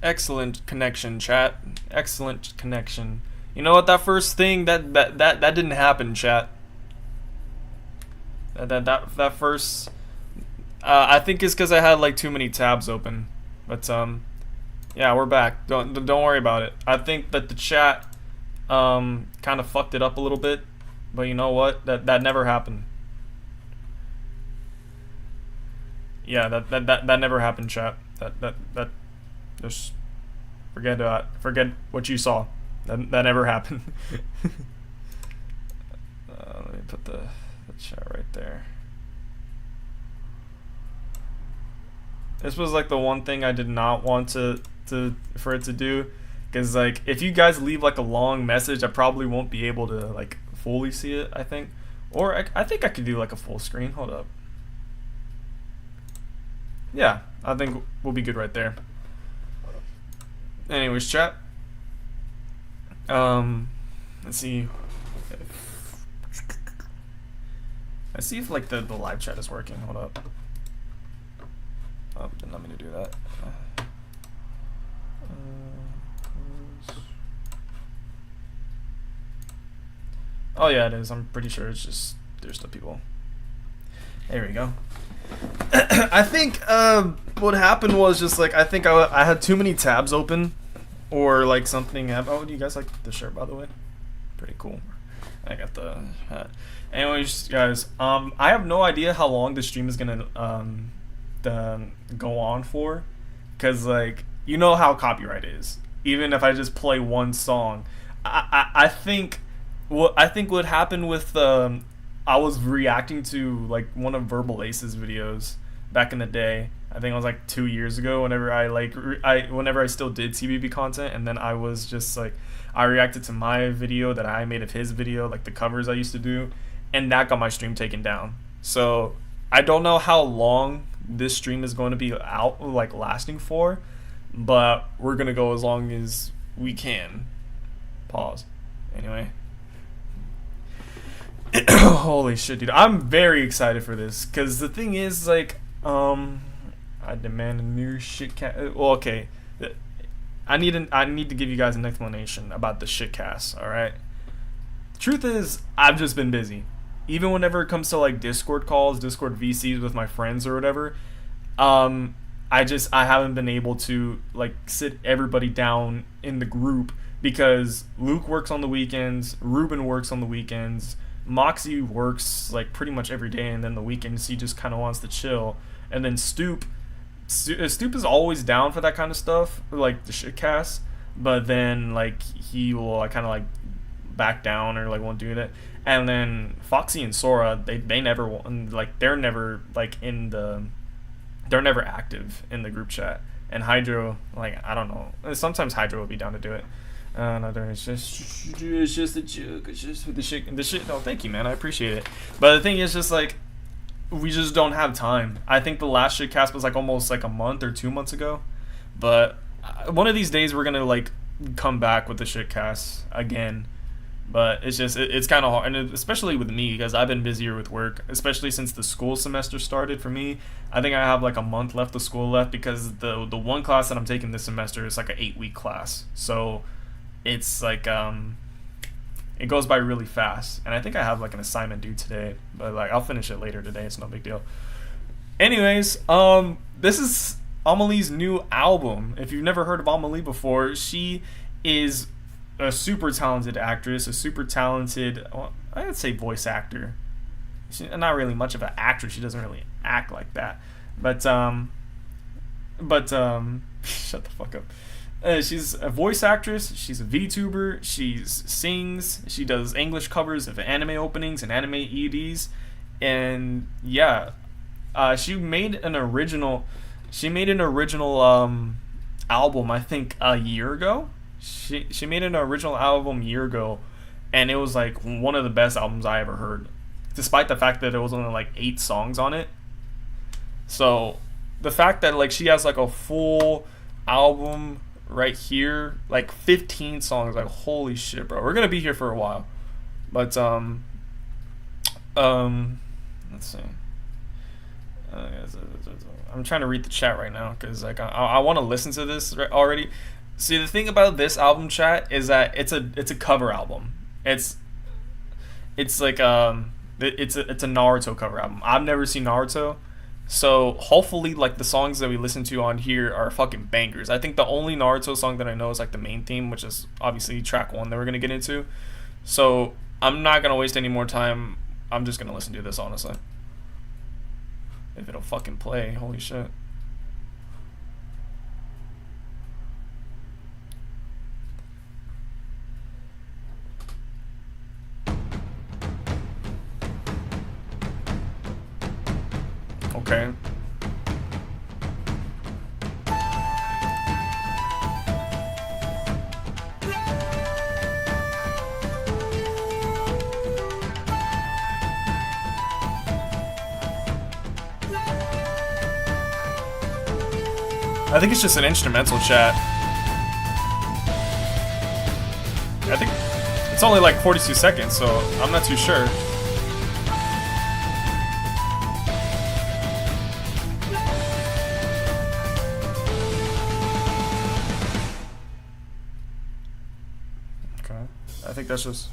Excellent connection, chat. Excellent connection. You know what? That first thing that didn't happen, chat. That first. I think it's because I had like too many tabs open, but yeah, we're back. Don't worry about it. I think that the chat kind of fucked it up a little bit, but you know what? That never happened. Yeah, that never happened, chat. That just forget what you saw. That never happened. Let me put the chat right there. This was like the one thing I did not want for it to do, because like if you guys leave like a long message, I probably won't be able to like fully see it. I think, or I think I could do like a full screen. Hold up. Yeah, I think we'll be good right there. Anyways, chat. Let's see. Let's see if like the live chat is working. Hold up. Oh, didn't let me do that. Oh yeah, it is. I'm pretty sure it's just there's still people. There we go. I think what happened was just like I think I had too many tabs open, or like something happened. Oh, do you guys like the shirt, by the way? Pretty cool. I got the hat. Anyways, guys, I have no idea how long the stream is gonna go on for, because like you know how copyright is. Even if I just play one song, I think what happened with I was reacting to like one of Verbal Ace's videos back in the day. I think it was like 2 years ago. Whenever I still did TBB content, and then I was just like I reacted to my video that I made of his video, like the covers I used to do, and that got my stream taken down. So I don't know how long this stream is going to be out, like lasting for, but we're gonna go as long as we can. Pause. Anyway. Holy shit, dude! I'm very excited for this, because the thing is, like, I demand a new shitcast. Well, okay, I need to give you guys an explanation about the shitcast. All right. Truth is, I've just been busy. Even whenever it comes to like Discord calls, Discord VCs with my friends or whatever, I haven't been able to like sit everybody down in the group, because Luke works on the weekends, Ruben works on the weekends. Moxie works like pretty much every day, and then the weekends he just kind of wants to chill. And then Stoop is always down for that kind of stuff, like the shit cast, but then like he will kind of like back down or like won't do that. And then Foxy and Sora, they never like they're never active in the group chat. And Hydro, like I don't know, sometimes Hydro will be down to do it. No, it's just a joke. It's just with the shit. No, thank you, man. I appreciate it. But the thing is, just like we just don't have time. I think the last shit cast was like almost like a month or 2 months ago. But one of these days we're gonna like come back with the shit cast again. But it's just it's kind of hard, and especially with me, because I've been busier with work, especially since the school semester started for me. I think I have like a month left of school left, because the one class that I'm taking this semester is like an 8-week class. So it's like it goes by really fast, and I think I have like an assignment due today, but like I'll finish it later today. It's no big deal. Anyways, this is Amalee'S new album. If you've never heard of Amelie before, she is a super talented actress, a super talented, well, I'd say voice actor. She's not really much of an actress. She doesn't really act like that, but shut the fuck up. She's a voice actress, she's a VTuber, she sings, she does English covers of anime openings and anime EDs, and yeah, she made an original album, I think a year ago. She made an original album a year ago, and it was like one of the best albums I ever heard, despite the fact that there was only like 8 songs on it. So the fact that like she has like a full album right here, like 15 songs, like holy shit, bro. We're gonna be here for a while. But let's see. I'm trying to read the chat right now because like I want to listen to this already. See, the thing about this album, chat, is that it's a cover album. It's like it's a Naruto cover album. I've never seen Naruto, so hopefully like the songs that we listen to on here are fucking bangers. I think the only Naruto song that I know is like the main theme, which is obviously track 1 that we're gonna get into. So I'm not gonna waste any more time. I'm just gonna listen to this, honestly. If it'll fucking play, holy shit. Okay. I think it's just an instrumental, chat. I think it's only like 42 seconds, so I'm not too sure. Okay, I think that's just...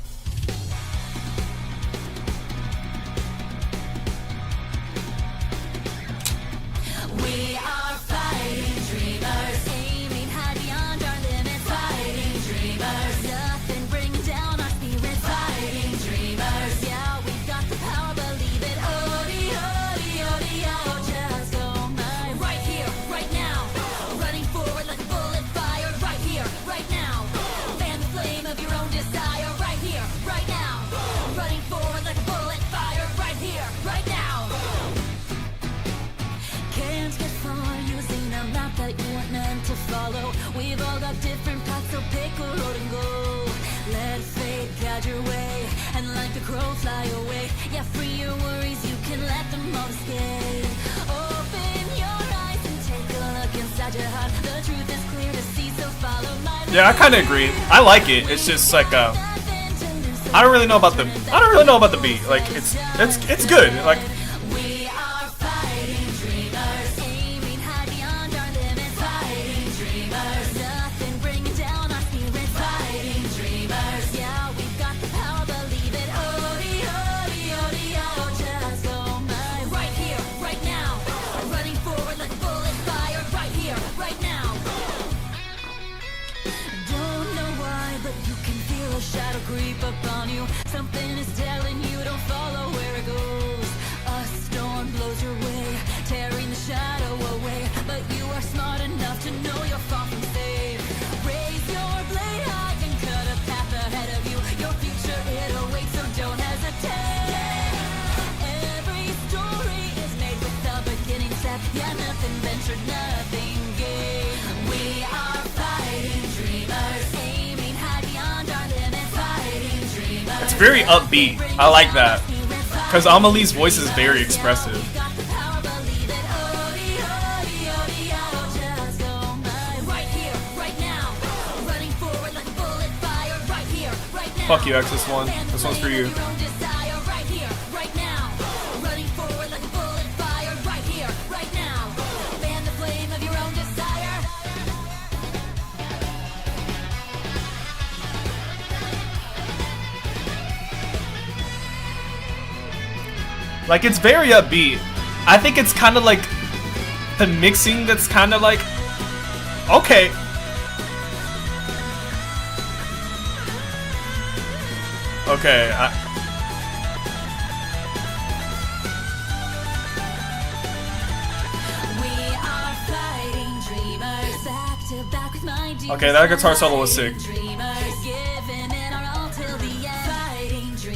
We've all got different paths, so pick a road and go. Let fate guide your way, and like the crow fly away. Yeah, free your worries, you can let them all escape. Open your eyes and take a look inside your heart. The truth is clear to see, so follow my lead. Yeah, I kind of agree. I like it. It's just like I don't really know about the beat. Like it's good. Like shadow creep upon you. Something is telling you don't follow where it goes. A storm blows your way, tearing the shadow away. But you are smart enough to know you're far from safe. Raise your blade high and cut a path ahead of you. Your future, it awaits, so don't hesitate. Every story is made with a beginning step. Yeah, nothing ventured, nothing gained. We are fighting dreamers, aiming high beyond our limits. it's very upbeat. I like that because Amalee'S voice is very expressive. Fuck you, X1. This one's for you. Like, it's very upbeat. I think it's kind of like the mixing that's kind of like, okay. Okay, okay, that guitar solo was sick.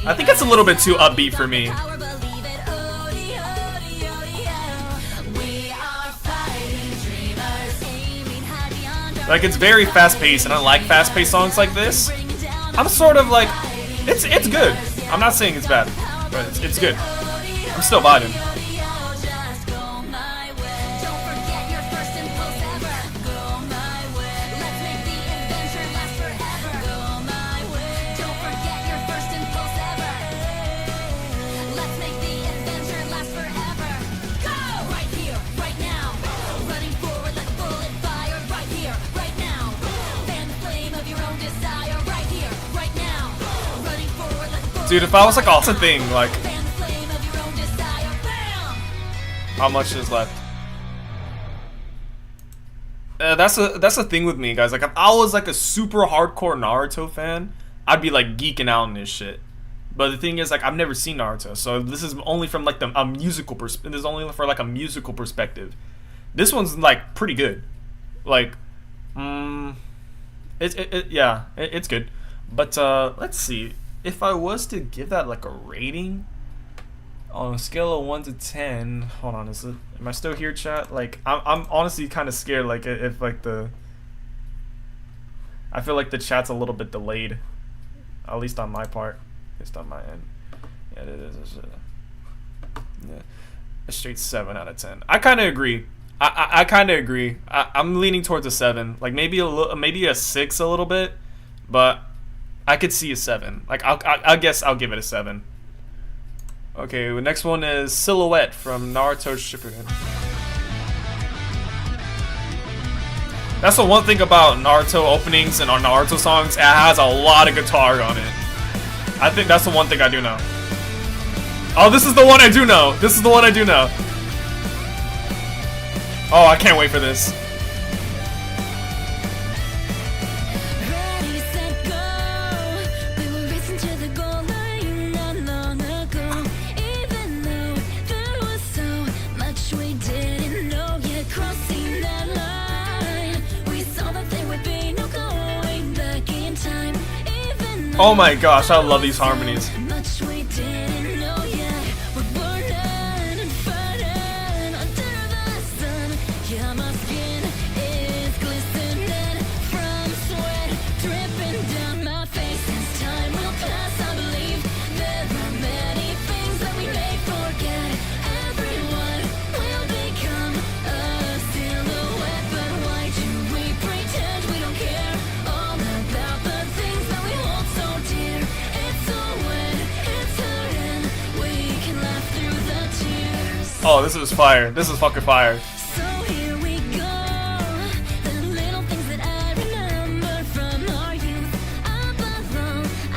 I think it's a little bit too upbeat for me. Like, it's very fast-paced, and I like fast-paced songs like this. I'm sort of like, it's good. I'm not saying it's bad, but it's good. I'm still vibing. Dude, if I was like, oh, it's a thing, like, how much is left? That's a thing with me, guys. Like, if I was like a super hardcore Naruto fan, I'd be like geeking out on this shit. But the thing is, like, I've never seen Naruto, so this is only from like a musical perspective. This is only for like a musical perspective. This one's like pretty good. Like, it's good. But let's see. If I was to give that like a rating on a scale of 1 to 10, hold on, am I still here, chat? Like, I'm honestly kind of scared. Like, if like I feel like the chat's a little bit delayed, at least on my part. Just on my end. Yeah, it is. A straight 7 out of 10. I kind of agree. I kind of agree. I'm leaning towards a 7. Like maybe a 6 a little bit, but I could see a 7. Like I guess I'll give it a 7. Okay, the next one is Silhouette from Naruto Shippuden. That's the one thing about Naruto openings and our Naruto songs. It has a lot of guitar on it. I think that's the one thing I do know. Oh, this is the one I do know. This is the one I do know. Oh, I can't wait for this. Ready, set, go. We were racing to the goal line not long ago. Even though there was so much we didn't know yet, crossing that line, we saw that there would be no going back in time. Even though Oh my gosh, I love these harmonies. much we didn't know yet, we're burning and fighting under the sun. Yeah, my skin is glistening from sweat dripping down my face. As time will pass, I believe there are many things that we may forget. Everyone will become a silhouette, but why do we pretend we don't care all about the things that we hold so dear? It's so wet, it's hurting, we can laugh through the tears. Oh, this is fire. This is fucking fire. So here we go, the little things that I remember from our youth. Up above, I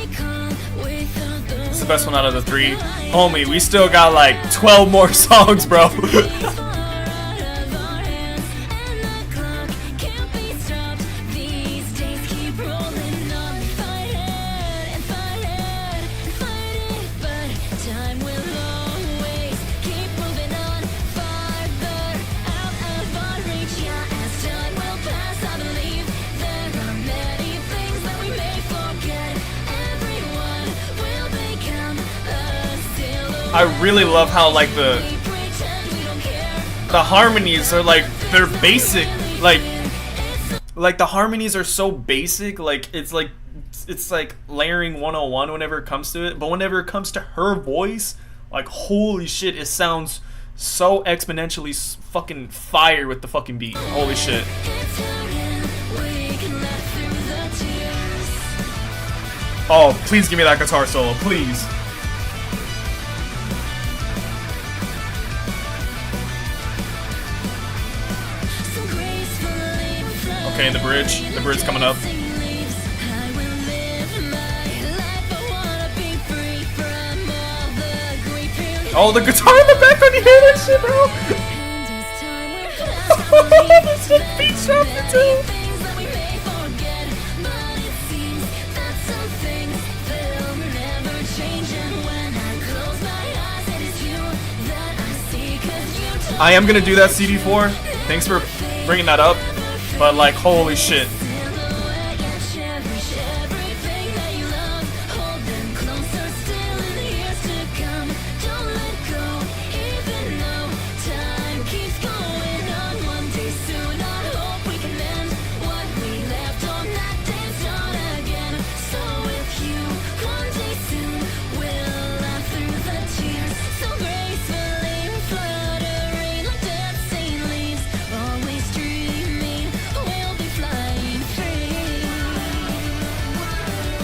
recall without those. It's the best one out of the 3. Homie, we still got like 12 more songs, bro. I really love how like the harmonies are like, they're basic, like the harmonies are so basic, like it's like layering 101 whenever it comes to it, but whenever it comes to her voice, like holy shit, it sounds so exponentially fucking fire with the fucking beat. Holy shit. Oh, please give me that guitar solo, please. Okay, the bridge coming up. Oh, the guitar in the background, you hear that shit, bro? This shit beat dropping too. I am gonna do that CD4. Thanks for bringing that up. But like, holy shit.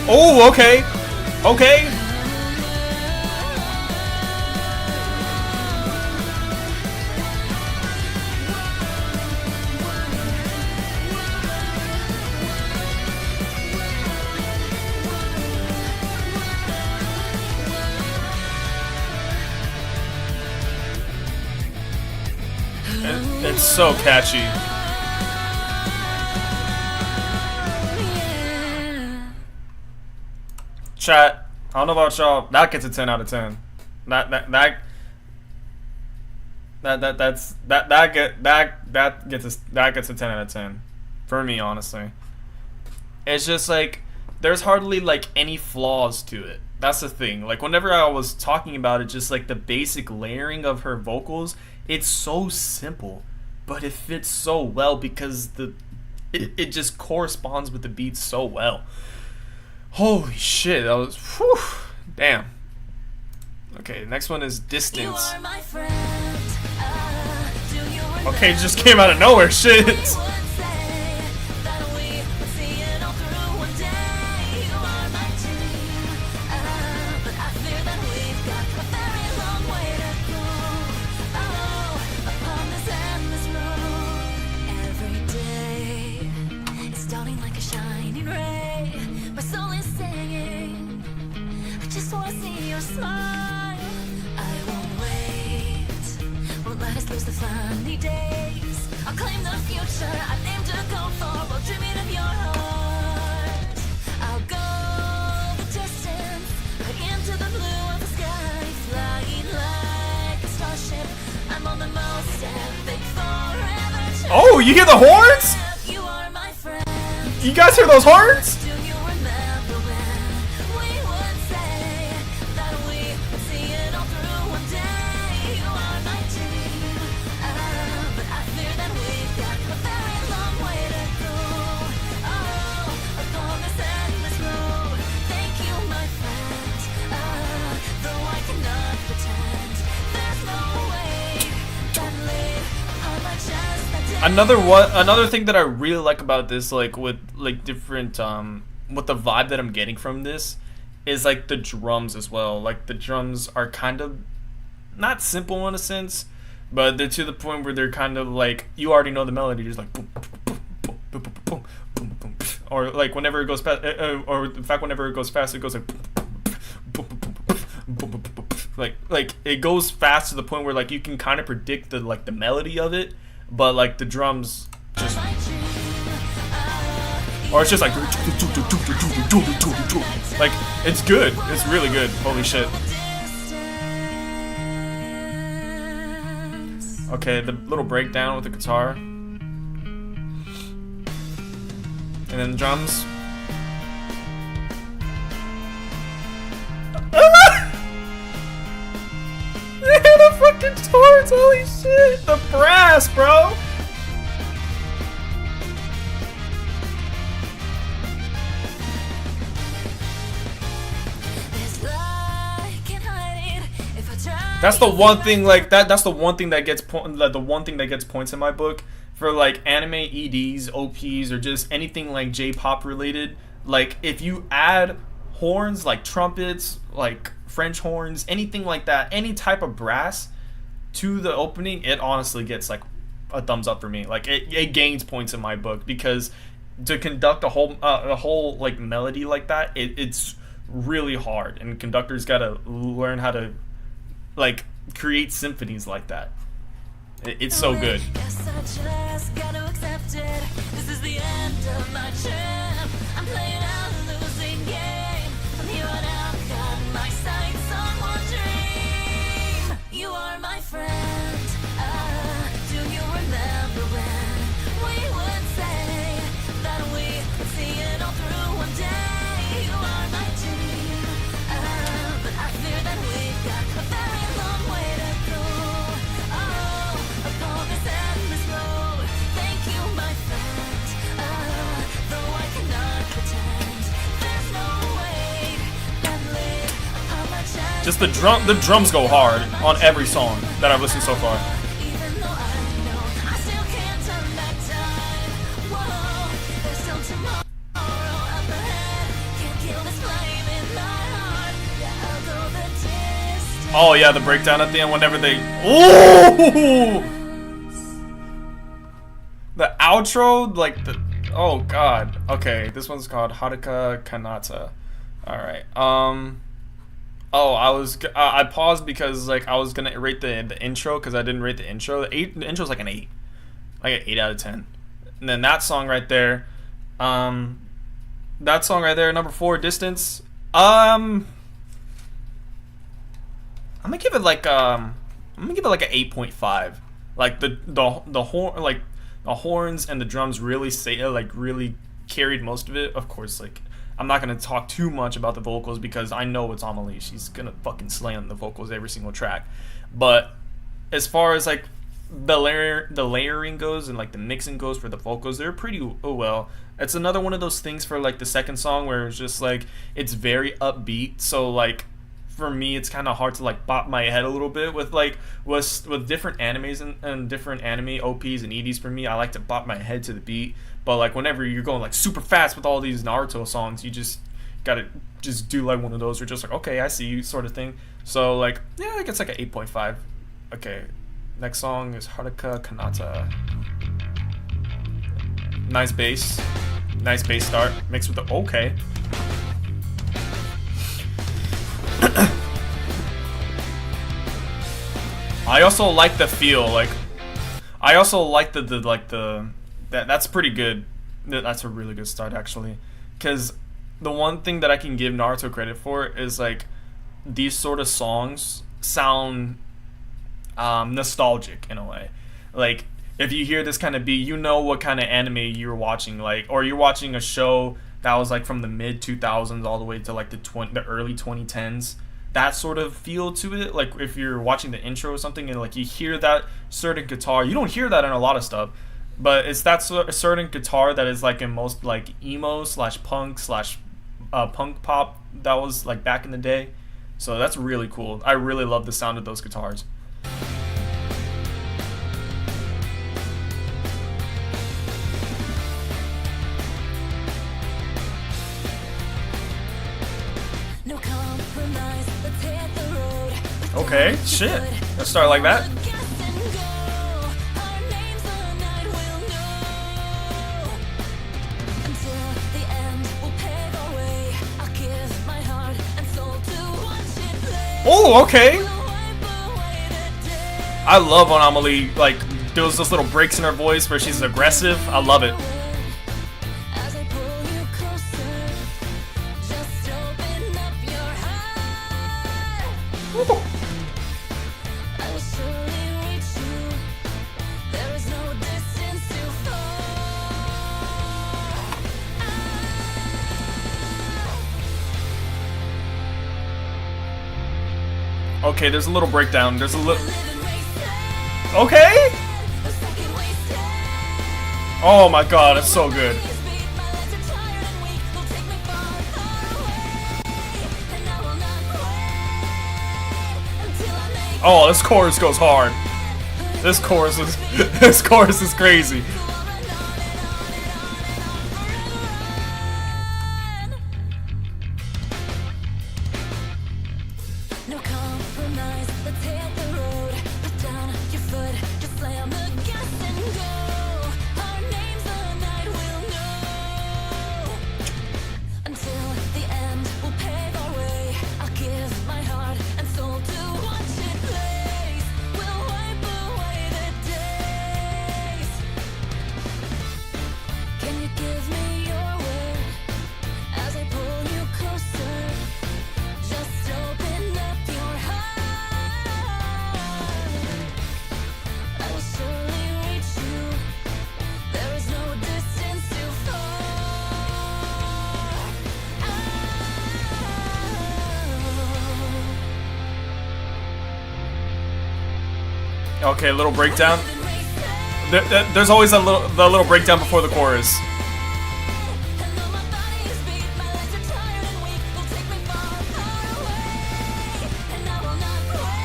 Oh, okay. Okay. It's so catchy. Chat, I don't know about y'all. That gets a 10 out of 10. That gets a 10 out of 10 for me, honestly. It's just like there's hardly like any flaws to it. That's the thing. Like whenever I was talking about it, just like the basic layering of her vocals, it's so simple, but it fits so well because it just corresponds with the beat so well. Holy shit, that was whew, damn. Okay, next one is Distance. Okay, it just came out of nowhere, shit. Oh, you hear the horns? You guys hear those horns? Another thing that I really like about this, like with like different with the vibe that I'm getting from this, is like the drums as well. Like the drums are kind of not simple in a sense, but they're to the point where they're kind of like you already know the melody, just like boom, boom, boom, boom, boom, boom, boom, boom, boom. Or like whenever it goes fast, or in fact whenever it goes fast, it goes like boom, boom, boom, boom, boom, boom, boom, boom. Like it goes fast to the point where like you can kind of predict the like the melody of it, but like the drums just, or it's just like it's good. It's really good. Holy shit. Okay, the little breakdown with the guitar, and then the drums. The fucking torch, holy shit! The brass, bro! That's the one thing, like that's the one thing that gets points in my book for like anime EDs, OPs, or just anything like J-pop related. Like if you add horns, like trumpets, like French horns, anything like that, any type of brass to the opening, it honestly gets like a thumbs up for me. Like it gains points in my book, because to conduct a whole like melody like that, it's really hard, and conductors gotta learn how to like create symphonies like that. It's so good. You are my friend. Do you remember when we would say that we would see it all through one day? You are my dream, but I fear that we've got a very long way to go. Oh, upon this endless road. Thank you, my friend. Though I cannot pretend, there's no way that live upon my chest. Just the drums go hard on every song that I've listened so far. Even though I know I still can't turn back time. Whoa, there's still tomorrow up ahead. Can't kill this flame in my heart. Yeah, I'll go the distance. Oh yeah, the breakdown at the end whenever they ooh, the outro, like the oh god. Okay, this one's called Haruka Kanata. All right. Oh, I paused because like I was gonna rate the intro because I didn't rate the intro. The intro's like an 8, like an 8 out of 10. And then that song right there, um, number 4, Distance. I'm gonna give it like an 8.5. Like the horn, like the horns and the drums really really carried most of it. Of course, like I'm not gonna talk too much about the vocals because I know it's Amelie. She's gonna fucking slay on the vocals every single track. But as far as like the layering goes and like the mixing goes for the vocals, they're pretty well. It's another one of those things for like the second song where it's just like it's very upbeat. So like for me, it's kind of hard to like bop my head a little bit with like with different animes and different anime OPs and EDs. For me, I like to bop my head to the beat. But like whenever you're going like super fast with all these Naruto songs, you just gotta just do like one of those. Or just like, okay, I see you, sort of thing. So like, yeah, I guess like an 8.5. Okay, next song is Haruka Kanata. Nice bass start mixed with the okay. I also like the feel, like I also like that's pretty good. That's a really good start actually, because the one thing that I can give Naruto credit for is like these sort of songs sound nostalgic in a way. Like if you hear this kind of beat, you know what kind of anime you're watching, like, or you're watching a show that was like from the mid 2000s all the way to like the early 2010s. That sort of feel to it. Like if you're watching the intro or something and like you hear that certain guitar, you don't hear that in a lot of stuff, but it's that certain guitar that is like in most like emo / punk / punk pop that was like back in the day. So that's really cool. I really love the sound of those guitars. No compromise, let's hit the road. Okay, shit. Let's start like that. Oh, okay. I love when Amelie like does those little breaks in her voice where she's aggressive. I love it. Okay, there's a little breakdown. There's a little. Okay. Oh my god, it's so good. Oh, this chorus goes hard. This chorus is crazy. No compromise, let's hit the road. Put down your foot, just slam the gas and go. Our names the night we'll know. Until the end, we'll pave our way. I'll give my heart and soul to watch it blaze. We'll wipe away the days. Can you give me your word as I pull you closer? Just open up your heart. I will surely reach you. There is no distance too far. Okay, a little breakdown. There's always the little breakdown before the chorus. And though my body is beat, my legs are tired and weak. They'll take me far, far away. And I will not quit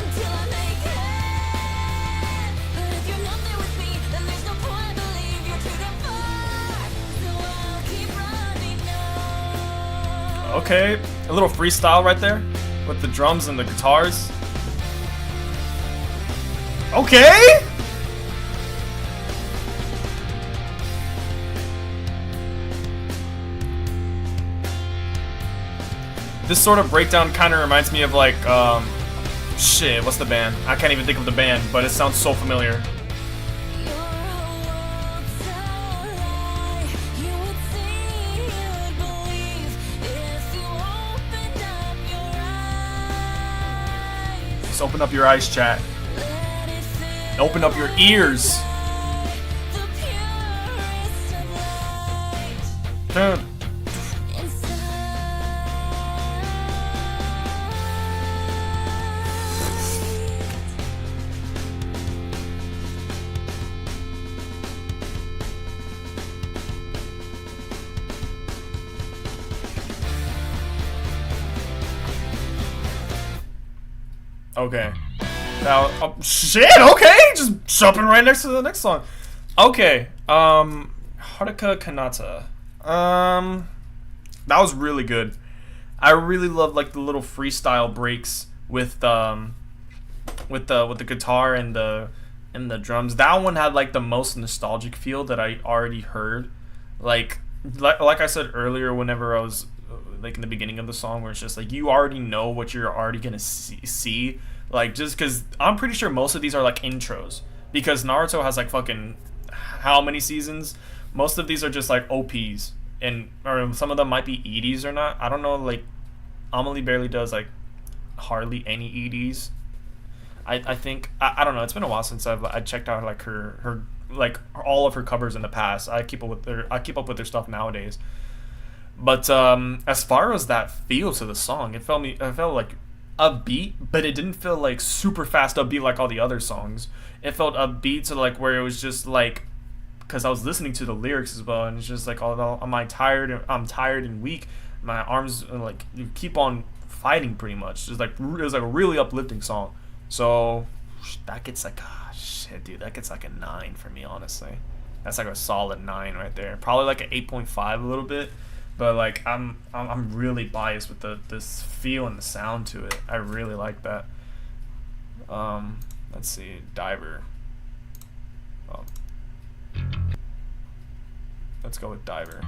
until I make it. But if you're not there with me, then there's no point. I believe you're too damn far. So I'll keep running on. Okay, a little freestyle right there with the drums and the guitars. Okay. This sort of breakdown kind of reminds me of like, shit, what's the band? I can't even think of the band, but it sounds so familiar. Just open up your eyes, chat. Open up your ears. Dude. Okay. Now, shit, okay! Just jumping right next to the next song. Okay, Haruka Kanata. That was really good. I really love like the little freestyle breaks with the guitar and the drums. That one had like the most nostalgic feel that I already heard. Like I said earlier, whenever I was like in the beginning of the song, where it's just like you already know what you're already gonna see. Like just because I'm pretty sure most of these are like intros, because Naruto has like fucking how many seasons? Most of these are just like OPs, or some of them might be EDs or not. I don't know. Like Amelie barely does like hardly any EDs. I think I don't know. It's been a while since I checked out like her like all of her covers in the past. I keep up with her stuff nowadays. But as far as that feel to the song, it felt like upbeat, but it didn't feel like super fast upbeat like all the other songs. It felt upbeat to like where it was just like, because I was listening to the lyrics as well, and it's just like, although I'm tired and weak, my arms like you keep on fighting pretty much. It was like a really uplifting song. So that gets like shit, dude. That gets like a 9 for me, honestly. That's like a solid 9 right there. Probably like an 8.5 a little bit. But like I'm really biased with this feel and the sound to it. I really like that. Let's see, Diver. Oh. Let's go with Diver.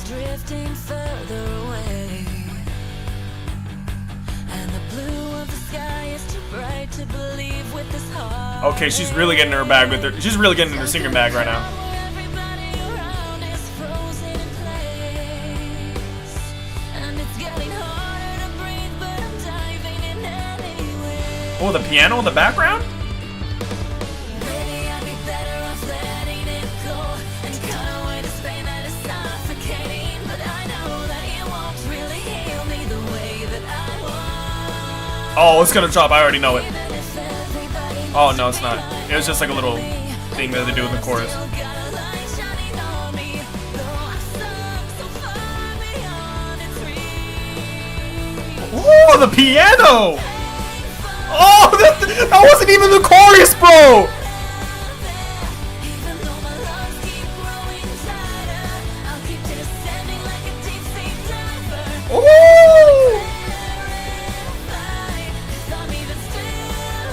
Drifting further away, and the blue of the sky is too bright to believe with this heart. Okay, she's really getting her bag with her. She's really getting in her singer bag right now. Everybody around is frozen in place, and it's getting harder to breathe, but I'm diving in anyway. Oh, the piano in the background? Maybe I'd be better off letting it go and cut away this pain that is suffocating, but I know that it won't really heal me the way that I want. Oh, it's gonna drop. I already know it. Even if everybody Oh, no, it's not. It was just like a little thing that they do in the chorus. still got a light shining on me, though I've sunk so far beyond its reach. Ooh, the piano! Oh, that wasn't even the chorus, bro! Even though my lungs keep growing tighter, I'll keep descending like a deep sea diver. Ooh! Terrified, 'cause I'm even still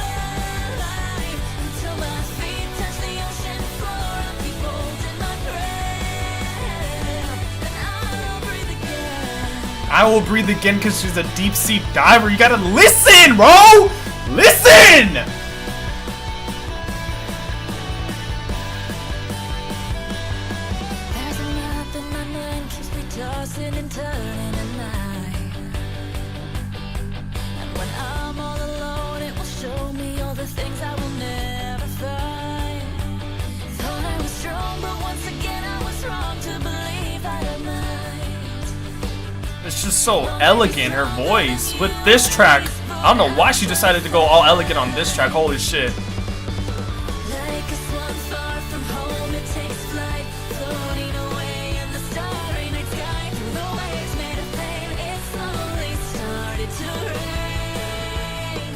alive, until my feet touch the ocean floor. I'll keep holding my breath, and I'll breathe again. I will breathe again because she's a deep sea diver. You gotta listen, bro! Listen! There's a map in my mind, keeps me tossing and turning at night. And when I'm all alone, it will show me all the things I will never find. Thought I was strong, but once again I was wrong to believe that I might. It's just so elegant, her voice. With this track, I don't know why she decided to go all elegant on this track. Holy shit. Like a swan far from home, it takes flight, floating away in the starry night sky. Through the waves made of pain, it slowly started to rain.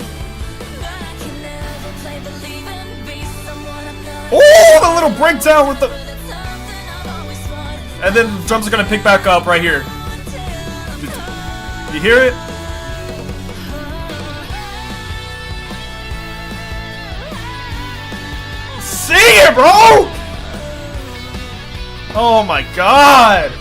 But I can never play believe and be someone I'm not. Oh, the little breakdown with the... But it's something I've always wanted. And then the drums are gonna pick back up right here. Until You hear it? here, bro! Oh my god!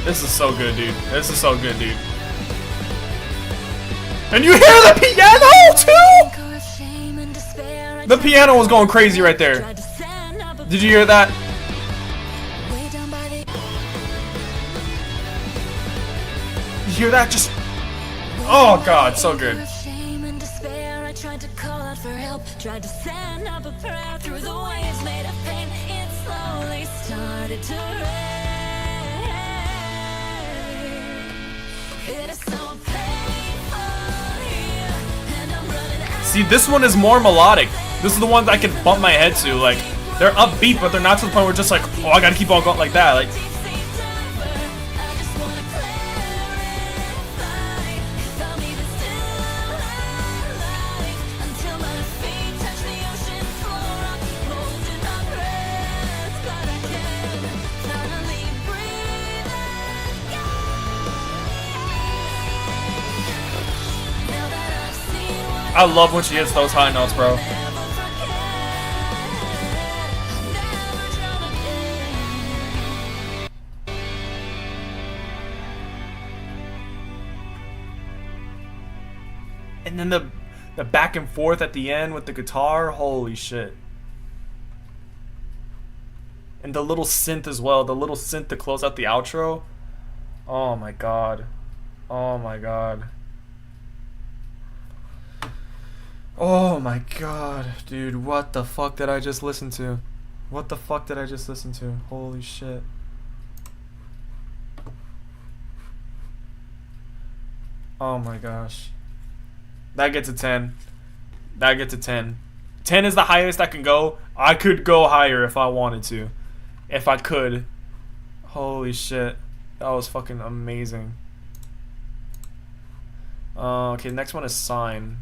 This is so good, dude. This is so good, dude. And you hear the piano too? The piano was going crazy right there. Did you hear that? Did you hear that? Just, oh god, so good. Tried to send up a prayer through the waves made of pain. It slowly started to rain. It is so painful here, and I'm running out. See, this one is more melodic. This is the one that I can bump my head to. Like, they're upbeat, but they're not to the point where just like, oh, I gotta keep on going like that. Like, I love when she hits those high notes, bro. And then the back and forth at the end with the guitar, holy shit. And the little synth as well, the little synth to close out the outro. Oh my god. Oh my god. Oh my god, dude, what the fuck did I just listen to? What the fuck did I just listen to? Holy shit. Oh my gosh. That gets a 10. That gets a 10. 10 is the highest I can go. I could go higher if I wanted to. If I could. Holy shit. That was fucking amazing. Okay, next one is Sign.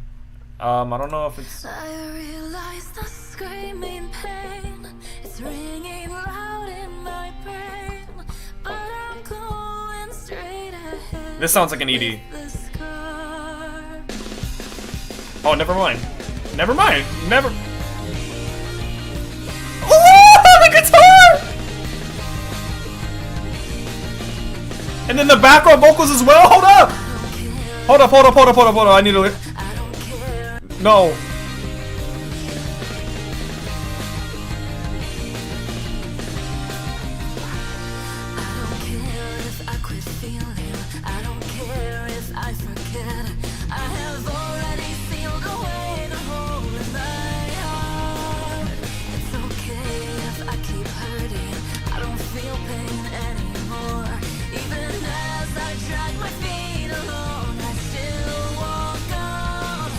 I don't know if it's... I realize the screaming pain is ringing loud in my brain, but I'm going straight ahead. This sounds like an ED. Oh, never mind. Never mind. Never... Oh, the guitar! And then the background vocals as well. Hold up! Hold up, hold up, hold up, hold up, hold up. I need to... No.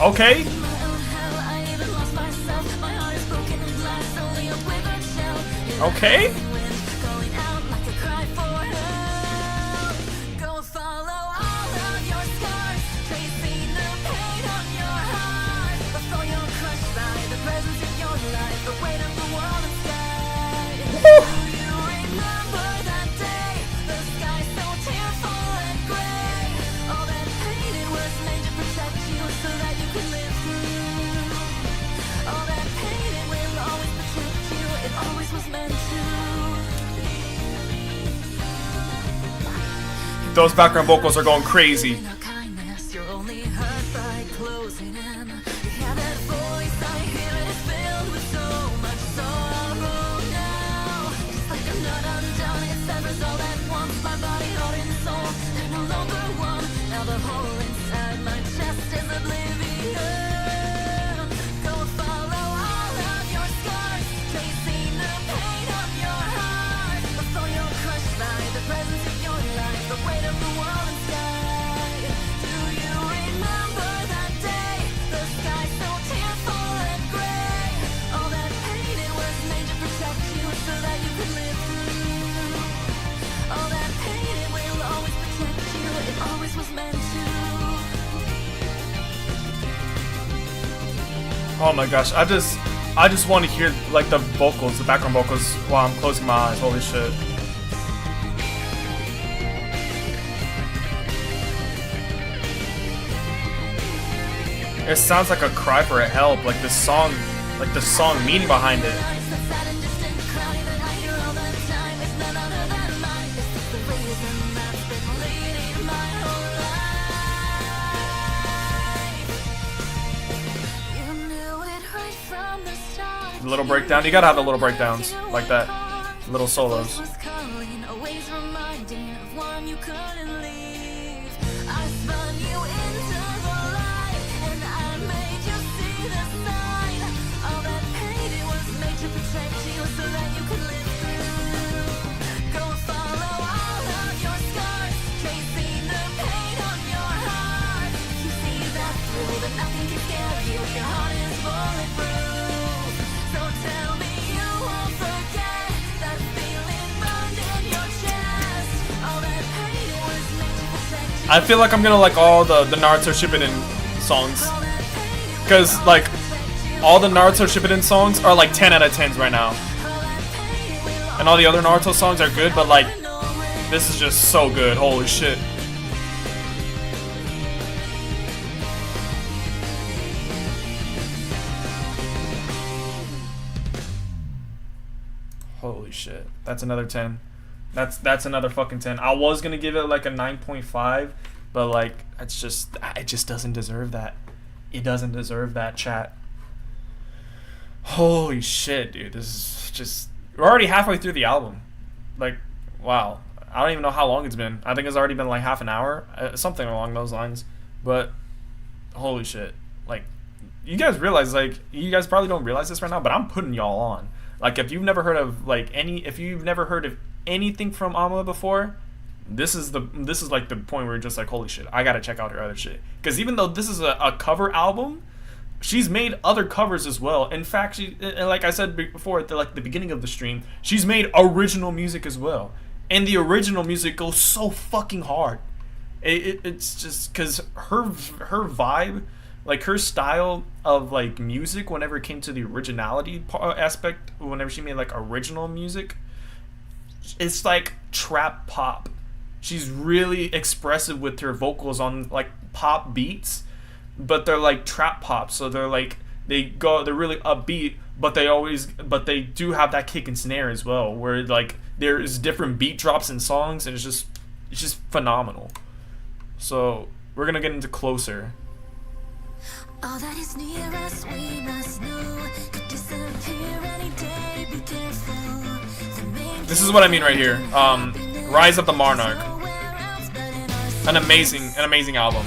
Okay. Okay. Those background vocals are going crazy. Oh my gosh, I just want to hear like the vocals, the background vocals while I'm closing my eyes. Holy shit. It sounds like a cry for help, like the song meaning behind it. Little breakdown. You gotta have the little breakdowns like that. Little solos. I feel like I'm gonna like all the Naruto Shippuden songs, cause like all the Naruto Shippuden songs are like 10 out of 10s right now, and all the other Naruto songs are good, but like this is just so good. Holy shit! Holy shit! That's another 10. That's another fucking 10. I was gonna give it like a 9.5, but like it just doesn't deserve that. It doesn't deserve that, chat. Holy shit, dude. This is just, we're already halfway through the album. Like, wow. I don't even know how long it's been. I think it's already been like half an hour, something along those lines. But holy shit. Like, you guys realize, like, you guys probably don't realize this right now, but I'm putting y'all on. Like, if you've never heard of anything from Amelie before, this is like the point where you're just like, holy shit, I gotta check out her other shit. Because even though this is a cover album, she's made other covers as well. In fact, she, like I said before at the beginning of the stream, she's made original music as well, and the original music goes so fucking hard. It's just because her vibe, like her style of like music, whenever it came to the originality aspect, whenever she made like original music, it's like trap pop. She's really expressive with her vocals on like pop beats, but they're like trap pop, so they're really upbeat, but they do have that kick and snare as well, where like there's different beat drops in songs, and it's just phenomenal. So we're gonna get into Closer. All that is near us, we must know, could disappear any day, be careful. This is what I mean right here. Rise of the Monarch. An amazing album.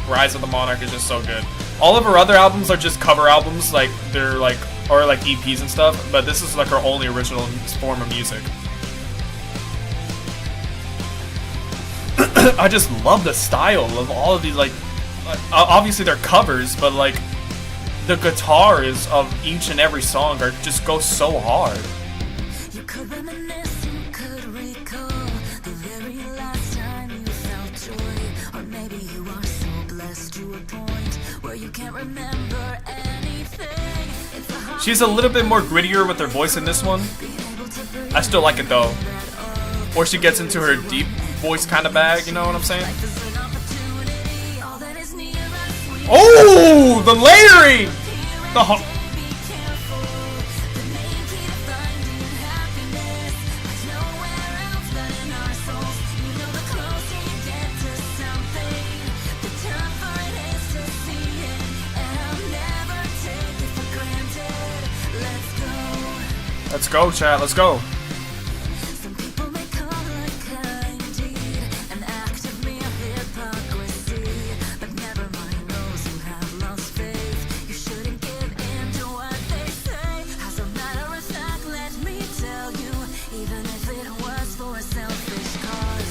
Rise of the Monarch is just so good. All of her other albums are just cover albums, like they're like, or like EPs and stuff, but this is like her only original form of music. I just love the style of all of these, like obviously they're covers, but like the guitars of each and every song are just go so hard. You could reminisce, you could recall the very last time you felt joy, or maybe you are so blessed to a point where you can't remember anything. She's a little bit more grittier with her voice in this one. I still like it though. Or she gets into her deep voice kind of bag, you know what I'm saying? Oh, the layering! Let's go, chat. Let's go.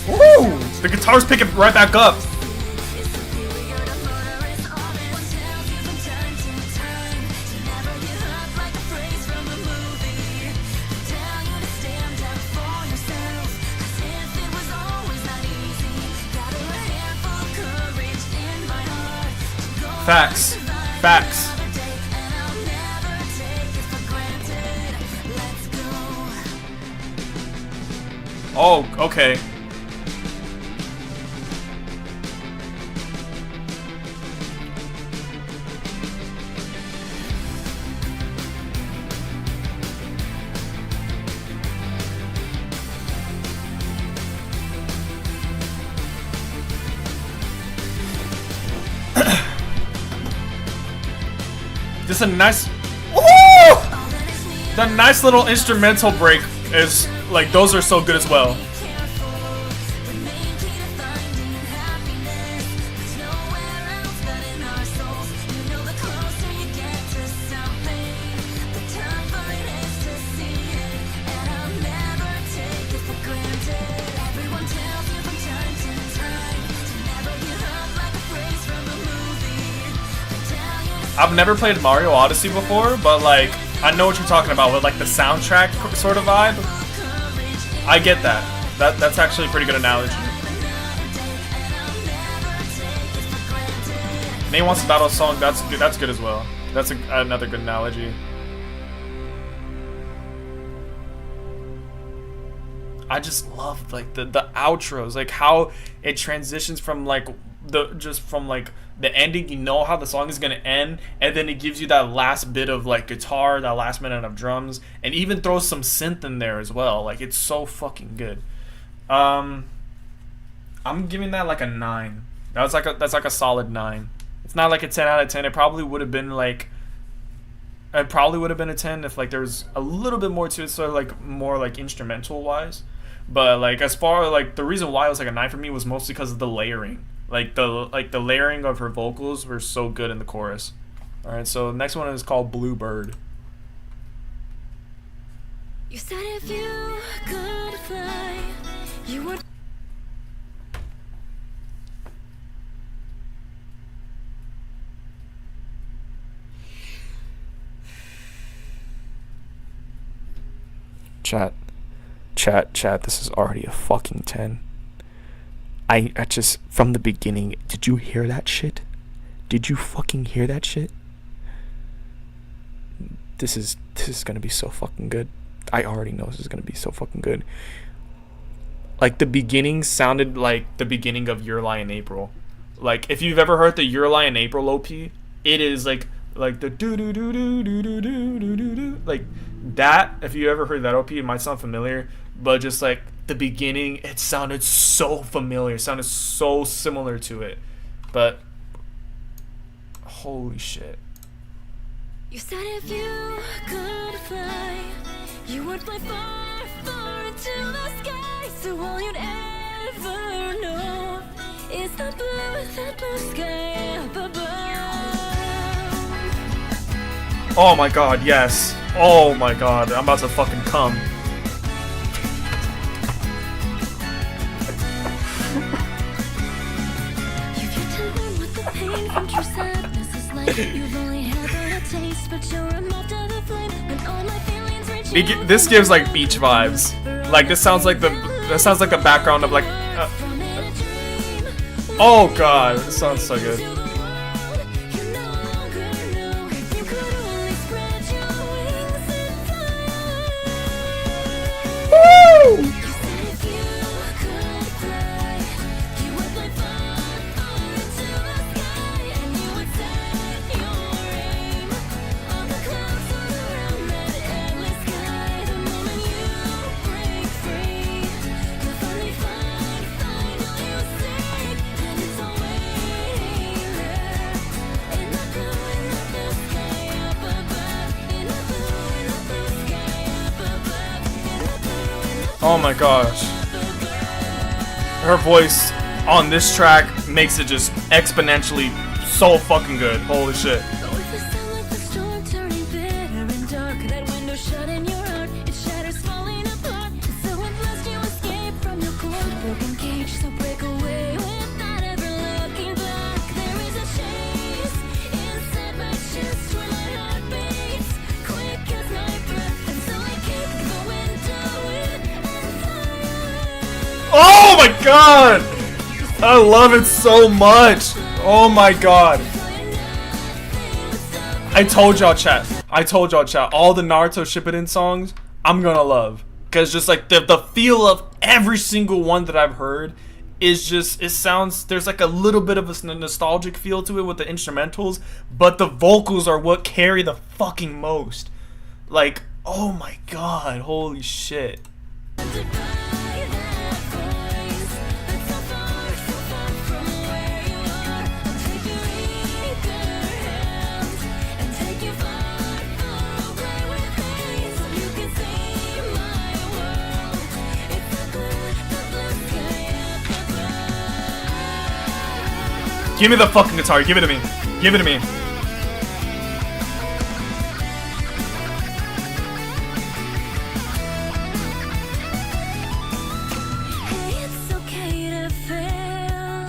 Woo! The guitars pick it right back up. Facts. Facts. Oh, okay. Just a nice, ooh! The nice little instrumental break is like, those are so good as well. I've never played Mario Odyssey before, but like, I know what you're talking about with like the soundtrack sort of vibe. I get that. That's actually a pretty good analogy. May wants to battle a song. That's good. That's good as well. That's another good analogy. I just love like the outros, like how it transitions from like the ending. You know how the song is gonna end, and then it gives you that last bit of like guitar, that last minute of drums, and even throws some synth in there as well. Like, it's so fucking good. I'm giving that like a 9. That's like a solid 9. It's not like a 10 out of 10. It probably would have been like, it probably would have been a 10 if like there was a little bit more to it, so like more like instrumental wise. But like, as far as like the reason why it was like a 9 for me was mostly because of the layering. Like the layering of her vocals were so good in the chorus. All right, so the next one is called Bluebird. You said if you could fly, you would. Chat, this is already a fucking 10. I just, from the beginning, did you hear that shit? Did you fucking hear that shit? This is gonna be so fucking good. I already know this is gonna be so fucking good. Like, the beginning sounded like the beginning of Your Lie in April. Like, if you've ever heard the Your Lie in April OP, it is like the do do do do do do do do do do, like that. If you ever heard that OP, it might sound familiar, but just like the beginning, it sounded so familiar. It sounded so similar to it, but holy shit. You said if you could fly, you would fly far, far into the sky. So all you'd ever know is the blue sky up above. Oh my god, yes. Oh my god, I'm about to fucking come. This gives like beach vibes. Like, this sounds like the background of like oh god, this sounds so good. Woo! Oh my gosh. Her voice on this track makes it just exponentially so fucking good. Holy shit. Oh my god! I love it so much! Oh my god. I told y'all, chat. All the Naruto Shippuden songs, I'm gonna love. Because just like the feel of every single one that I've heard is just, it sounds, there's like a little bit of a nostalgic feel to it with the instrumentals, but the vocals are what carry the fucking most. Like, oh my god, holy shit. Give me the fucking guitar. Give it to me. Give it to me. It's okay to fail.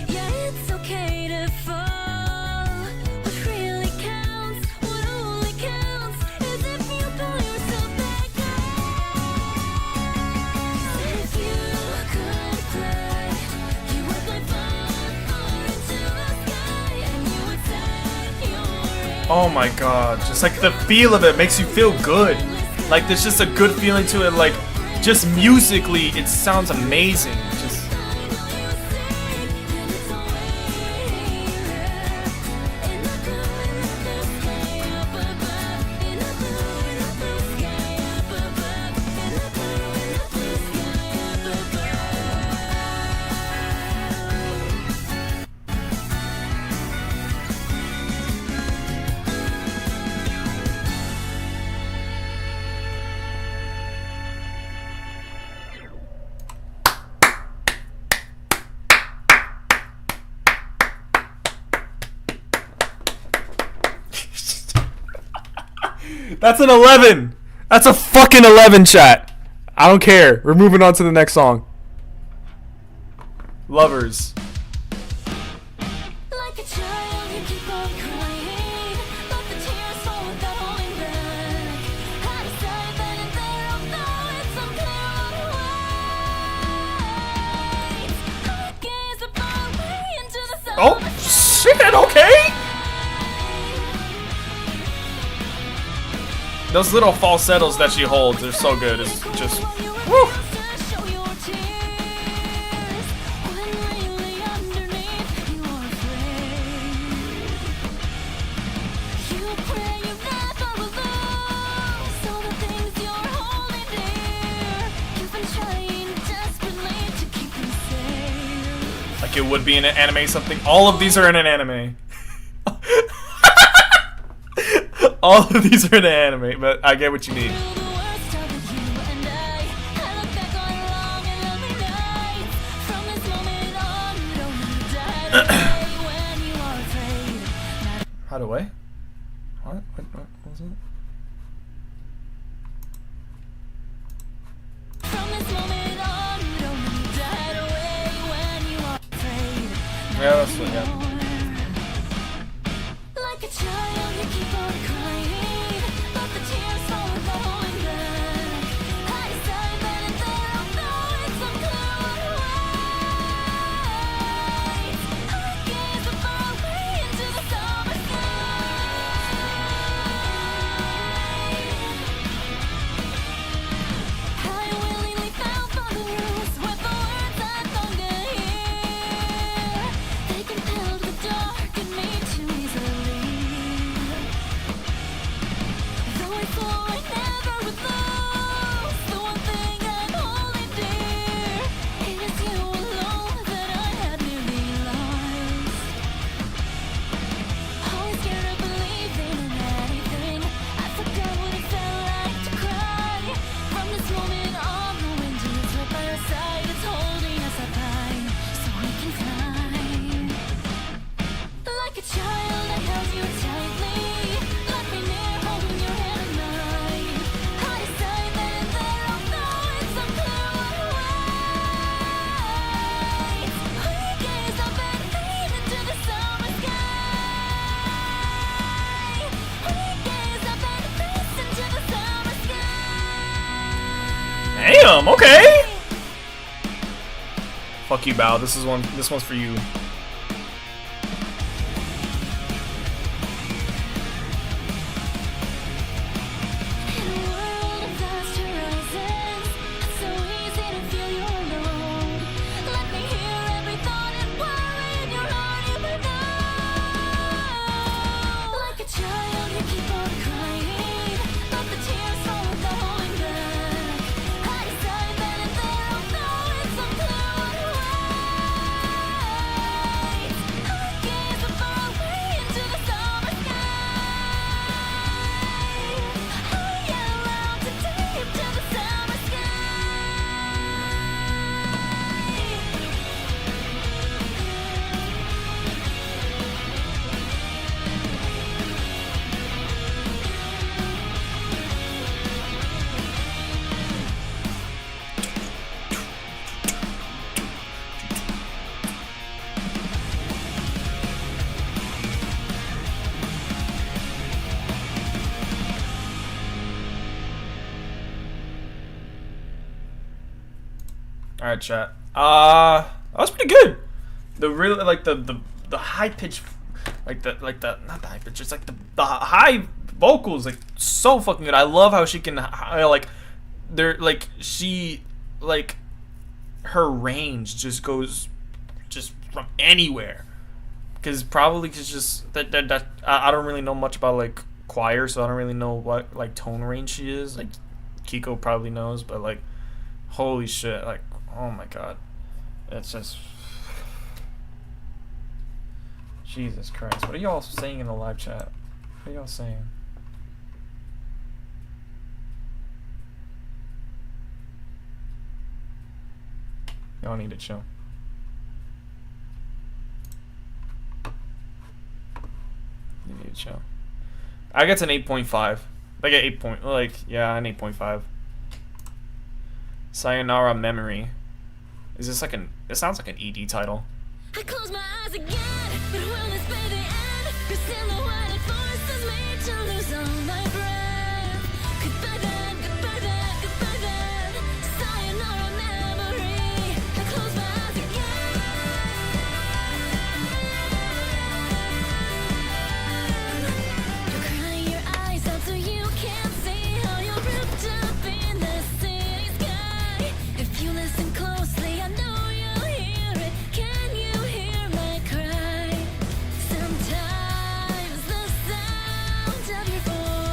Yeah, it's okay to fall. What really counts, what only counts, is if you pull yourself back up. If you could fly, you would fly far, far into the sky, and you would set your Oh my god. Just like the feel of it makes you feel good. Like there's just a good feeling to it. Like just musically, it sounds amazing. Just that's an 11. That's a fucking 11, chat. I don't care. We're moving on to the next song. Lovers. Like a child, you keep on crying, but the tears fall without holding back. I decide that it's there, although it's unclear why. I gaze upon way into the sun. Oh, shit, okay. Those little falsettos that she holds are so good. It's just, woo. Like it would be in an anime something. All of these are in an anime. All of these are in an anime, but I get what you mean. How do I? What was it? Yeah, that's what, yeah. Like a child, you keep on crying, but the tears fall without holding back. I decide that it's there, although it's unclear why. I gaze far away into the summer sky. I willingly fell for the rules with the words I long to hear. They compelled the dark in me too easily. Though I swore I never would lose the one thing I'm holding dear. It is you alone that I had nearly lost. Always scared of believing in anything. I forgot what it felt like to cry. From this moment on, the wind is right by our side. It's holding us up high, so we can climb. Like a child, I held you tightly. Let me near, holding your hand in mine. I decide that it's there, although it's unclear why. We gaze up and fade into the summer sky. We gaze up and face into the summer sky. Damn, okay. Fuck you, Bao. This one's for you. In a world of vast horizons, it's so easy to feel you're alone. Let me hear every thought and worry in your heart you may know. Like a child, you keep on crying, but the tears fall without holding back. I decide that it's there, although it's unclear why. Alright, chat. That was pretty good. The really like the high pitch, like the not the high pitch, it's like the high vocals, like so fucking good. I love how she can like they're like she like her range just goes just from anywhere. Because probably it's just that I don't really know much about like choir, so I don't really know what like tone range she is. Like Kiko probably knows, but like holy shit, like oh my god, it's just Jesus Christ. What are y'all saying in the live chat? What are y'all saying? Y'all need to chill. You need to chill. I get an 8.5. I get 8 point, like, yeah, an 8.5. Sayonara Memory. Is this like an, it sounds like an ED title. I close my eyes again, but will this be the end? Your silhouette it forces me to lose all my breath. Goodbye then, goodbye then, goodbye then. Sayonara memory. I close my eyes again. You're crying your eyes out so you can't see how you're ripped up in the city sky. If you listen closely, I know you'll hear it. Can you hear my cry? Sometimes the sound of your voice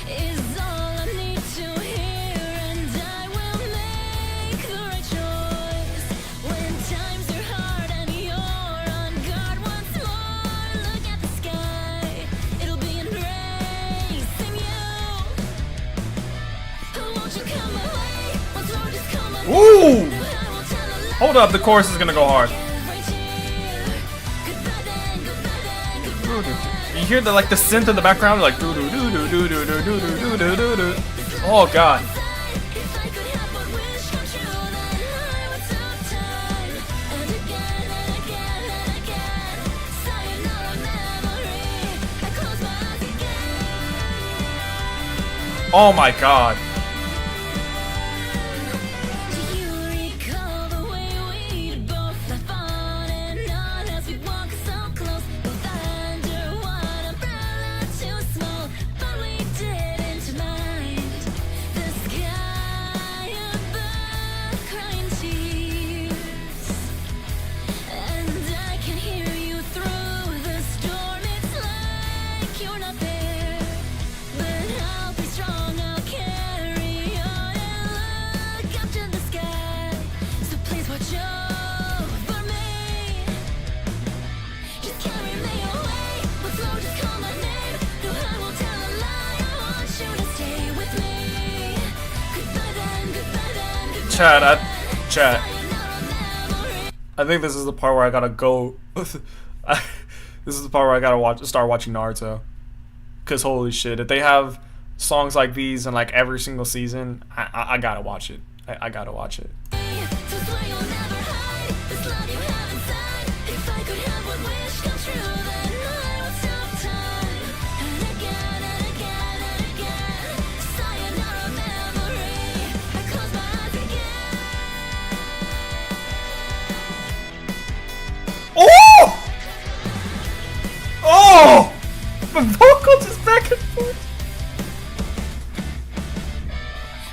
is all I need to hear, and I will make the right choice. When times are hard and you're on guard once more, look at the sky. It'll be embracing you. Won't you come my way? Once more, just come my way. Ooh! I won't tell a lie. Hold up, the chorus is gonna go hard. You hear the like the synth in the background, like doo doo doo doo doo doo doo doo doo doo doo doo. Oh god. Oh my god. Do you recall the way we'd both laugh on and on as we walk so close? Both under one umbrella, too small, but we didn't mind. The sky above crying tears, and I can hear you through the storm. It's like you're not there, but I'll be strong. I'll carry on and look up to the sky. So please watch over me. Just carry me away. Once more, just call my name. No, I won't tell a lie. I want you to stay with me. Goodbye then, goodbye then, goodbye. Chat. Sayonara memory. I think this is the part where I gotta go. This is the part where I gotta start watching Naruto. Cause holy shit, if they have songs like these in like every single season, I gotta watch it. I gotta watch it. So swear you'll never hide this love you have inside. If I could have one wish come true, then I would stop time. And again and again and again. Sayonara memory. I close my eyes again. Oh! Oh! The vocal just back and forth.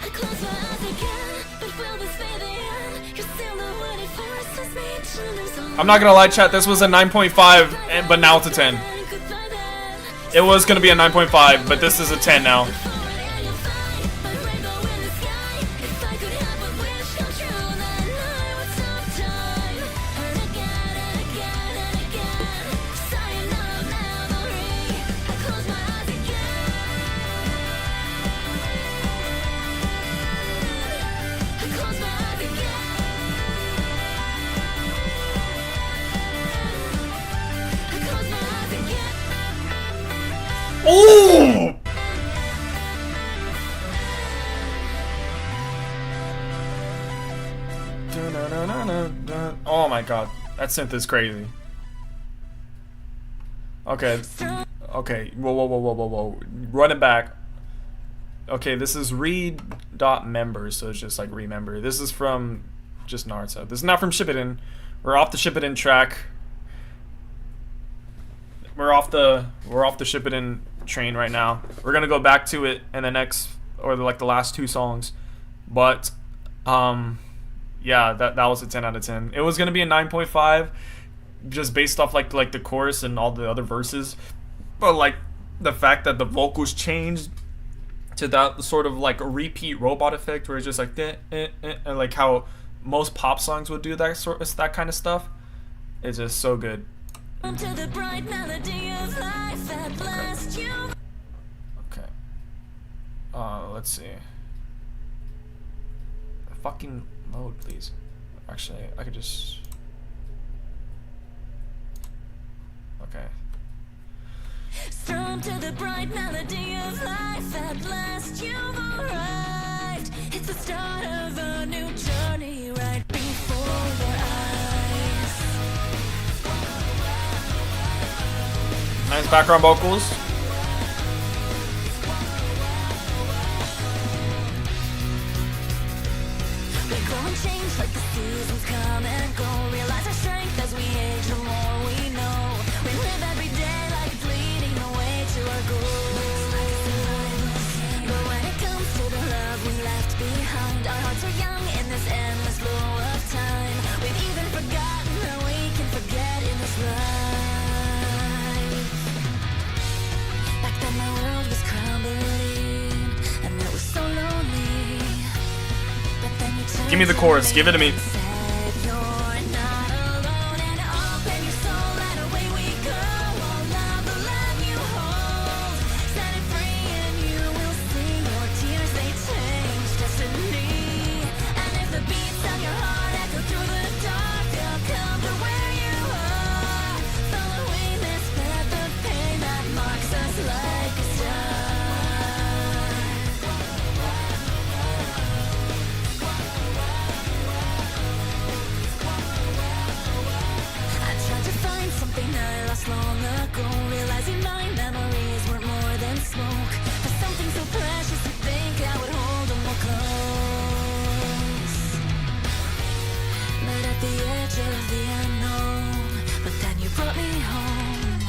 I close my eyes again, but will this be the end? Your silhouette it forces me to lose all I'm not gonna lie, chat. This was a 9.5, but now it's a 10. goodbye then. It was gonna be a 9.5, but this is a 10 now. Oh! Oh my god, that synth is crazy. Okay, okay, whoa, whoa, whoa, whoa, whoa, whoa, run it back. Okay, this is read.members, so it's just like remember. This is from just Naruto. This is not from Shippuden. We're off the Shippuden track. We're off the Shippuden train right now. We're gonna go back to it in the next, or like the last two songs, but yeah, that was a 10 out of 10. It was gonna be a 9.5, just based off like the chorus and all the other verses, but like the fact that the vocals changed to that sort of like a repeat robot effect, where it's just like and like how most pop songs would do that kind of stuff. It's just so good. To the bright melody of life at last you. Okay. Let's see. Fucking load, please. Actually, I could just. Okay. Strum to the bright melody of life at last you've arrived. It's the start of a new journey right before your eyes. Nice background vocals. We grow and change like the seasons come and go. Realize our strength as we age, the more we know. We live every day like it's leading the way to our goals. But when it comes to the love we left behind, our hearts are young in this endless flow of time. We've even forgotten how we can forget in this life. Back then my world was crumbling, and it was so lonely. But then you turned Give me the chorus. Give it to me. and said, "You're not alone," and open your soul and away we go. All love the love you hold, set it free and you will see your tears, they change destiny. And if the beats of your heart echo through the dark, they'll come to where you are, following this path of pain that marks us like a star. I tried to find something I lost long ago, realizing my memories weren't more than smoke. For something so precious to think I would hold them more close. But at the edge of the unknown, but then you brought me home.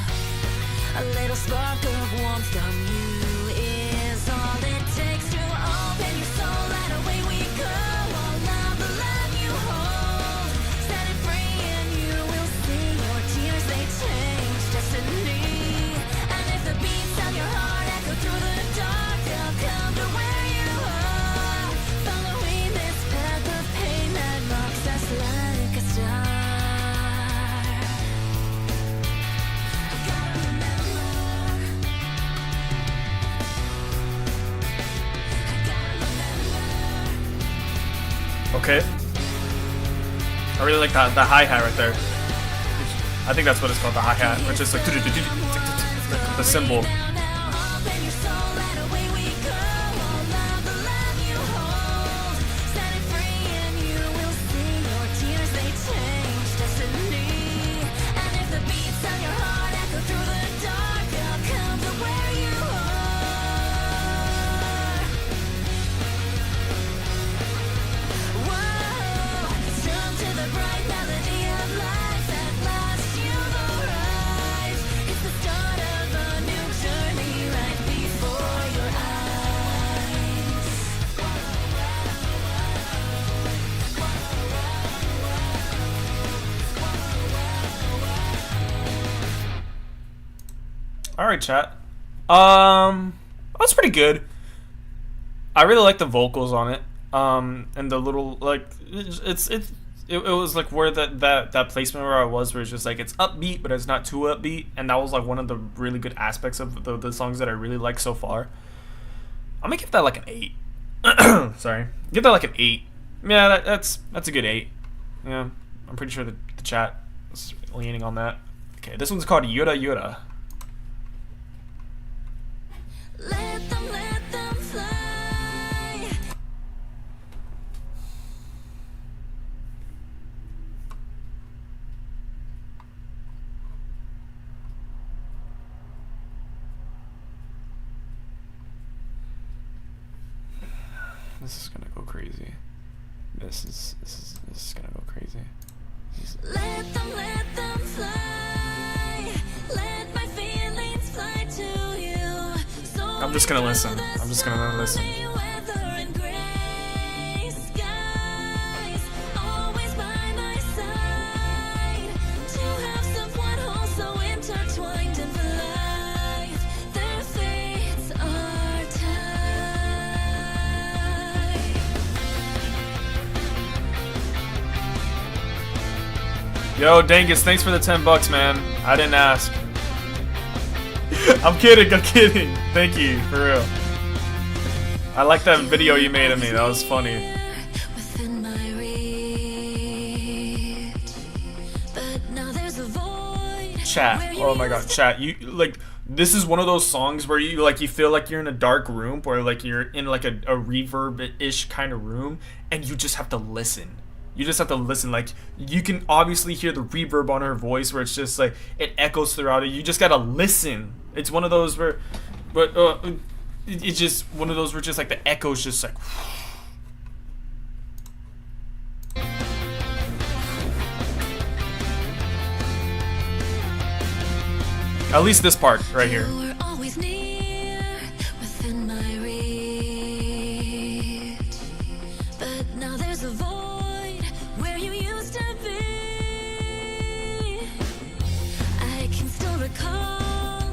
A little spark of warmth from you is all it takes to open your soul and away we go. All love the love you hold, set it free and you will see your tears, they change destiny. And if the beats of your heart echo through the dark, they'll come to where you are, following this path of pain that marks us like a star. I gotta remember. I gotta remember. Okay. I really like that the hi-hat right there. I think that's what it's called, the hi-hat, which is like the symbol. Now open your soul and away we go. All love the love you hold, set it free and you will see your tears, they change destiny. And if the beats of your heart echo through the dark, they'll come to where you are. Whoa, strum to the bright melody of life at last you've arrived. It's the start of a new journey right before your eyes. All right, chat. That's pretty good. I really like the vocals on it. And the little like it was like where that placement where I was, where it's just like it's upbeat, but it's not too upbeat, and that was like one of the really good aspects of the songs that I really like so far. I'm gonna give that like an 8. Sorry, give that like an 8. Yeah, that's a good 8. Yeah, I'm pretty sure the chat is leaning on that. Okay, this one's called Yura Yura. Let them fly. This is gonna go crazy. This is gonna go crazy. Let them fly. Let my feelings fly to you. So I'm just gonna listen. I'm just gonna listen. weather and gray skies, always by my side. To have someone also intertwined in life. Their fates are tied. Yo, Dangus, thanks for the $10, man. I didn't ask. I'm kidding. Thank you, for real. I like that video you made of me. That was funny. Within my reach, but now there's a void. Chat. Oh my god, chat. You like this is one of those songs where you like you feel like you're in a dark room or like you're in like a reverb-ish kind of room and you just have to listen. You just have to listen. Like you can obviously hear the reverb on her voice where it's just like it echoes throughout it. You just gotta listen. It's one of those where, but it's just one of those where just like the echoes just like. At least this part right here. You were always near, within my reach, but now there's a void where you used to be. I can still recall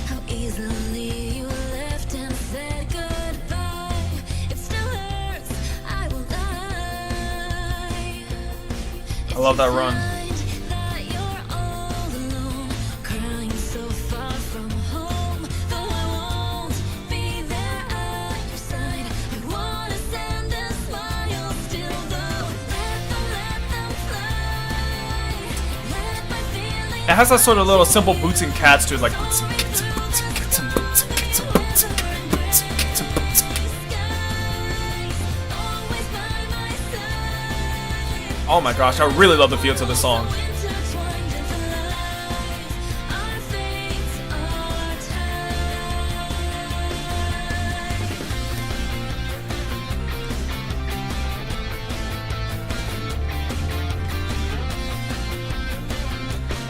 how easily you left and said goodbye. It still hurts, I won't lie. I love that run. It has that sort of little simple boots and cats to it, like boots and cats and boots and cats and boots and cats and boots and cats and boots and cats and boots and cats. Oh my gosh, I really love the feel to the song.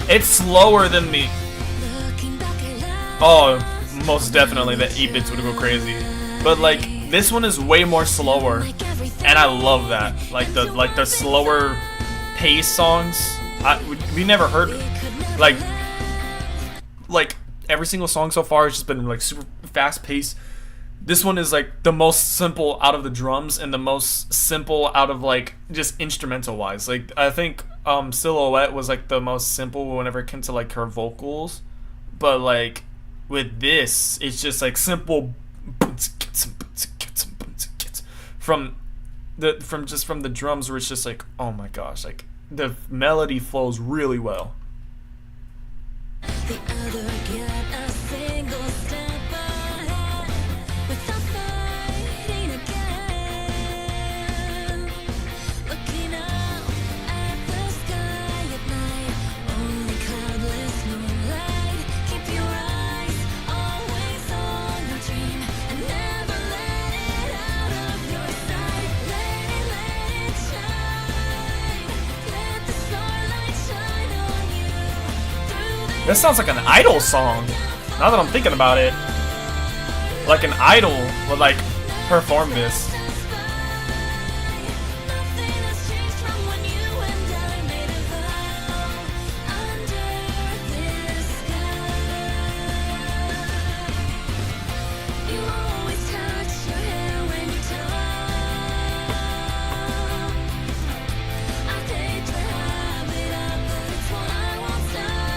It's slower than the. Oh, most definitely the 8-bits would go crazy. But like this one is way more slower, and I love that. Like the slower pace songs. We never heard like every single song so far has just been like super fast paced. This one is like the most simple out of the drums and the most simple out of like just instrumental wise. Like I think Silhouette was like the most simple whenever it came to like her vocals, but like with this it's just like simple from the drums where it's just like, oh my gosh, like the melody flows really well. The other get a single step ahead without fighting again. Looking up at the sky at night, only cloudless moonlight. Keep your eyes always on your dream and never let it out of your sight. Let it shine. Let the starlight shine on you. This sounds like an Idol song. Now that I'm thinking about it, like an Idol would like perform this. Nothing has changed from when you and I made a vow under this sky. You always touch your hair when you talk. I hate to have it up, but it's why I won't stop.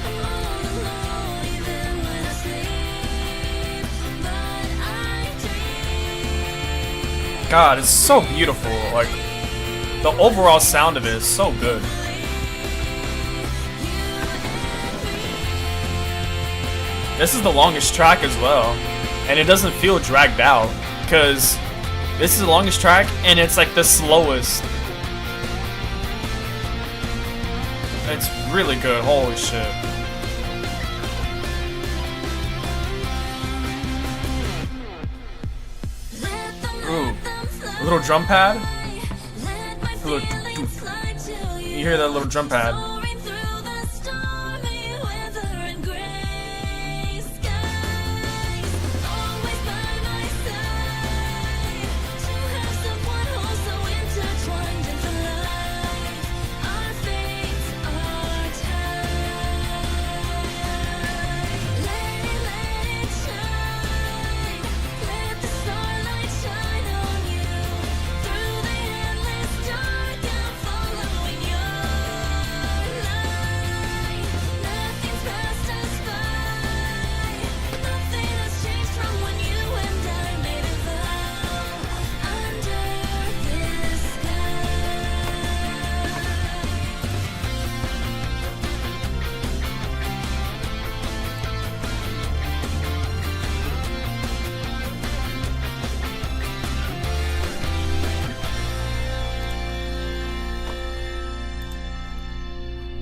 I'm all alone even when I sleep, but I dream. God, it's so beautiful. Like the overall sound of it is so good. This is the longest track as well, and it doesn't feel dragged out because this is the longest track and it's like the slowest. It's really good. Holy shit. Little drum pad. You hear that little drum pad?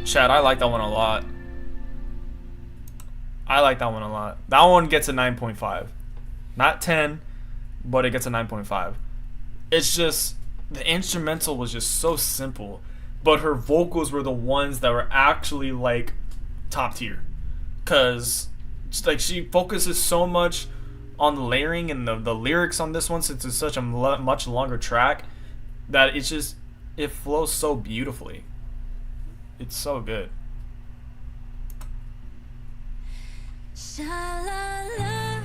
Chad, I like that one a lot. I like that one a lot. That one gets a 9.5. Not 10, but it gets a 9.5. It's just, the instrumental was just so simple, but her vocals were the ones that were actually like top tier. Cause like she focuses so much on the layering and the lyrics on this one, since it's such a much longer track, that it's just, it flows so beautifully. It's so good. Sha-la-la,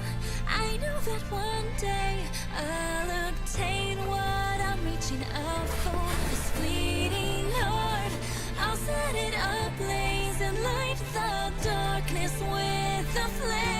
I know that one day I'll obtain what I'm reaching out for. This fleeting heart, I'll set it ablaze and light the darkness with a flame.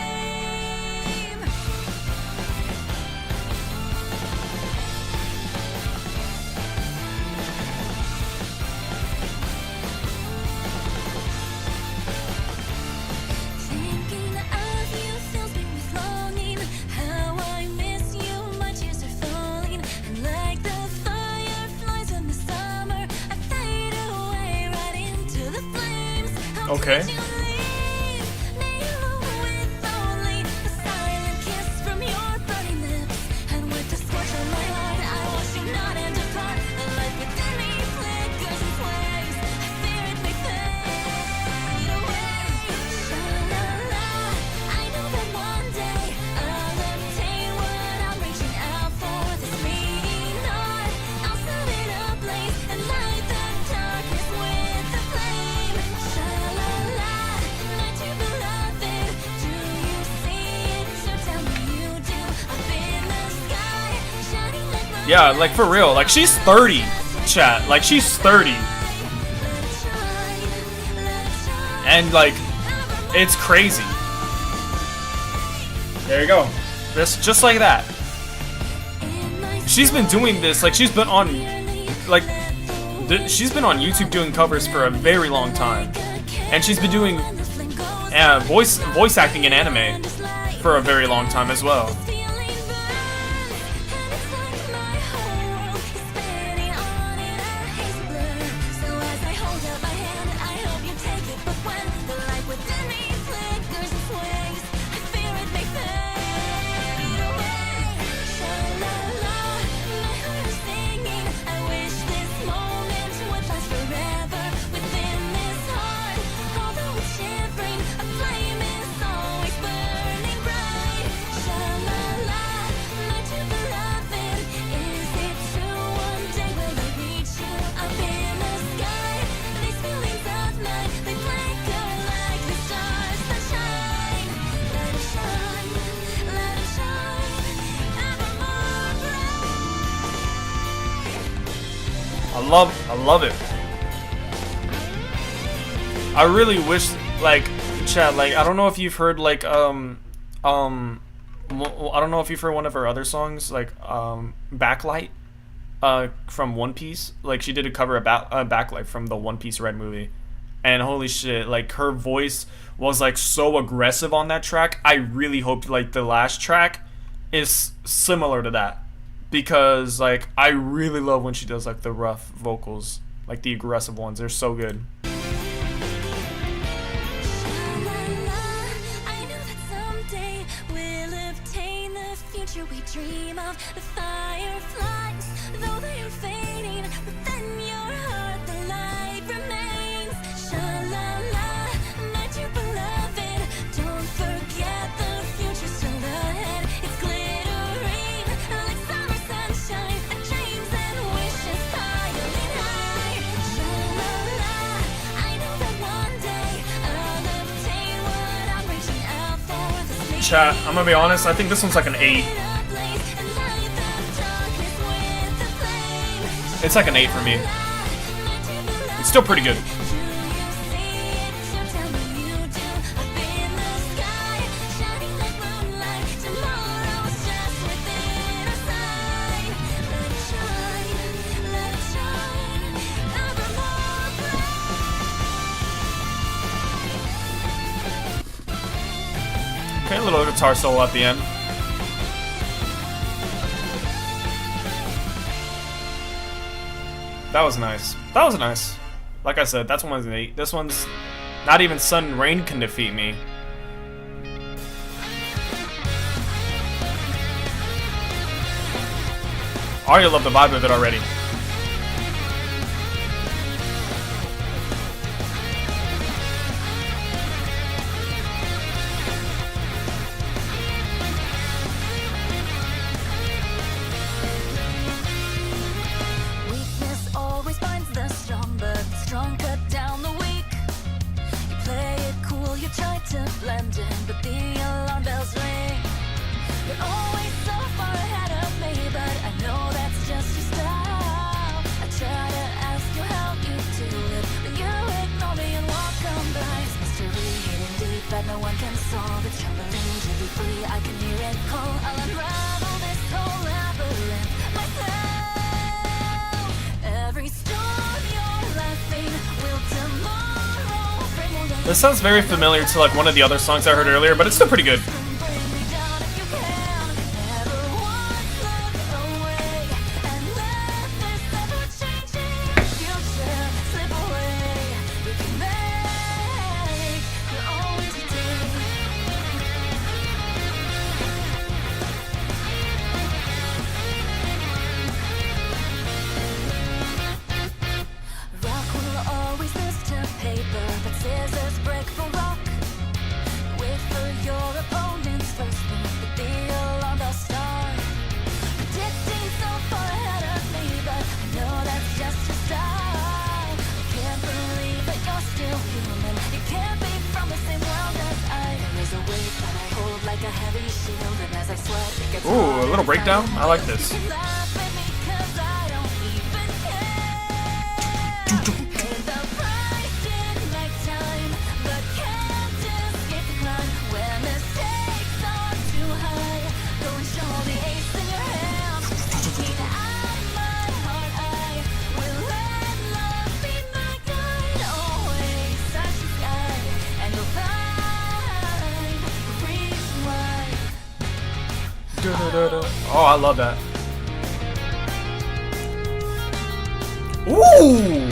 Thinking of you fills me with longing. How I miss you, my tears are falling. And like the fireflies in the summer, I fade away right into the flames. How Okay. could you leave me alone with only a silent kiss from your burning lips? And with the scorch on my heart, I watch you not and depart. The light within me flickers and sways. I fear it may fade away. Sha-la-la, I know that one day I'll obtain what I'm reaching out for. This fleeting heart, I'll set it ablaze and light the darkness with the flame. Sha-la-la, my dear beloved, do you see it? So tell me you do. Up in the sky, shining like my Yeah, like for real. Like she's 30, chat. Like she's 30. And like, it's crazy. There you go. Just like that. She's been doing this, like she's been on, like, she's been on YouTube doing covers for a very long time. And she's been doing voice acting in anime for a very long time as well. I love it. I really wish, like, chat, like, I don't know if you've heard, like, I don't know if you've heard one of her other songs, like, Backlight, from One Piece. Like, she did a cover of Backlight from the One Piece Red movie. And holy shit, like, her voice was, like, so aggressive on that track. I really hope, like, the last track is similar to that. Because, like, I really love when she does, like, the rough vocals. Like, the aggressive ones. They're so good. I know that someday we'll obtain the future we dream of. The fireflies, chat. I'm gonna be honest. I think this one's like an 8. It's like an 8 for me. It's still pretty good. Okay, a little guitar solo at the end. That was nice. That was nice. Like I said, that's one's an 8. This one's not even Sun and Rain can defeat me. I already love the vibe of it already. No one can solve it. Trembling to be free, I can hear it call. I'll unravel this whole labyrinth myself. Every storm you're laughing will tomorrow bring a This sounds very familiar to like one of the other songs I heard earlier, but it's still pretty good. Ooh, a little breakdown. I like this. Oh, I love that. Ooh,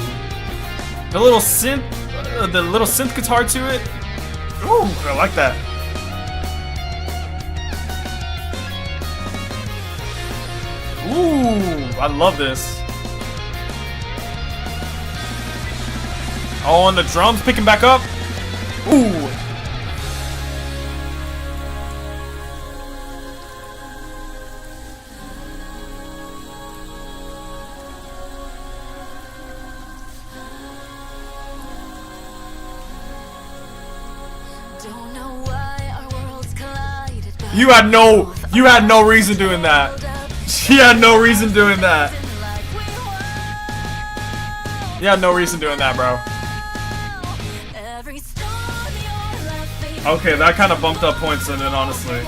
the little synth guitar to it. Ooh, I like that. Ooh, I love this. Oh, and the drums picking back up. Ooh. You had no reason doing that. She had no reason doing that. You had no reason doing that, bro. Okay, that kind of bumped up points in it, honestly.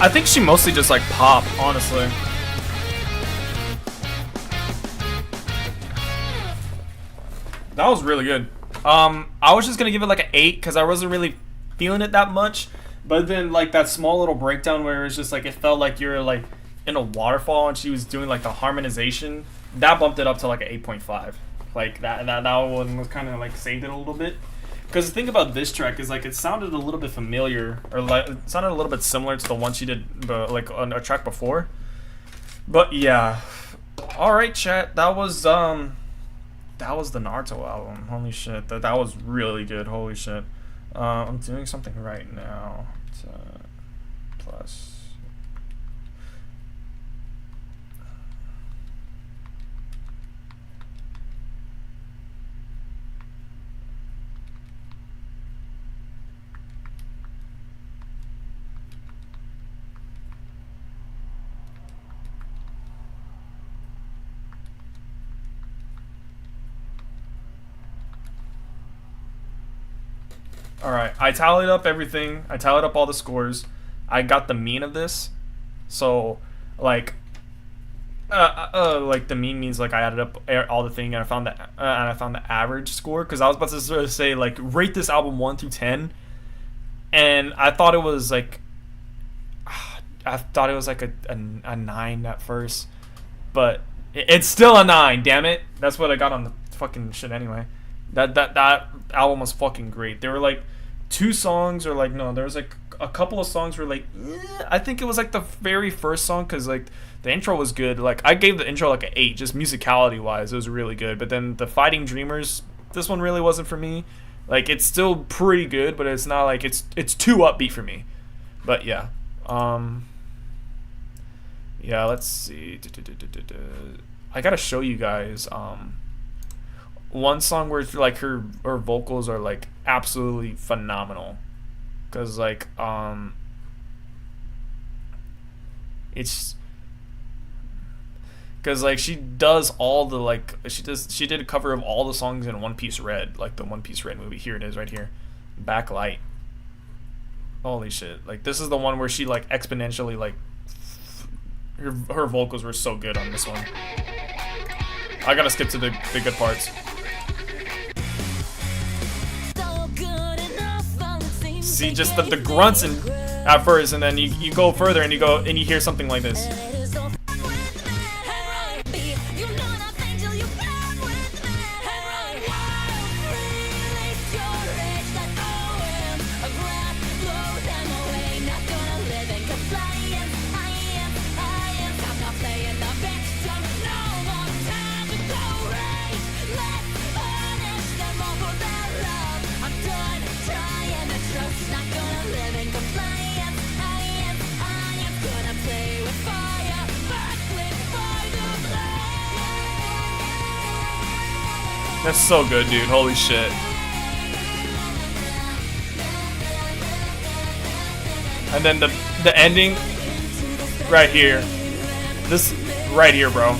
I think she mostly just like pop, honestly. That was really good. I was just gonna give it like an 8 because I wasn't really feeling it that much. But then like that small little breakdown where it's just like it felt like you're like in a waterfall and she was doing like the harmonization, that bumped it up to like an 8.5. Like that one was kind of like saved it a little bit. Because the thing about this track is like it sounded a little bit familiar, or like it sounded a little bit similar to the one she did like on a track before. But yeah, all right, chat. That was the Naruto album. Holy shit, that was really good. Holy shit. I'm doing something right now. Plus. Alright, I tallied up everything. I tallied up all the scores. I got the mean of this. So, like the mean means like I added up all the thing and I found the average score, because I was about to sort of say like rate this album 1 through 10, and I thought it was like a 9 at first, but it's still a 9. Damn it, that's what I got on the fucking shit anyway. That album was fucking great. There were like 2 songs, or like no, there was like a couple of songs where like I think it was like the very first song, because like the intro was good. Like I gave the intro like an 8, just musicality wise, it was really good. But then the Fighting Dreamers, this one really wasn't for me. Like it's still pretty good, but it's not like it's too upbeat for me. But yeah, yeah. Let's see. I gotta show you guys one song where like her vocals are like absolutely phenomenal, because like it's because like she does all the like she did a cover of all the songs in One Piece Red, like the One Piece Red movie. Here it is right here, Backlight. Holy shit, like this is the one where she like exponentially like her vocals were so good on this one. I gotta skip to the good parts. See, just the grunts and at first, and then you go further and you hear something like this. That's so good, dude. Holy shit. And then the ending right here. This right here, bro.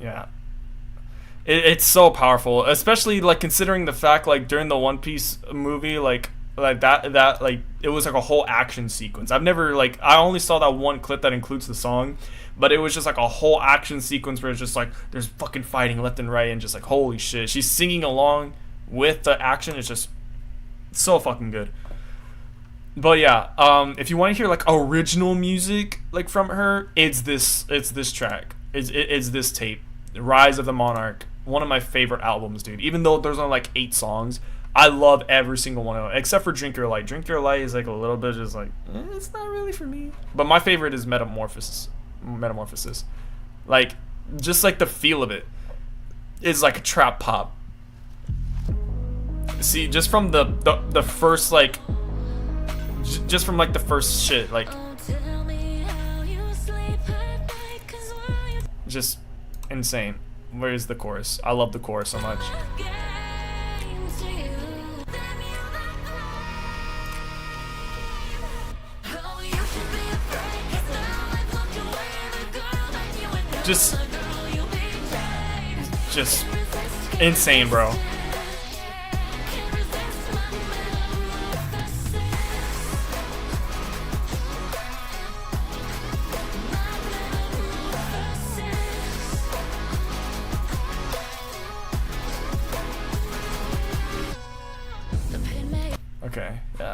Yeah. It's so powerful, especially like considering the fact like during the One Piece movie, like that like it was like a whole action sequence. I've never like I only saw that one clip that includes the song, but it was just like a whole action sequence where it's just like there's fucking fighting left and right and just like holy shit, she's singing along with the action. It's just so fucking good. But yeah, if you want to hear like original music like from her, it's this track. It's this tape, Rise of the Monarch. One of my favorite albums, dude. Even though there's only like 8 songs, I love every single one of them, except for Drink Your Light. Drink Your Light is like a little bit just like, it's not really for me. But my favorite is Metamorphosis. Like, just like the feel of it is like a trap pop. See, just from the first like, just from like the first shit, like, just insane. Where's the chorus? I love the chorus so much. Just insane, bro.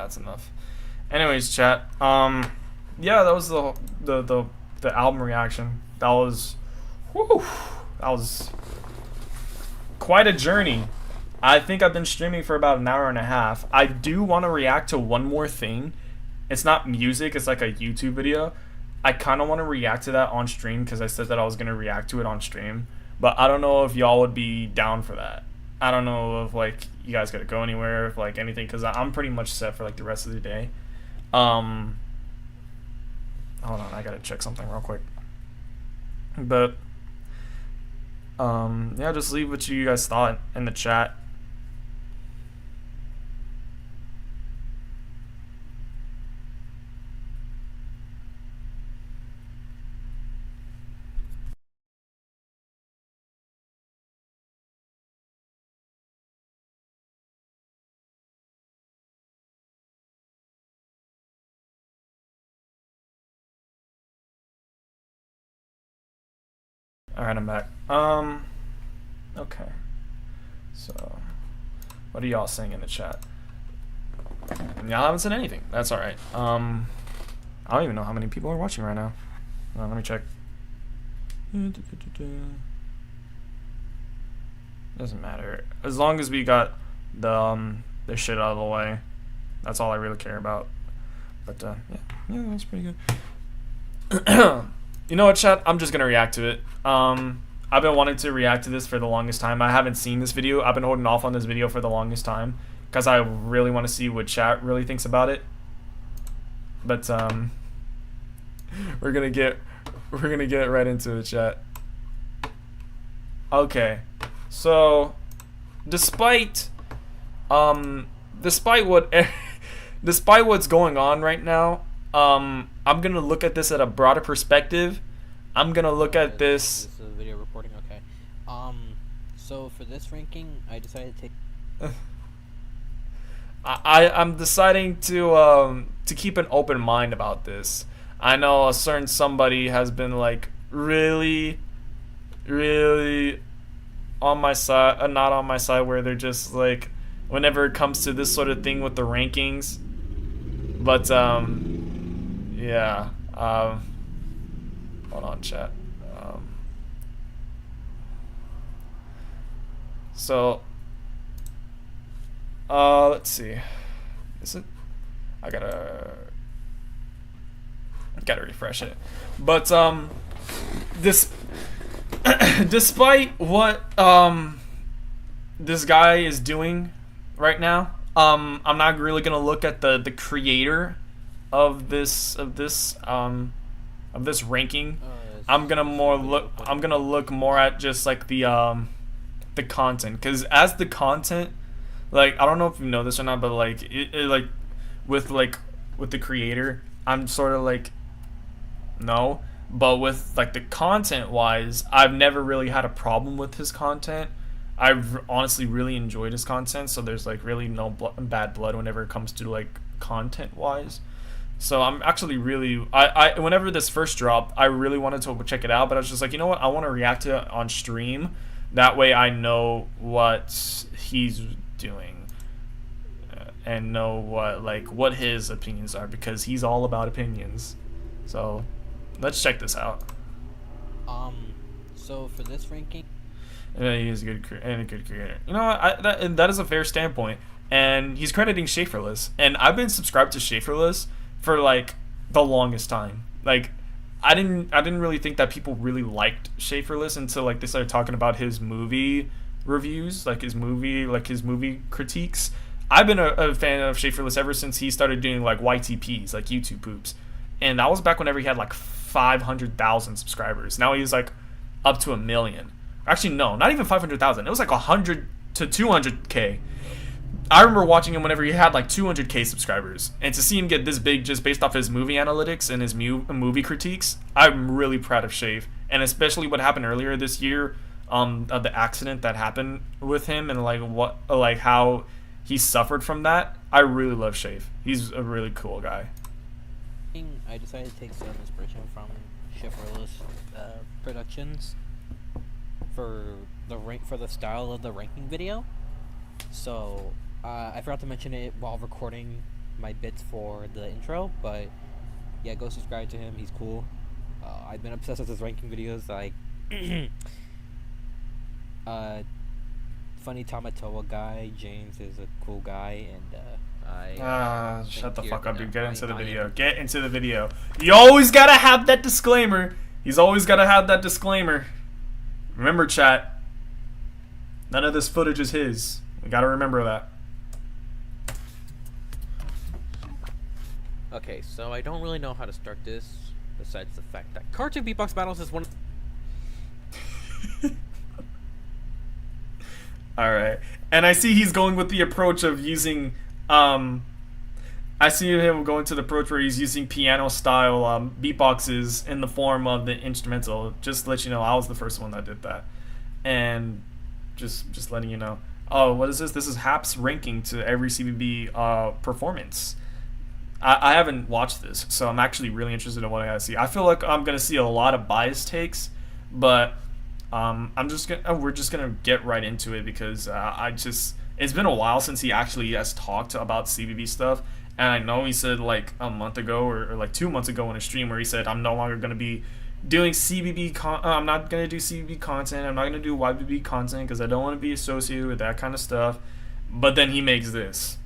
that's enough. Anyways, chat. Yeah, that was the album reaction. That was, whew, that was quite a journey. I think I've been streaming for about an hour and a half. I do want to react to one more thing. It's not music, it's like a YouTube video. I kind of want to react to that on stream because I said that I was going to react to it on stream. But I don't know if y'all would be down for that. I don't know if like you guys gotta go anywhere, if like anything, because I'm pretty much set for like the rest of the day. Hold on, I gotta check something real quick. But yeah, just leave what you guys thought in the chat. Alright, I'm back. Okay. So, what are y'all saying in the chat? Y'all haven't said anything. That's alright. I don't even know how many people are watching right now. Let me check. Doesn't matter. As long as we got the shit out of the way. That's all I really care about. But, yeah, that's pretty good. You know what, chat? I'm just gonna react to it. I've been wanting to react to this for the longest time. I haven't seen this video. I've been holding off on this video for the longest time because I really want to see what chat really thinks about it. But we're gonna get right into it, chat. Okay, so despite what despite what's going on right now, I'm gonna look at this at a broader perspective. I'm gonna look at this. This is a video recording, okay. So for this ranking, I decided to take. I'm deciding to keep an open mind about this. I know a certain somebody has been like really on my side, not on my side, where they're just like whenever it comes to this sort of thing with the rankings. But yeah. Hold on, chat. So, let's see. Is it? I gotta refresh it. But this, despite what this guy is doing right now, I'm not really gonna look at the creator of this ranking. I'm gonna look more at just like the content, because as the content, like I don't know if you know this or not, but like it with the creator, I'm sort of like no, but with like the content wise, I've never really had a problem with his content. I've honestly really enjoyed his content, so there's like really no bad blood whenever it comes to like content wise. So I'm actually really, I whenever this first dropped, I really wanted to check it out, but I was just like, you know what, I want to react to it on stream. That way I know what he's doing and know what his opinions are, because he's all about opinions. So let's check this out. So for this ranking, he is a good creator. You know what, that is a fair standpoint, and he's crediting Schaeferless, and I've been subscribed to Schaeferless for like the longest time. Like I didn't really think that people really liked Schaeferless until like they started talking about his movie reviews, like his movie critiques. I've been a fan of Schaeferless ever since he started doing like YTPs, like YouTube poops, and that was back whenever he had like 500,000 subscribers. Now he's like up to 1 million. Actually, no, not even 500,000. It was like 100 to 200K. I remember watching him whenever he had like 200K subscribers, and to see him get this big just based off his movie analytics and his movie critiques, I'm really proud of Shave, and especially what happened earlier this year, of the accident that happened with him and like how he suffered from that. I really love Shave. He's a really cool guy. I decided to take some inspiration from Schaeferless Productions for the style of the ranking video. So I forgot to mention it while recording my bits for the intro, but yeah, go subscribe to him. He's cool. I've been obsessed with his ranking videos. Like, funny Tamatoa guy, James is a cool guy, and shut the fuck up, dude. Get into the video. Get into the video. You always gotta have that disclaimer. He's always gotta have that disclaimer. Remember, chat. None of this footage is his. We gotta remember that. Okay, so I don't really know how to start this, besides the fact that cartoon beatbox battles is one. Alright. And I see he's going with the approach of using, I see him going to the approach where he's using piano-style beatboxes in the form of the instrumental. Just to let you know, I was the first one that did that. And just letting you know. Oh, what is this? This is Hap's ranking to every CBB performance. I haven't watched this, so I'm actually really interested in what I gotta see. I feel like I'm gonna see a lot of biased takes, but we're just gonna get right into it because it's been a while since he actually has talked about CBB stuff, and I know he said like a month ago or like 2 months ago in a stream where he said I'm no longer gonna be doing I'm not gonna do CBB content. I'm not gonna do YBB content because I don't want to be associated with that kind of stuff. But then he makes this.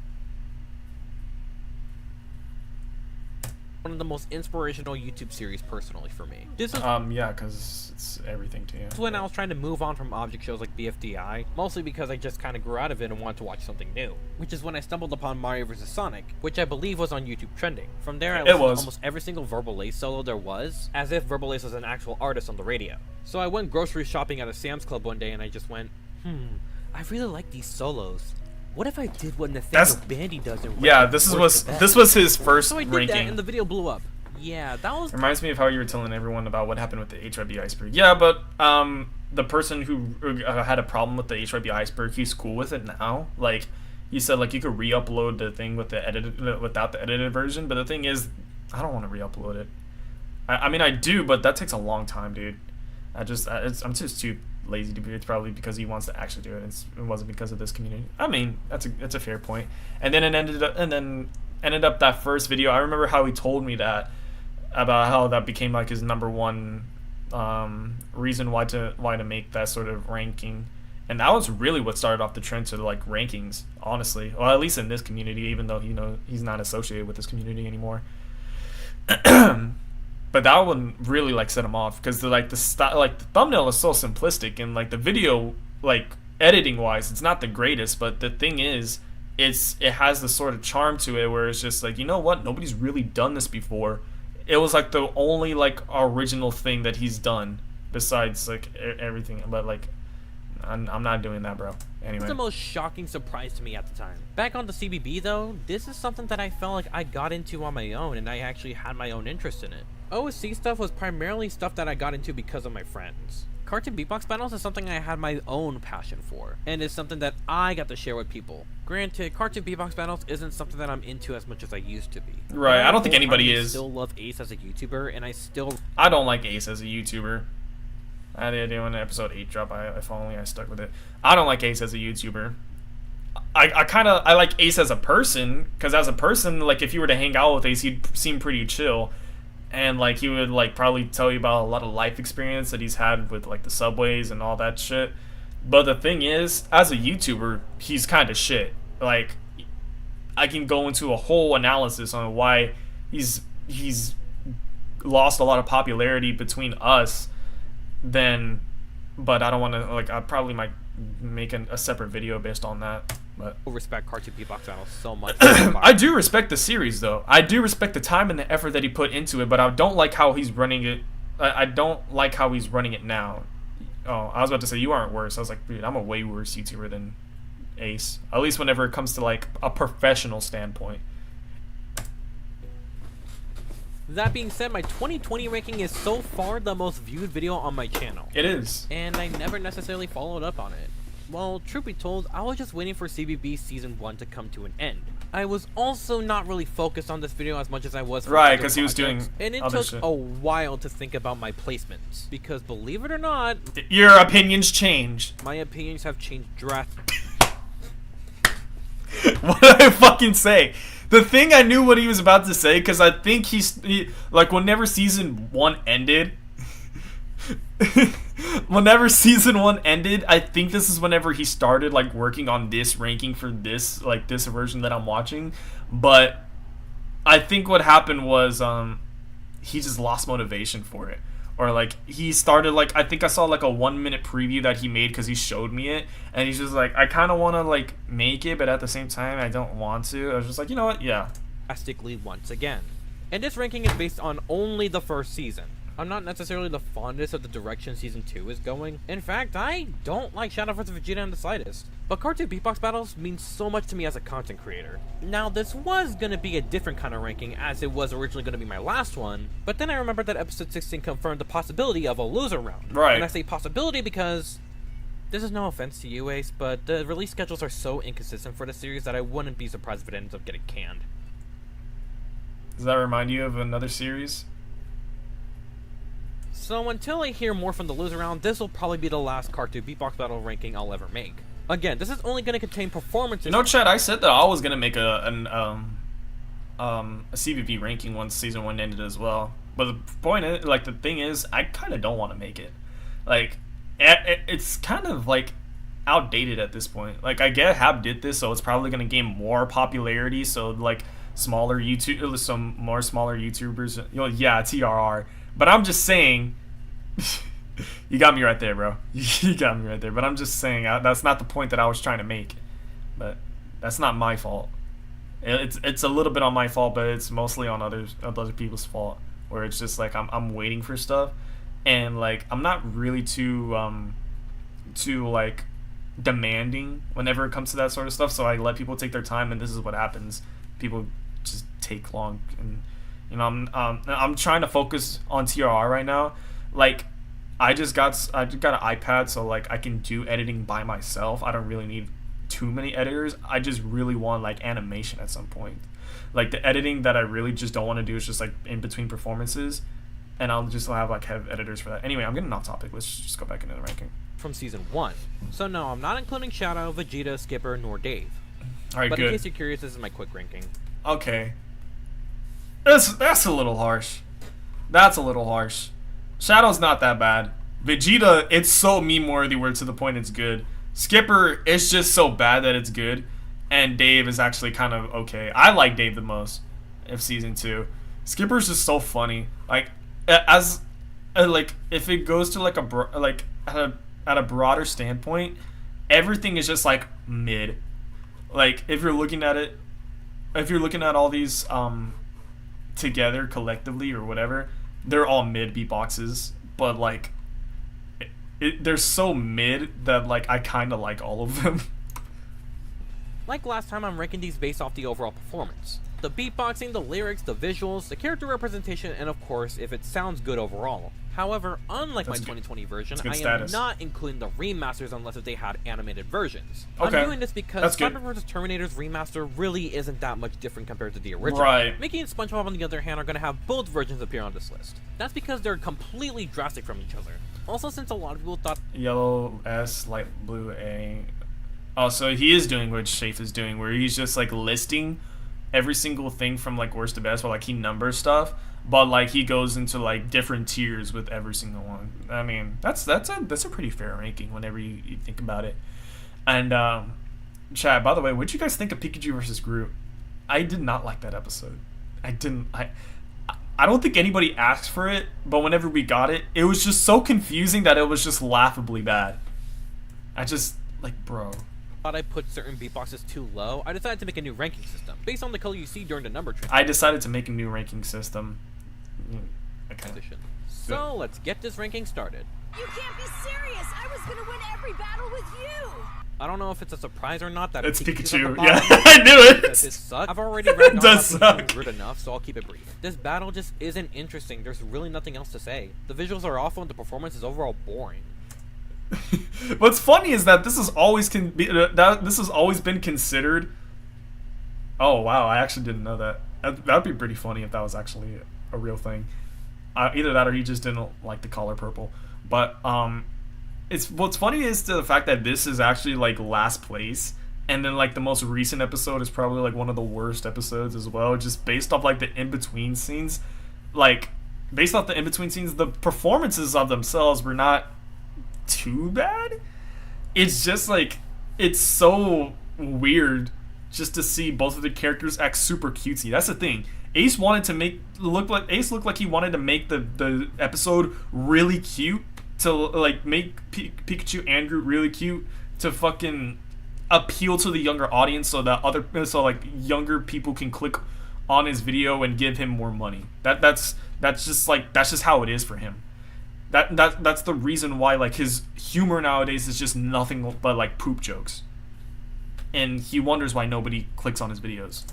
One of the most inspirational YouTube series personally for me. This is yeah, because it's everything to you. when I was trying to move on from object shows like BFDI, mostly because I just kind of grew out of it and wanted to watch something new. Which is when I stumbled upon Mario vs. Sonic, which I believe was on YouTube trending. From there, I listened to almost every single Verbal Ace solo there was, as if Verbal Ace was an actual artist on the radio. So I went grocery shopping at a Sam's Club one day and I just went, I really like these solos. What if I did what Nathaniel Bandy does? Yeah, this was his first so I did ranking. That and the video blew up. Yeah, that was. Reminds me of how you were telling everyone about what happened with the HYB iceberg. Yeah, but the person who had a problem with the HYB iceberg, he's cool with it now. Like he said, like you could re-upload the thing with the edited without the edited version. But the thing is, I don't want to re-upload it. I mean, I do, but that takes a long time, dude. I'm just too lazy to do it. It's probably because he wants to actually do it. It wasn't because of this community. I mean, that's a fair point. And then ended up that first video. I remember how he told me that about how that became like his number one reason why to make that sort of ranking. And that was really what started off the trend to like rankings, honestly. Well, at least in this community, even though he's not associated with this community anymore. But that one really like set him off because the thumbnail is so simplistic and like the video like editing wise it's not the greatest, but the thing is it has this sort of charm to it where it's just like, you know what, nobody's really done this before. It was like the only like original thing that he's done besides like everything, but like I'm not doing that, bro. Anyway. This was the most shocking surprise to me at the time. Back on the CBB though, this is something that I felt like I got into on my own and I actually had my own interest in it. OSC stuff was primarily stuff that I got into because of my friends. Cartoon beatbox battles is something I had my own passion for, and is something that I got to share with people. Granted, cartoon beatbox battles isn't something that I'm into as much as I used to be. Right, I don't think anybody is. I still love Ace as a YouTuber, and I don't like Ace as a YouTuber. I had the idea when episode 8 dropped, if only I stuck with it. I don't like Ace as a YouTuber. I like Ace as a person, because as a person, like if you were to hang out with Ace, he'd seem pretty chill. And like he would like probably tell you about a lot of life experience that he's had with like the subways and all that shit. But the thing is, as a YouTuber, he's kind of shit. Like I can go into a whole analysis on why he's lost a lot of popularity between us. But I don't want to like. I probably might make a separate video based on that. But I respect cartoon beatbox battles so much. I do respect the series though. I do respect the time and the effort that he put into it, but I don't like how he's running it. I don't like how he's running it now. Oh, I was about to say you aren't worse. I was like, dude, I'm a way worse YouTuber than Ace. At least whenever it comes to like a professional standpoint. That being said, my 2020 ranking is so far the most viewed video on my channel. It is. And I never necessarily followed up on it. Well, truth be told, I was just waiting for CBB Season 1 to come to an end. I was also not really focused on this video as much as I was for right, because he was doing and it took a while to think about my placements. Because believe it or not, your opinions change. My opinions have changed drastically. What did I fucking say? The thing I knew what he was about to say, because I think like whenever season 1 ended, I think this is whenever he started like working on this ranking for this version that I'm watching. But I think what happened was he just lost motivation for it. Or like he started like, I think I saw like a 1-minute preview that he made because he showed me it, and he's just like, I kind of want to like make it, but at the same time I don't want to. I was just like, you know what, yeah. Drastically once again. And this ranking is based on only the first season. I'm not necessarily the fondest of the direction season 2 is going. In fact, I don't like Shadow vs. Vegeta in the slightest. But cartoon beatbox battles mean so much to me as a content creator. Now, this was gonna be a different kind of ranking as it was originally gonna be my last one, but then I remembered that episode 16 confirmed the possibility of a loser round. Right. And I say possibility because this is no offense to you, Ace, but the release schedules are so inconsistent for the series that I wouldn't be surprised if it ends up getting canned. Does that remind you of another series? So until I hear more from the loser round, this will probably be the last cartoon beatbox battle ranking I'll ever make. Again, this is only going to contain performances. You know, Chad, I said that I was gonna make a CVP ranking once season 1 ended as well. But the point is, like, the thing is, I kind of don't want to make it. Like, it's kind of like outdated at this point. Like, I get Hab did this, so it's probably gonna gain more popularity. So like smaller YouTube, some more smaller YouTubers. You know, yeah, TRR. But I'm just saying, you got me right there, bro. You got me right there. But I'm just saying, that's not the point that I was trying to make. But that's not my fault. It's a little bit on my fault, but it's mostly on other people's fault. Where it's just like I'm waiting for stuff, and like I'm not really too like demanding whenever it comes to that sort of stuff. So I let people take their time, and this is what happens. People just take long, and you know, I'm trying to focus on TRR right now. Like, I just got an iPad, so like I can do editing by myself. I don't really need too many editors. I just really want like animation at some point. Like the editing that I really just don't want to do is just like in between performances, and I'll just have editors for that. Anyway, I'm getting off topic. Let's just go back into the ranking from season 1. So no, I'm not including Shadow, Vegeta, Skipper, nor Dave. All right, but good. In case you're curious, this is my quick ranking. Okay. That's a little harsh. That's a little harsh. Shadow's not that bad. Vegeta, it's so meme-worthy where to the point it's good. Skipper, it's just so bad that it's good. And Dave is actually kind of okay. I like Dave the most of season 2. Skipper's just so funny. Like, if it goes to like at a broader standpoint, everything is just like mid. Like if you're looking at all these together collectively or whatever, they're all mid beatboxes, but like they're so mid that like I kind of like all of them. Like last time, I'm ranking these based off the overall performance. The beatboxing, the lyrics, the visuals, the character representation, and of course, if it sounds good overall. However, unlike my 2020 version, I am not including the remasters unless if they had animated versions. Okay. I'm doing this because Cyber vs. Terminator's remaster really isn't that much different compared to the original. Right. Mickey and SpongeBob, on the other hand, are going to have both versions appear on this list. That's because they're completely drastic from each other. Also, since a lot of people thought yellow S, light blue A. Oh, so he is doing what Shafe is doing, where he's just like listing every single thing from like worst to best, where like he numbers stuff, but like he goes into like different tiers with every single one. I mean, that's a pretty fair ranking whenever you think about it. And Chad, by the way, what'd you guys think of Pikachu versus Groot? I did not like that episode. I don't think anybody asked for it, but whenever we got it, it was just so confusing that it was just laughably bad. I just like, bro. Thought I put certain beatboxes too low, I decided to make a new ranking system based on the color you see during the number tree. I decided to make a new ranking system. Okay. So let's get this ranking started. You can't be serious! I was gonna win every battle with you! I don't know if it's a surprise or not that it's Pikachu. Yeah, I knew it. Because it sucks. I've already ranked on good enough, so I'll keep it brief. This battle just isn't interesting. There's really nothing else to say. The visuals are awful and the performance is overall boring. What's funny is that this has always been considered. Oh wow, I actually didn't know that. That'd be pretty funny if that was actually a real thing. Either that or he just didn't like the color purple. But what's funny is the fact that this is actually like last place, And then like the most recent episode is probably like one of the worst episodes as well, just based off like the in-between scenes. Like based off the in-between scenes, the performances of themselves were not too bad. It's just like, it's so weird just to see both of the characters act super cutesy. That's the thing. Ace looked like he wanted to make the episode really cute, to like make Pikachu and Groot really cute, to fucking appeal to the younger audience, so that like younger people can click on his video and give him more money. That's just how it is for him. That's the reason why like his humor nowadays is just nothing but like poop jokes. And he wonders why nobody clicks on his videos.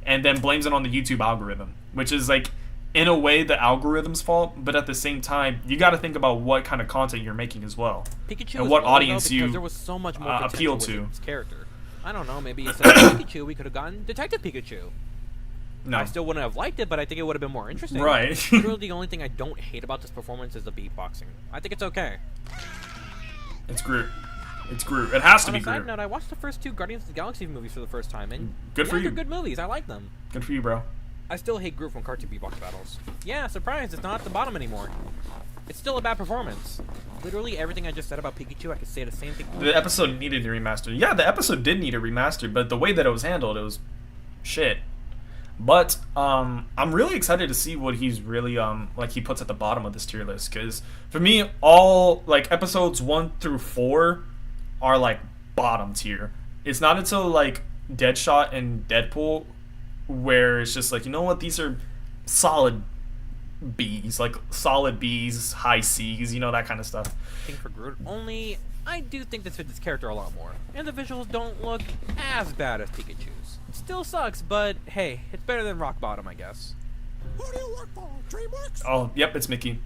And then blames it on the YouTube algorithm, which is like in a way the algorithm's fault, but at the same time you got to think about what kind of content you're making as well. Pikachu and what audience though, you there was so much more appeal to his character. I don't know, maybe instead of Pikachu we could have gotten Detective Pikachu. No. I still wouldn't have liked it, but I think it would have been more interesting. Right. Literally the only thing I don't hate about this performance is the beatboxing. I think it's okay. It's Groot. It's Groot. It has to be Groot. On a side note, I watched the first 2 Guardians of the Galaxy movies for the first time, and good for you. They're good movies. I like them. Good for you, bro. I still hate Groot from cartoon beatbox battles. Yeah, surprise, it's not at the bottom anymore. It's still a bad performance. Literally everything I just said about Pikachu, I could say the same thing. The episode needed a remaster. Yeah, the episode did need a remaster, but the way that it was handled, it was shit. But I'm really excited to see what he's really like he puts at the bottom of this tier list, because for me, all like episodes 1 through 4 are like bottom tier. It's not until like Deadshot and Deadpool where it's just like, you know what, these are solid B's, like solid B's, high C's, you know, that kind of stuff. Thing for Groot, only I do think this fits his character a lot more, and the visuals don't look as bad as Pikachu's. It still sucks, but hey, it's better than rock bottom, I guess. Who do you work for, DreamWorks? Oh, yep, it's Mickey.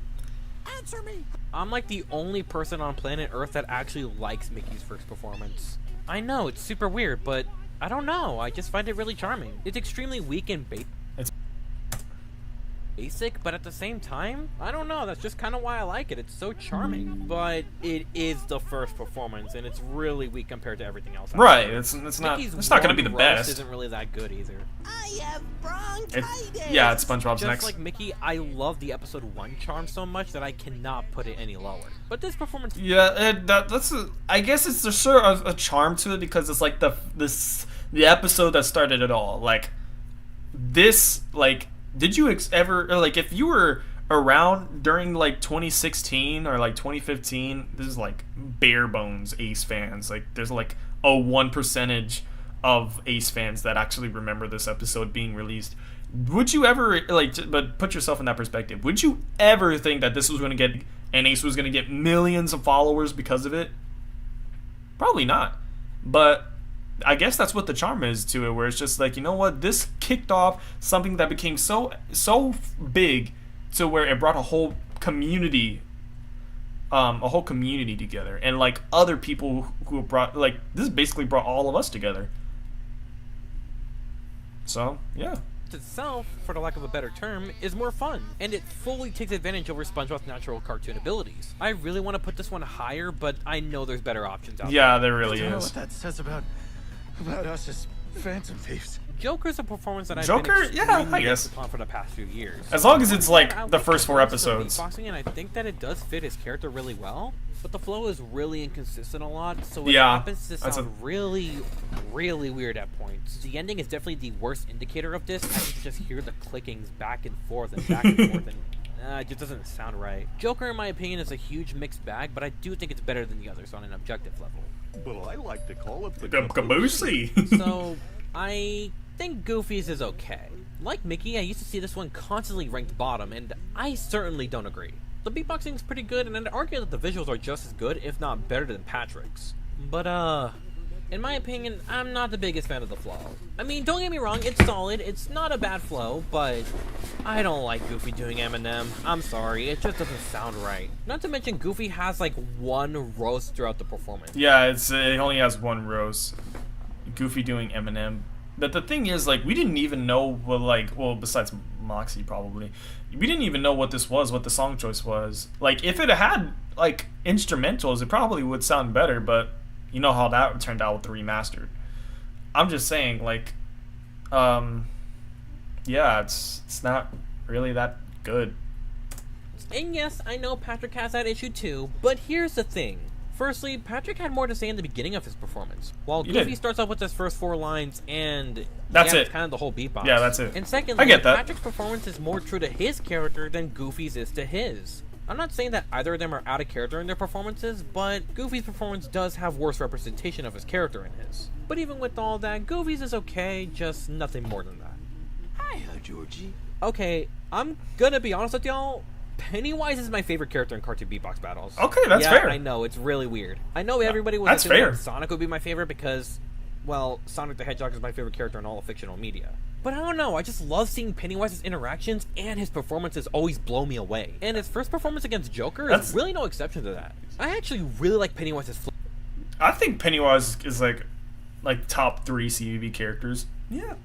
Answer me. I'm like the only person on planet Earth that actually likes Mickey's first performance. I know, it's super weird, but I don't know, I just find it really charming. It's extremely weak and basic, but at the same time, I don't know, that's just kind of why I like it. It's so charming, but it is the first performance, and it's really weak compared to everything else. Right, it's not going to be the best. Isn't really that good either. I have bronchitis. Yeah, it's SpongeBob's Just next. like Mickey, I love the episode 1 charm so much that I cannot put it any lower. But this performance, yeah, I guess it's sort of a charm to it, because it's like the episode that started it all. Like this, like, did you ever, like, if you were around during like 2016 or like 2015, this is like bare bones Ace fans. Like there's like a 1% of Ace fans that actually remember this episode being released. Would you ever, like, but put yourself in that perspective, would you ever think that this was going to get, and Ace was going to get millions of followers because of it? Probably not. But I guess that's what the charm is to it, where it's just like, you know what, this kicked off something that became so big to where it brought a whole community together, and like other people who brought, like, this basically brought all of us together. So yeah, itself, for the lack of a better term, is more fun, and it fully takes advantage over SpongeBob's natural cartoon abilities. I really want to put this one higher, but I know there's better options out there. Yeah, there really I don't know is. what that says about us as Phantom Thieves. Joker's a performance that I've Joker, been yeah, I guess, upon for the past few years. as long as it's like I the like first 4 performance for episodes. beatboxing, and I think that it does fit his character really well. But the flow is really inconsistent a lot, so it happens to sound really, really weird at points. The ending is definitely the worst indicator of this. I can just hear the clickings back and forth and back and forth, and it just doesn't sound right. Joker, in my opinion, is a huge mixed bag, but I do think it's better than the others on an objective level. Well, I like to call it the Caboosey. So, I think Goofy's is okay. Like Mickey, I used to see this one constantly ranked bottom, and I certainly don't agree. The beatboxing is pretty good, and I'd argue that the visuals are just as good, if not better than Patrick's. But, in my opinion, I'm not the biggest fan of the flow. I mean, don't get me wrong, it's solid, it's not a bad flow, but I don't like Goofy doing Eminem. I'm sorry, it just doesn't sound right. Not to mention, Goofy has like 1 roast throughout the performance. Yeah, it only has 1 roast. Goofy doing Eminem. But the thing is, like, we didn't even know what, like, well, besides Moxie probably, we didn't even know what this was, what the song choice was. Like, if it had like instrumentals, it probably would sound better, but you know how that turned out with the remastered. I'm just saying, like, yeah, it's not really that good. And yes, I know Patrick has that issue too, but here's the thing. Firstly, Patrick had more to say in the beginning of his performance, while Goofy starts off with his first 4 lines, and that's it. It's kind of the whole beatbox. Yeah, that's it. And secondly, I get that. Patrick's performance is more true to his character than Goofy's is to his. I'm not saying that either of them are out of character in their performances, but Goofy's performance does have worse representation of his character in his. But even with all that, Goofy's is okay, just nothing more than that. Hiya, Georgie. Okay, I'm gonna be honest with y'all. Pennywise is my favorite character in cartoon beatbox battles. Okay, that's fair. I know, it's really weird. I know everybody was That's fair. Sonic would be my favorite because, well, Sonic the Hedgehog is my favorite character in all of fictional media. But I don't know, I just love seeing Pennywise's interactions, and his performances always blow me away. And his first performance against Joker is really no exception to that. I actually really like Pennywise's I think Pennywise is like top 3 CVB characters. Yeah,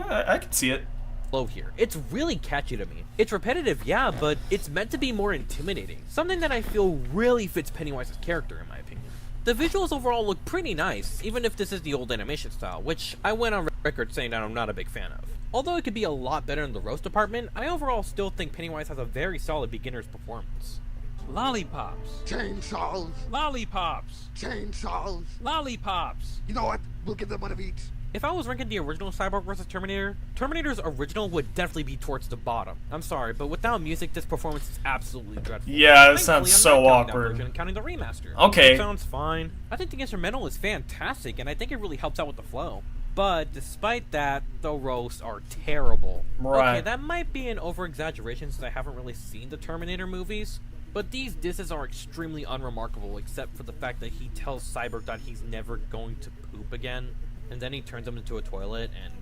I can see it. flow here. It's really catchy to me. It's repetitive, yeah, but it's meant to be more intimidating. Something that I feel really fits Pennywise's character, in my opinion. The visuals overall look pretty nice, even if this is the old animation style, which I went on record saying that I'm not a big fan of. Although it could be a lot better in the roast department, I overall still think Pennywise has a very solid beginner's performance. Lollipops. Chainsaws. Lollipops. Chainsaws. Lollipops. You know what? We'll give them one of each. If I was ranking the original Cyborg vs. Terminator, Terminator's original would definitely be towards the bottom. I'm sorry, but without music, this performance is absolutely dreadful. Yeah, it sounds so awkward. Version, counting the remaster. Okay. It sounds fine. I think the instrumental is fantastic, and I think it really helps out with the flow. But despite that, the roasts are terrible. Right. Okay, that might be an over-exaggeration since I haven't really seen the Terminator movies, but these disses are extremely unremarkable except for the fact that he tells Cyborg that he's never going to poop again, and then he turns him into a toilet, and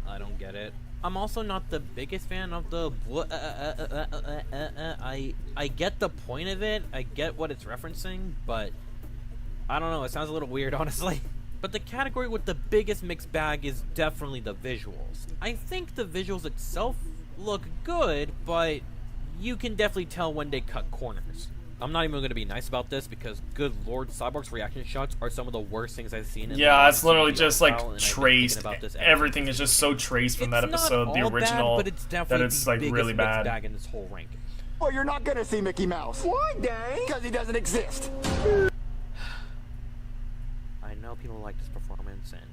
I don't get it. I'm also not the biggest fan of the I get the point of it, I get what it's referencing, but I don't know, it sounds a little weird, honestly. But the category with the biggest mixed bag is definitely the visuals. I think the visuals itself look good, but you can definitely tell when they cut corners. I'm not even going to be nice about this because, good lord, Cyborg's reaction shots are some of the worst things I've seen. Yeah, it's literally just like traced. Everything is just so traced from that episode, the original, bad, but it's that it's like really bad. Bag in this whole ranking. Well, you're not gonna see Mickey Mouse. Why, Dang? Because he doesn't exist. I know people like this performance, and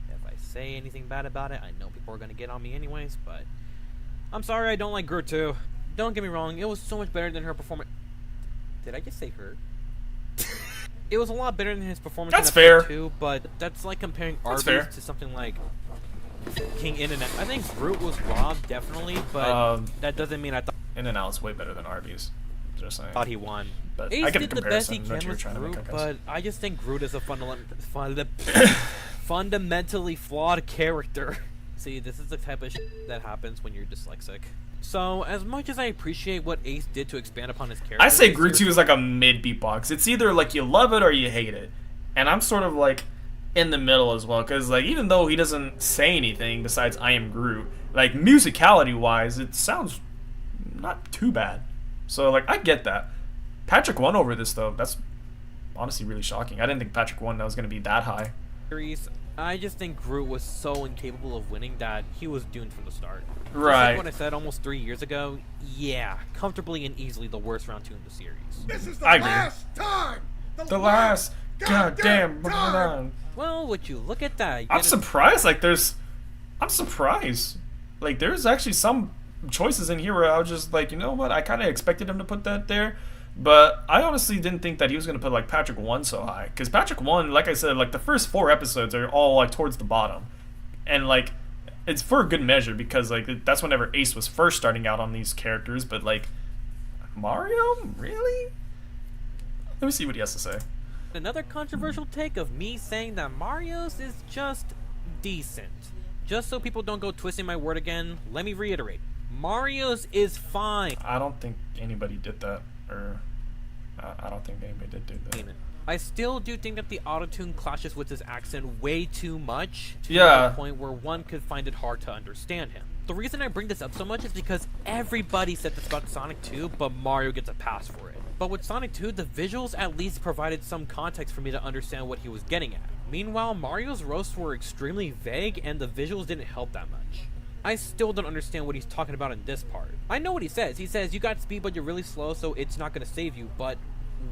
if I say anything bad about it, I know people are going to get on me anyways, but I'm sorry I don't like Groot too. Don't get me wrong, it was so much better than her performance. Did I just say her? It was a lot better than his performance That's in fair. episode 2, but that's like comparing Arby's to something like King In-N-Out. I think Groot was robbed, definitely, but that doesn't mean I thought In-N-Out is way better than Arby's. Just saying. thought he won. But Ace I get did the best he can with Groot, but I just think Groot is a fundamentally flawed character. See, this is the type of that happens when you're dyslexic. So, as much as I appreciate what Ace did to expand upon his character, I say Groot 2 is like a mid beatbox. It's either like you love it or you hate it. And I'm sort of like in the middle as well, because like even though he doesn't say anything besides I am Groot, like musicality wise, it sounds not too bad. So like I get that. Patrick won over this though. That's honestly really shocking. I didn't think Patrick won that was going to be that high. I just think Groot was so incapable of winning that he was doomed from the start. Right. Just like what I said almost 3 years ago, yeah, comfortably and easily the worst round 2 in the series. This is the I agree. last time. The last goddamn time. Well, would you look at that? I'm surprised. Like I'm surprised. Like there's actually some choices in here where I was just like, you know what? I kind of expected him to put that there. But I honestly didn't think that he was going to put like Patrick 1 so high. Because Patrick 1, like I said, like the first 4 episodes are all like towards the bottom. And like it's for a good measure because like that's whenever Ace was first starting out on these characters. But like Mario? Really? Let me see what he has to say. Another controversial take of me saying that Mario's is just decent. Just so people don't go twisting my word again, let me reiterate. Mario's is fine. I don't think anybody did that. Or I don't think anybody did do that. I still do think that the autotune clashes with his accent way too much to the point where one could find it hard to understand him. The reason I bring this up so much is because everybody said this about Sonic 2, but Mario gets a pass for it. But with Sonic 2, the visuals at least provided some context for me to understand what he was getting at. Meanwhile, Mario's roasts were extremely vague and the visuals didn't help that much. I still don't understand what he's talking about in this part. I know what he says. He says, you got speed but you're really slow so it's not going to save you, but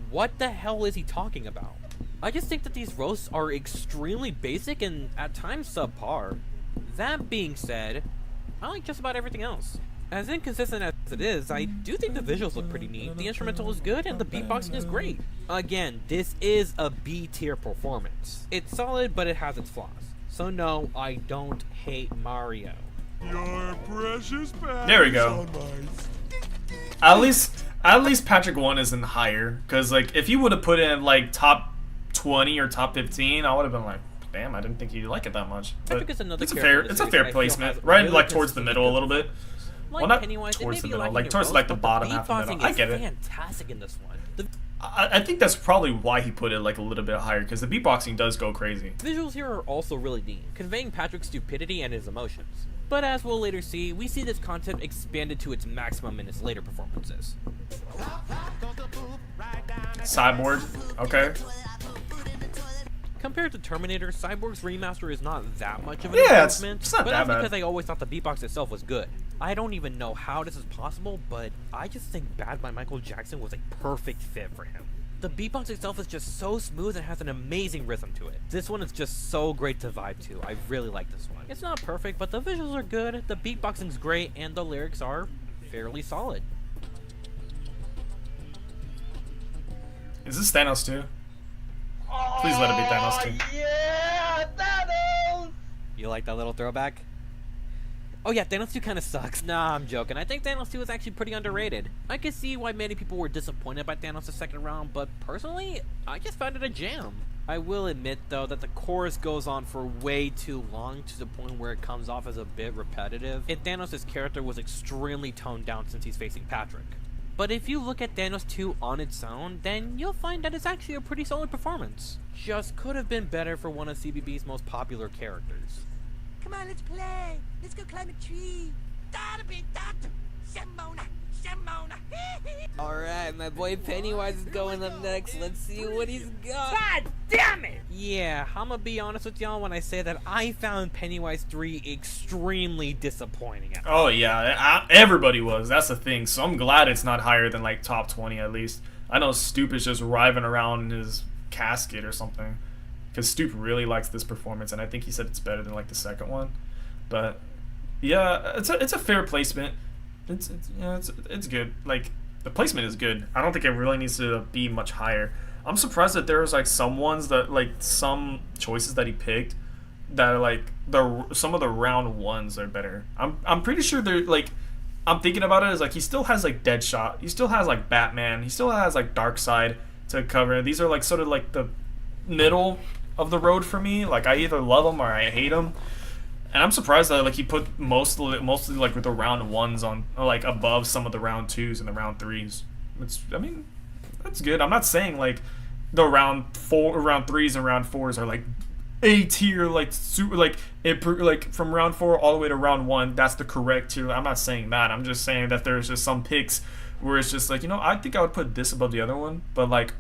what the hell is he talking about? I just think that these roasts are extremely basic and at times subpar. That being said, I like just about everything else. As inconsistent as it is, I do think the visuals look pretty neat, the instrumental is good, and the beatboxing is great. Again, this is a B-tier performance. It's solid, but it has its flaws. So no, I don't hate Mario. Your precious there we go. At least Patrick 1 isn't higher, because like if you would have put in like top 20 or top 15, I would have been like, damn, I didn't think you'd like it that much. But is another it's a fair placement, right? Really like towards the middle a little bit. Like well, not Pennywise, towards the middle, like towards like the bottom half of the middle. I get it. Fantastic in this one. I think that's probably why he put it like a little bit higher, because the beatboxing does go crazy. Visuals here are also really neat, conveying Patrick's stupidity and his emotions. But as we'll later see, we see this concept expanded to its maximum in his later performances. Cyborg, okay. Compared to Terminator, Cyborg's remaster is not that much of an improvement, it's not but that that's because bad. I always thought the beatbox itself was good. I don't even know how this is possible, but I just think Bad by Michael Jackson was a perfect fit for him. The beatbox itself is just so smooth and has an amazing rhythm to it. This one is just so great to vibe to. I really like this one. It's not perfect, but the visuals are good, the beatboxing's great, and the lyrics are fairly solid. Is this Thanos 2? Please let it be Thanos 2. Yeah, Thanos! You like that little throwback? Oh yeah, Thanos 2 kinda sucks. Nah, I'm joking. I think Thanos 2 is actually pretty underrated. I can see why many people were disappointed by Thanos the second round, but personally, I just found it a jam. I will admit though that the chorus goes on for way too long to the point where it comes off as a bit repetitive, and Thanos' character was extremely toned down since he's facing Patrick. But if you look at Thanos 2 on its own, then you'll find that it's actually a pretty solid performance. Just could have been better for one of CBB's most popular characters. Come on, let's play. Let's go climb a tree. Shamona, Shamona. Alright, my boy Pennywise is going up next. Let's see what he's got. God damn it! Yeah, I'ma be honest with y'all when I say that I found Pennywise 3 extremely disappointing. Oh yeah, everybody was. That's the thing. So I'm glad it's not higher than like top 20 at least. I know Stoop is just writhing around in his casket or something, because Stoop really likes this performance, and I think he said it's better than like the second one. But yeah, it's a fair placement. It's good. Like the placement is good. I don't think it really needs to be much higher. I'm surprised that there's like some ones that like some choices that he picked that are like some of the round ones are better. I'm pretty sure they're like, I'm thinking about it as like he still has like Deadshot, he still has like Batman, he still has like Darkseid to cover. These are like sort of like the middle of the road for me. Like I either love them or I hate them. And I'm surprised that like he put mostly like with the round ones on like above some of the round twos and the round threes. I mean, that's good. I'm not saying like the round threes and round fours are like A tier, like super, like from round 4 all the way to round 1. That's the correct tier. I'm not saying that. I'm just saying that there's just some picks where it's just like, you know, I think I would put this above the other one, but like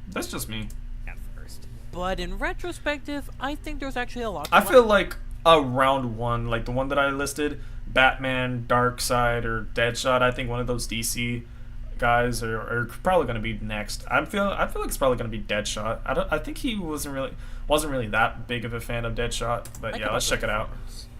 that's just me. At first, but in retrospective, I think there's actually a lot. I feel like a round 1, like the one that I listed, Batman, Darkseid, or Deadshot. I think one of those DC guys are probably going to be next. I feel like it's probably going to be Deadshot. I think he wasn't really that big of a fan of Deadshot, but yeah, let's check it out.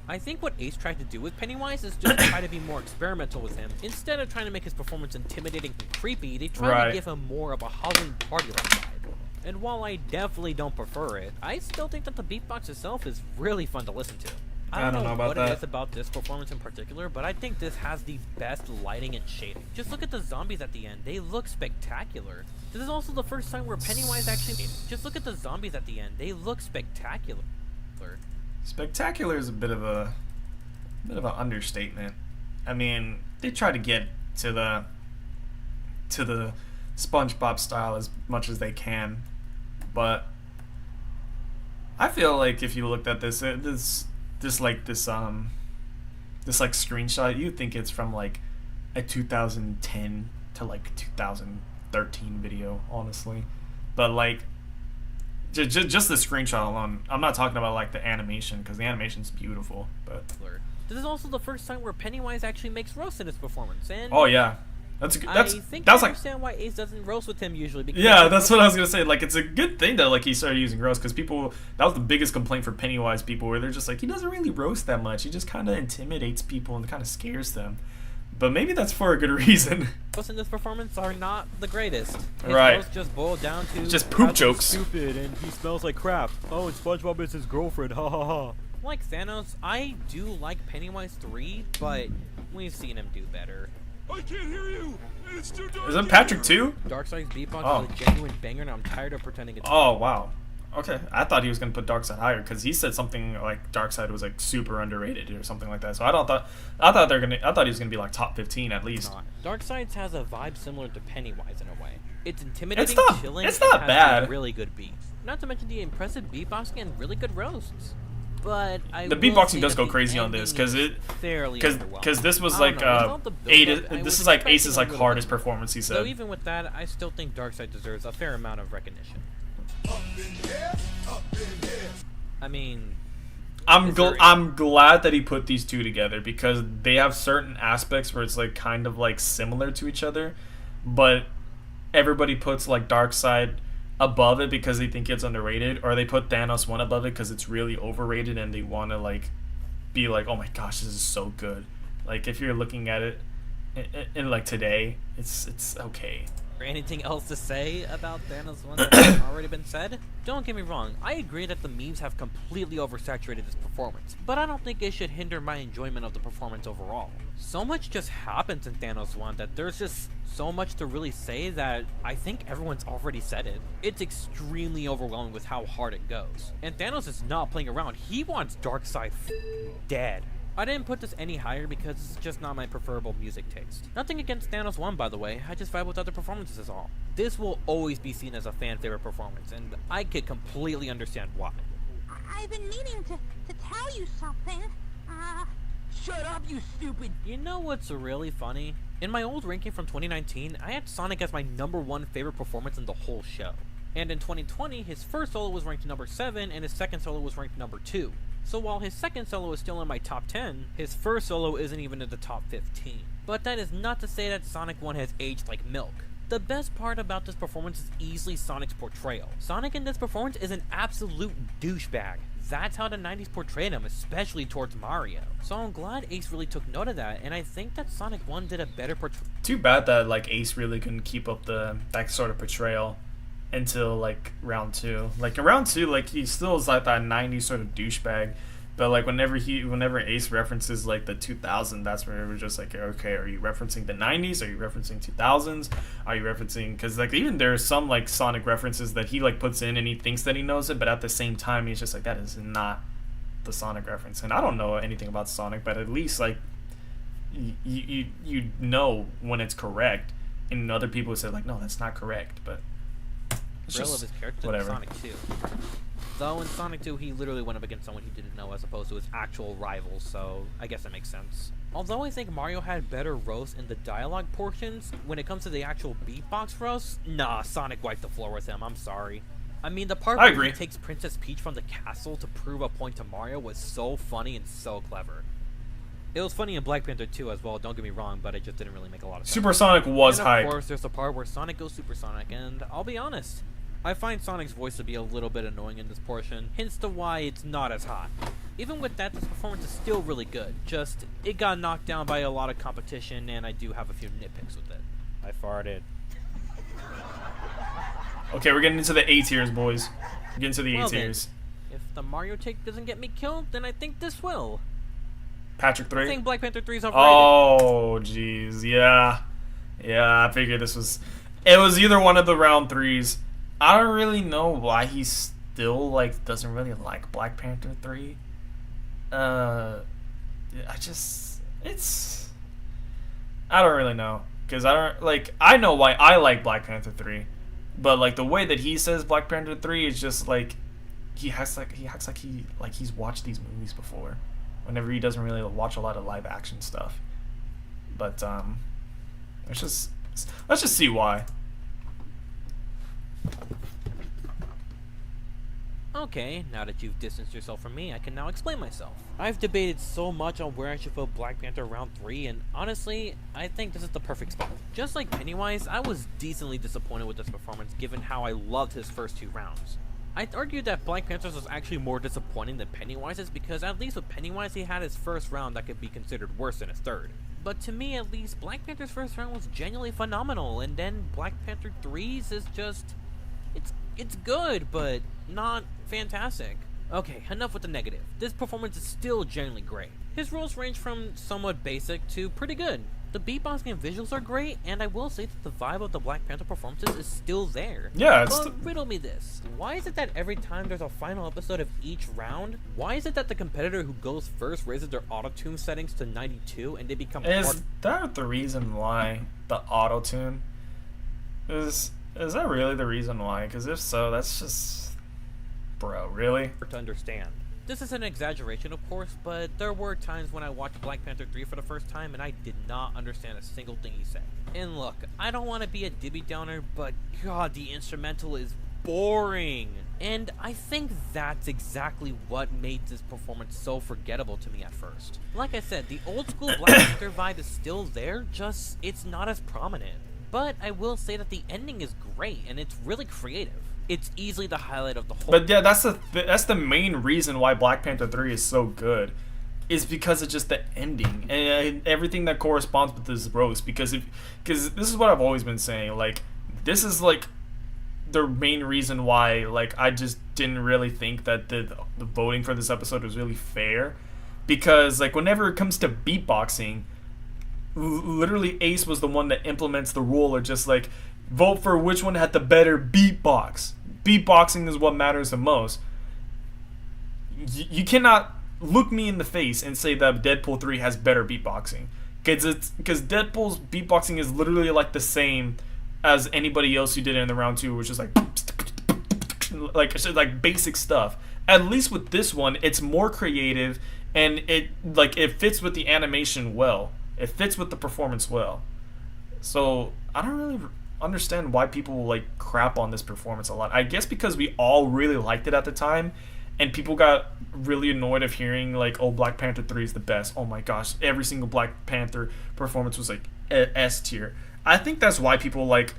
I think what Ace tried to do with Pennywise is just try to be more experimental with him. Instead of trying to make his performance intimidating and creepy, they tried to give him more of a Halloween party-like vibe. And while I definitely don't prefer it, I still think that the beatbox itself is really fun to listen to. I don't know about what it is about this performance in particular, but I think this has the best lighting and shading. Just look at the zombies at the end. They look spectacular. This is also the first time where Pennywise actually made it. Just look at the zombies at the end. They look spectacular. Spectacular is a bit of an understatement. I mean, they try to get to the SpongeBob style as much as they can, but I feel like if you looked at this screenshot, you'd think it's from like a 2010 to like 2000 13 video, honestly. But like, just the screenshot alone. I'm not talking about like the animation, because the animation's beautiful. But this is also the first time where Pennywise actually makes roast in his performance, and oh yeah, I understand why Ace doesn't roast with him usually. Because yeah, that's what I was gonna say. Like, it's a good thing that like he started using roast, because that was the biggest complaint for Pennywise people, where they're just like, he doesn't really roast that much. He just kind of intimidates people and kind of scares them. But maybe that's for a good reason. Roasts in this performance are not the greatest. His right. roast just boiled down to just poop jokes. Stupid, and he smells like crap. Oh, and SpongeBob is his girlfriend. Ha ha ha. Like Thanos, I do like Pennywise 3, but we've seen him do better. I can't hear you. It's too dark. Is that Patrick too? Darkseid's beatbox is a genuine banger, and I'm tired of pretending it's. Oh wow. Okay, I thought he was gonna put Darkseid higher, because he said something like Darkseid was like super underrated or something like that. So I thought he was gonna be like top 15 at least. Darkseid has a vibe similar to Pennywise in a way. It's intimidating, chilling, it's not and bad. has really good beats. Not to mention the impressive beatboxing and really good roasts. But the beatboxing does go crazy on this, because this was like this is like Ace's like hardest performance, he said. So even with that, I still think Darkseid deserves a fair amount of recognition. I mean, I'm glad that he put these two together, because they have certain aspects where it's like kind of like similar to each other, but everybody puts like Darkseid above it because they think it's underrated, or they put Thanos one above it because it's really overrated and they want to like be like, oh my gosh, this is so good. Like, if you're looking at it in like today, it's okay. Anything else to say about Thanos 1 that has already been said? Don't get me wrong, I agree that the memes have completely oversaturated this performance, but I don't think it should hinder my enjoyment of the performance overall. So much just happens in Thanos 1 that there's just so much to really say that I think everyone's already said it. It's extremely overwhelming with how hard it goes. And Thanos is not playing around, he wants Darkseid dead. I didn't put this any higher because it's just not my preferable music taste. Nothing against Thanos 1, by the way, I just vibe with other performances is all. This will always be seen as a fan favorite performance, and I could completely understand why. I've been meaning to tell you something. Shut up, you stupid. You know what's really funny? In my old ranking from 2019, I had Sonic as my #1 favorite performance in the whole show. And in 2020, his first solo was ranked number 7, and his second solo was ranked number 2. So while his second solo is still in my top 10, his first solo isn't even in the top 15. But that is not to say that Sonic 1 has aged like milk. The best part about this performance is easily Sonic's portrayal. Sonic in this performance is an absolute douchebag. That's how the 90s portrayed him, especially towards Mario. So I'm glad Ace really took note of that, and I think that Sonic 1 did a better portrayal. Too bad that like Ace really couldn't keep up that sort of portrayal until like round 2. Like in round 2, like he still is like that 90s sort of douchebag, but like whenever Ace references like the 2000s, that's where it was just like, okay, are you referencing the 90s? Are you referencing 2000s? Are you referencing, because like even there's some like Sonic references that he like puts in and he thinks that he knows it, but at the same time he's just like, that is not the Sonic reference. And I don't know anything about Sonic, but at least like you know when it's correct, and other people say like, no, that's not correct, but Of his character in Sonic 2. Though in Sonic 2, he literally went up against someone he didn't know as opposed to his actual rival, so I guess that makes sense. Although I think Mario had better roasts in the dialogue portions, when it comes to the actual beatbox roasts, nah, Sonic wiped the floor with him, I'm sorry. I mean, the part where he takes Princess Peach from the castle to prove a point to Mario was so funny and so clever. It was funny in Black Panther 2 as well, don't get me wrong, but it just didn't really make a lot of sense. Supersonic was hype. And of course, there's the part where Sonic goes supersonic, and I'll be honest, I find Sonic's voice to be a little bit annoying in this portion, hence to why it's not as hot. Even with that, this performance is still really good, just it got knocked down by a lot of competition, and I do have a few nitpicks with it. I farted. Okay, we're getting into the A tiers, boys. We're getting to the A tiers. If the Mario take doesn't get me killed, then I think this will. Patrick 3? I think Black Panther 3 is overrated. Oh, jeez, yeah. Yeah, I figured this was... It was either one of the round 3s. I don't really know why he still, like, doesn't really like Black Panther 3. I don't really know. Because I know why I like Black Panther 3. But, like, the way that he says Black Panther 3 is just, like... He acts like he's watched these movies before. Whenever he doesn't really watch a lot of live action stuff. But let's just see why. Okay, now that you've distanced yourself from me, I can now explain myself. I've debated so much on where I should put Black Panther round 3, and honestly, I think this is the perfect spot. Just like Pennywise, I was decently disappointed with this performance given how I loved his first 2 rounds. I'd argue that Black Panther's was actually more disappointing than Pennywise's because at least with Pennywise he had his first round that could be considered worse than his third. But to me at least, Black Panther's first round was genuinely phenomenal, and then Black Panther 3's is just... It's good, but not fantastic. Okay, enough with the negative. This performance is still genuinely great. His roles range from somewhat basic to pretty good. The beatboxing and visuals are great, and I will say that the vibe of the Black Panther performances is still there. Yeah, it's... But riddle me this. Why is it that every time there's a final episode of each round, why is it that the competitor who goes first raises their auto-tune settings to 92 and they become Is that the reason why the auto-tune is... Is that really the reason why? Because if so, that's just... Bro, really? To understand. This is an exaggeration, of course, but there were times when I watched Black Panther 3 for the first time and I did not understand a single thing he said. And look, I don't want to be a Debbie Downer, but god, the instrumental is boring. And I think that's exactly what made this performance so forgettable to me at first. Like I said, the old school Black Panther vibe is still there, just it's not as prominent. But I will say that the ending is great and it's really creative. It's easily the highlight of the whole. But yeah, that's the main reason why Black Panther 3 is so good, is because of just the ending and everything that corresponds with this roast. Because this is what I've always been saying. Like, this is like the main reason why like I just didn't really think that the voting for this episode was really fair, because like whenever it comes to beatboxing, literally Ace was the one that implements the rule, or just like vote for which one had the better beatbox. Beatboxing is what matters the most. You cannot look me in the face and say that Deadpool 3 has better beatboxing, because Deadpool's beatboxing is literally like the same as anybody else who did it in the round 2, which is like basic stuff. At least with this one, it's more creative and it fits with the animation well. It fits with the performance well. So I don't really understand why people like crap on this performance a lot. I guess because we all really liked it at the time, and people got really annoyed of hearing like, oh, Black Panther 3 is the best. Oh my gosh, every single Black Panther performance was like S tier. I think that's why people like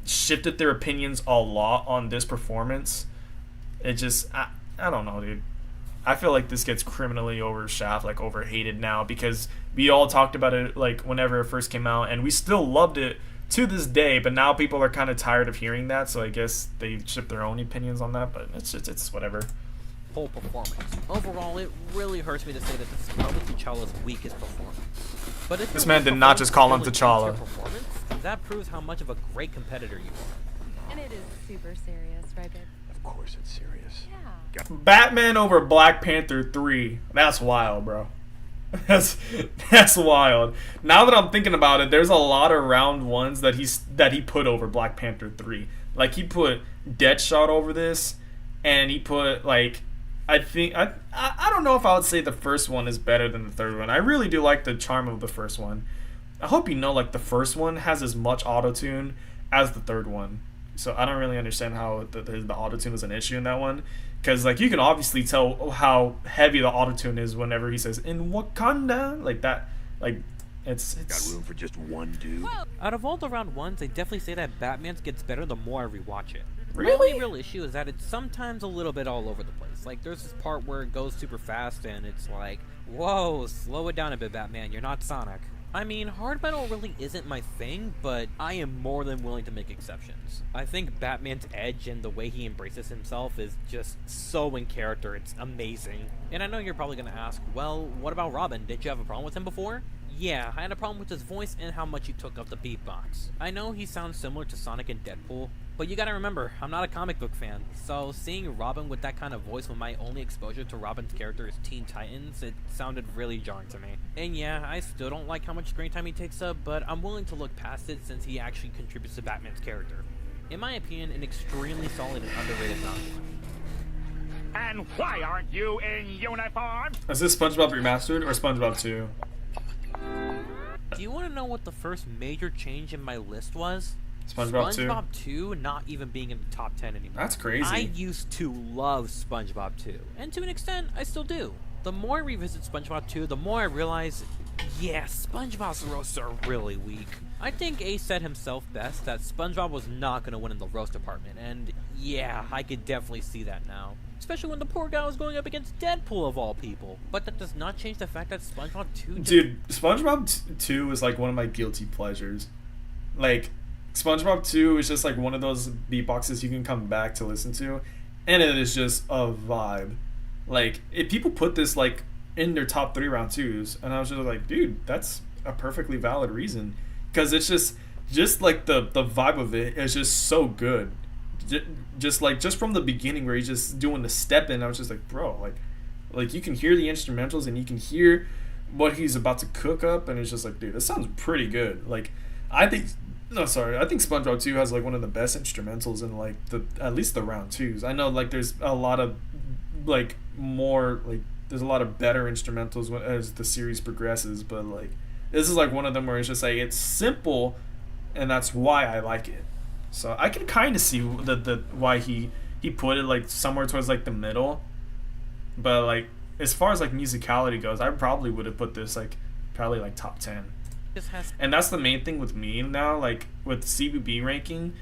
shifted their opinions a lot on this performance. It just I don't know, dude. I feel like this gets criminally overhated now, because we all talked about it like whenever it first came out, and we still loved it to this day, but now people are kind of tired of hearing that, so I guess they shift their own opinions on that, but it's whatever. Whole performance. Overall, it really hurts me to say that this is probably T'Challa's weakest performance. But if this man did not just call him T'Challa. That proves how much of a great competitor you are. And it is super serious, right, babe? Of course it's serious. Yeah. Batman over Black Panther 3. That's wild, bro. That's wild. Now that I'm thinking about it, there's a lot of round ones that he put over Black Panther 3. Like, he put Deadshot over this, and he put like, I don't know if I would say the first one is better than the third one. I really do like the charm of the first one. I hope you know, like, the first one has as much auto-tune as the third one. So I don't really understand how the auto-tune is an issue in that one. Because, like, you can obviously tell how heavy the auto-tune is whenever he says, in Wakanda, like that. Like, it's... Got room for just one dude? Out of all the round ones, I definitely say that Batman's gets better the more I rewatch it. Really? The only real issue is that it's sometimes a little bit all over the place. Like, there's this part where it goes super fast, and it's like, whoa, slow it down a bit, Batman, you're not Sonic. I mean, hard metal really isn't my thing, but I am more than willing to make exceptions. I think Batman's edge and the way he embraces himself is just so in character, it's amazing. And I know you're probably gonna ask, well, what about Robin? Did you have a problem with him before? Yeah, I had a problem with his voice and how much he took up the beatbox. I know he sounds similar to Sonic and Deadpool, but you gotta remember, I'm not a comic book fan, so seeing Robin with that kind of voice when my only exposure to Robin's character is Teen Titans, it sounded really jarring to me. And yeah, I still don't like how much screen time he takes up, but I'm willing to look past it since he actually contributes to Batman's character. In my opinion, an extremely solid and underrated novel. And why aren't you in uniform? Is this SpongeBob Remastered or SpongeBob 2? Do you want to know what the first major change in my list was? SpongeBob 2 not even being in the top 10 anymore. That's crazy. I used to love SpongeBob 2, and to an extent, I still do. The more I revisit SpongeBob 2, the more I realize, yeah, SpongeBob's roasts are really weak. I think Ace said himself best that SpongeBob was not going to win in the roast department, and yeah, I could definitely see that now. Especially when the poor guy was going up against Deadpool of all people. But that does not change the fact that SpongeBob 2... Dude, SpongeBob 2 is like one of my guilty pleasures. Like, SpongeBob 2 is just like one of those beatboxes you can come back to listen to, and it is just a vibe. Like, if people put this like in their top 3 round 2s, and I was just like, dude, that's a perfectly valid reason, because it's just like the vibe of it is just so good. Just from the beginning where he's just doing the step in, I was just like, bro, like you can hear the instrumentals and you can hear what he's about to cook up, and it's just like, dude, this sounds pretty good. Like, I think SpongeBob 2 has like one of the best instrumentals in like at least the round 2s. I know like there's a lot of like more like there's a lot of better instrumentals as the series progresses, but like this is like one of them where it's just like it's simple, and that's why I like it. So I can kind of see the why he put it like somewhere towards like the middle, but like as far as like musicality goes, I probably would have put this like probably like top 10. And that's the main thing with me now, like with CBB ranking,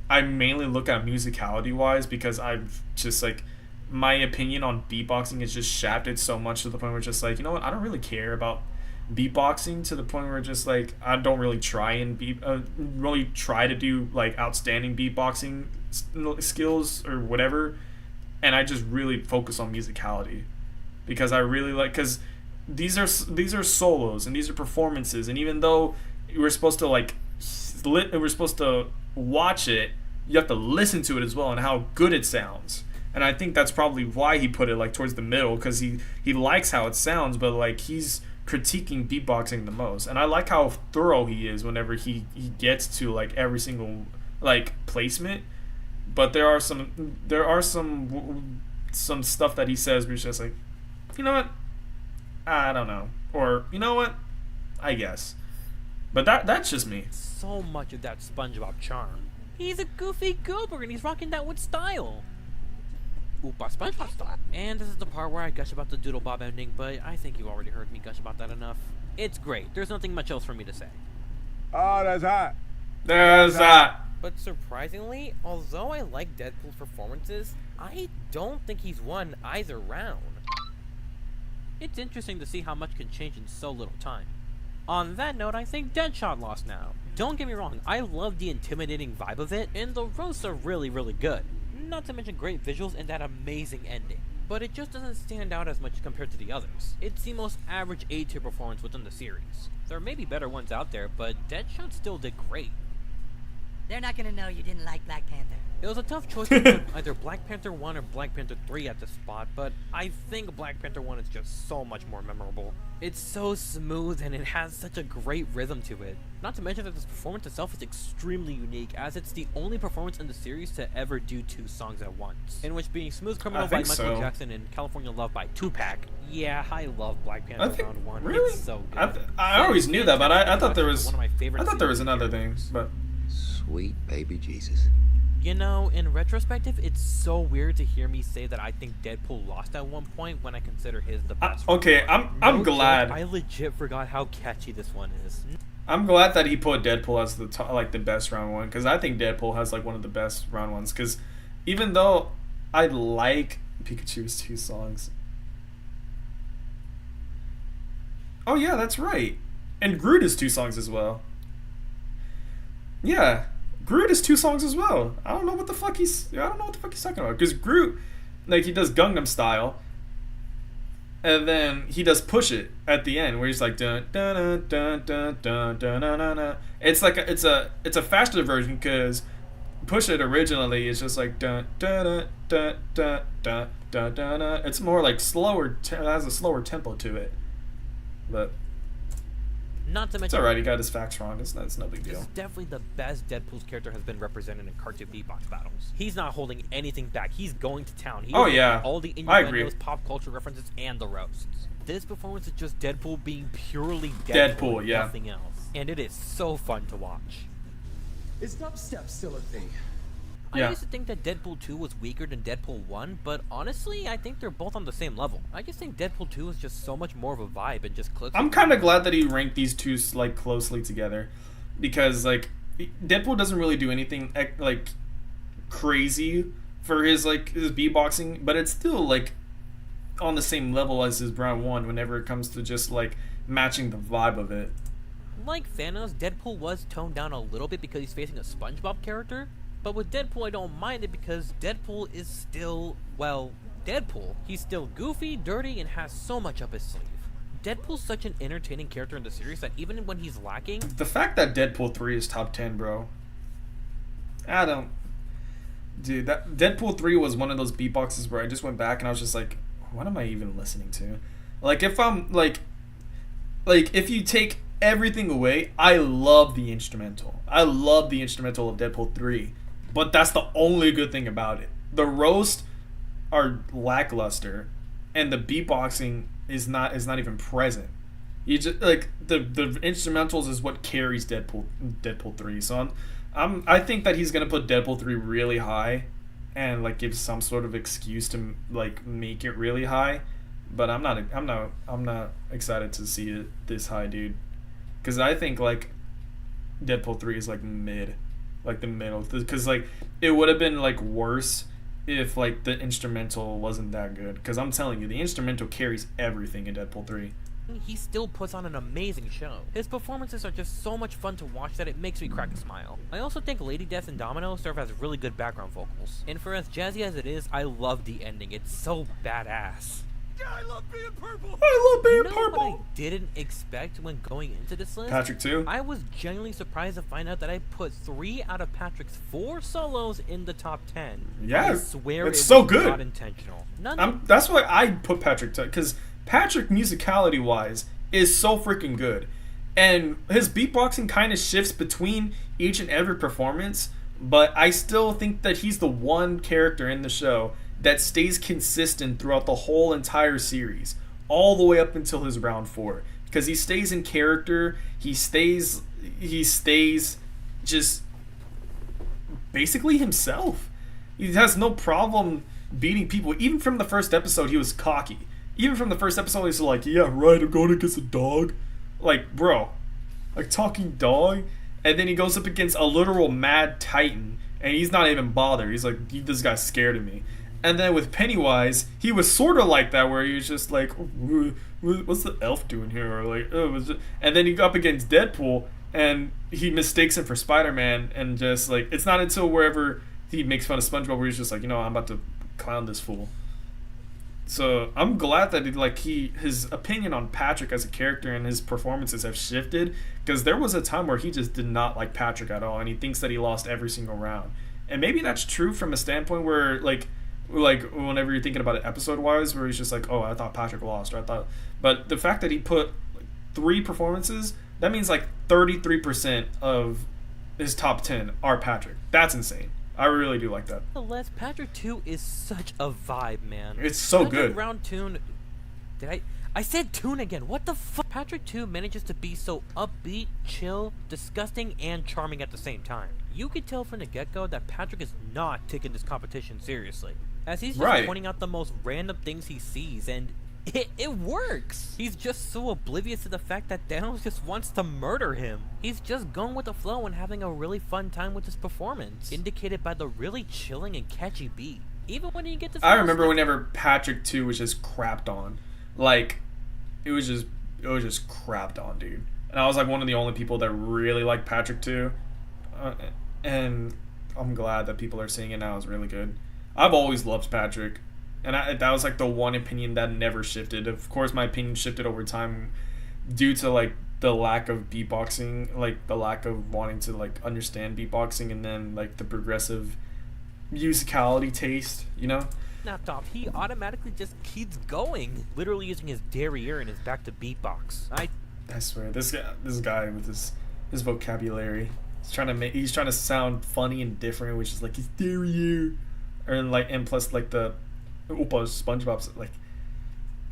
I mainly look at musicality wise, because I've just like my opinion on beatboxing is just shafted so much to the point where it's just like, you know what, I don't really care about beatboxing, to the point where just like I don't really try and really try to do like outstanding beatboxing skills or whatever, and I just really focus on musicality, because I really like, because these are solos and these are performances, and even though we're supposed to like we're supposed to watch it, you have to listen to it as well and how good it sounds. And I think that's probably why he put it like towards the middle, because he likes how it sounds, but like he's critiquing beatboxing the most. And I like how thorough he is whenever he gets to like every single like placement. But there are some stuff that he says where he's just like, you know what, I don't know, or you know what, I guess. But that's just me. So much of that SpongeBob charm. He's a goofy goober and he's rocking that with style. Oopa SpongeBob style. And this is the part where I gush about the Doodle Bob ending, but I think you already heard me gush about that enough. It's great. There's nothing much else for me to say. Oh, that's hot. There's that. But surprisingly, although I like Deadpool's performances, I don't think he's won either round. It's interesting to see how much can change in so little time. On that note, I think Deadshot lost now. Don't get me wrong, I love the intimidating vibe of it, and the roasts are really, really good. Not to mention great visuals and that amazing ending. But it just doesn't stand out as much compared to the others. It's the most average A-tier performance within the series. There may be better ones out there, but Deadshot still did great. They're not gonna know you didn't like Black Panther. It was a tough choice to put either Black Panther 1 or Black Panther 3 at this spot, but I think Black Panther 1 is just so much more memorable. It's so smooth and it has such a great rhythm to it. Not to mention that this performance itself is extremely unique, as it's the only performance in the series to ever do 2 songs at once. In which being Smooth Criminal by Michael Jackson and California Love by Tupac. Yeah, I love Black Panther Round 1. Really? It's so good. I always knew that, but I thought there was one of my favorite another thing, but sweet baby Jesus. You know, in retrospective, it's so weird to hear me say that I think Deadpool lost at one point when I consider his the best. Okay, I'm glad. I legit forgot how catchy this one is. I'm glad that he put Deadpool as the the best round 1, because I think Deadpool has like one of the best round 1s. Because even though I like Pikachu's 2 songs, oh yeah, that's right, and Groot is 2 songs as well. Yeah. Groot is 2 songs as well. I don't know what the fuck he's talking about. Because Groot, like, he does Gangnam Style, and then he does Push It at the end, where he's like dun dun dun dun dun dun dun dun dun. It's like it's a faster version, because Push It originally is just like dun dun dun dun dun dun dun dun. It's more like slower. It has a slower tempo to it, but. Not to mention, it's alright, he got his facts wrong. That's no big deal. This is definitely the best Deadpool's character has been represented in cartoon beatbox battles. He's not holding anything back. He's going to town. He's all the innuendos, pop culture references, and the roasts. This performance is just Deadpool being purely Deadpool, yeah. Nothing else. And it is so fun to watch. Is dubstep still a thing? I used to think that Deadpool 2 was weaker than Deadpool 1, but honestly, I think they're both on the same level. I just think Deadpool 2 is just so much more of a vibe and just clicks. I'm kind of glad that he ranked these two like closely together, because like Deadpool doesn't really do anything like crazy for his beatboxing, but it's still like on the same level as his Round 1 whenever it comes to just like matching the vibe of it. Like Thanos, Deadpool was toned down a little bit because he's facing a SpongeBob character. But with Deadpool, I don't mind it because Deadpool is still, well, Deadpool. He's still goofy, dirty, and has so much up his sleeve. Deadpool's such an entertaining character in the series that even when he's lacking... The fact that Deadpool 3 is top 10, bro. I don't... Dude, that Deadpool 3 was one of those beatboxes where I just went back and I was just like, what am I even listening to? Like, if I'm, like, if you take everything away, I love the instrumental. I love the instrumental of Deadpool 3. But that's the only good thing about it. The roast are lackluster, and the beatboxing is not even present. You just like the instrumentals is what carries Deadpool 3. So I think that he's gonna put Deadpool 3 really high, and like give some sort of excuse to like make it really high. But I'm not excited to see it this high, dude. Because I think like Deadpool 3 is like mid. Like the middle, because like it would have been like worse if like the instrumental wasn't that good, because I'm telling you, the instrumental carries everything in Deadpool 3. He still puts on an amazing show. His performances are just so much fun to watch that it makes me crack a smile. I also think Lady Death and Domino serve as really good background vocals, and for as jazzy as it is, I love the ending. It's so badass. I love being purple. I love being purple. What I purple. didn't expect when going into this list? Patrick too. I was genuinely surprised to find out that I put 3 out of Patrick's 4 solos in the top 10. Yeah, I swear it's it so was good. Not intentional. That's why I put Patrick to, because Patrick musicality wise is so freaking good, and his beatboxing kind of shifts between each and every performance. But I still think that he's the one character in the show that stays consistent throughout the whole entire series, all the way up until his Round 4, because he stays in character. He stays just basically himself. He has no problem beating people. Even from the first episode, he was cocky. Even from the first episode, he's like, yeah, right, I'm going against a dog. Like, bro, like talking dog. And then he goes up against a literal mad titan, and he's not even bothered. He's like, this guy's scared of me. And then with Pennywise, he was sort of like that, where he was just like, what's the elf doing here? Or like, and then he got up against Deadpool, and he mistakes him for Spider-Man, and just like, it's not until wherever he makes fun of SpongeBob where he's just like, I'm about to clown this fool. So I'm glad that his opinion on Patrick as a character and his performances have shifted, because there was a time where he just did not like Patrick at all, and he thinks that he lost every single round. And maybe that's true from a standpoint where like whenever you're thinking about it episode wise, where he's just like, oh, I thought Patrick lost, or I thought, but the fact that he put 3 performances, that means like 33% of his top 10 are Patrick. That's insane. I really do like that. Nonetheless, Patrick 2 is such a vibe, man. It's so good. Round tune. I said tune again. What the fuck? Patrick 2 manages to be so upbeat, chill, disgusting, and charming at the same time. You could tell from the get-go that Patrick is not taking this competition seriously, as he's just pointing out the most random things he sees, and it works. He's just so oblivious to the fact that Thanos just wants to murder him. He's just going with the flow and having a really fun time with his performance, indicated by the really chilling and catchy beat. Even when you get to I remember whenever Patrick 2 was just crapped on. Like, it was just crapped on, dude. And I was like one of the only people that really liked Patrick 2. And I'm glad that people are seeing it now. It's really good. I've always loved Patrick. And that was like the one opinion that never shifted. Of course, my opinion shifted over time due to like the lack of beatboxing, like the lack of wanting to like understand beatboxing, and then like the progressive musicality taste, Snapped off. He automatically just keeps going, literally using his derriere and his back to beatbox. I swear, this guy with his vocabulary, he's trying to sound funny and different, which is like his derriere, and plus like the SpongeBob's like,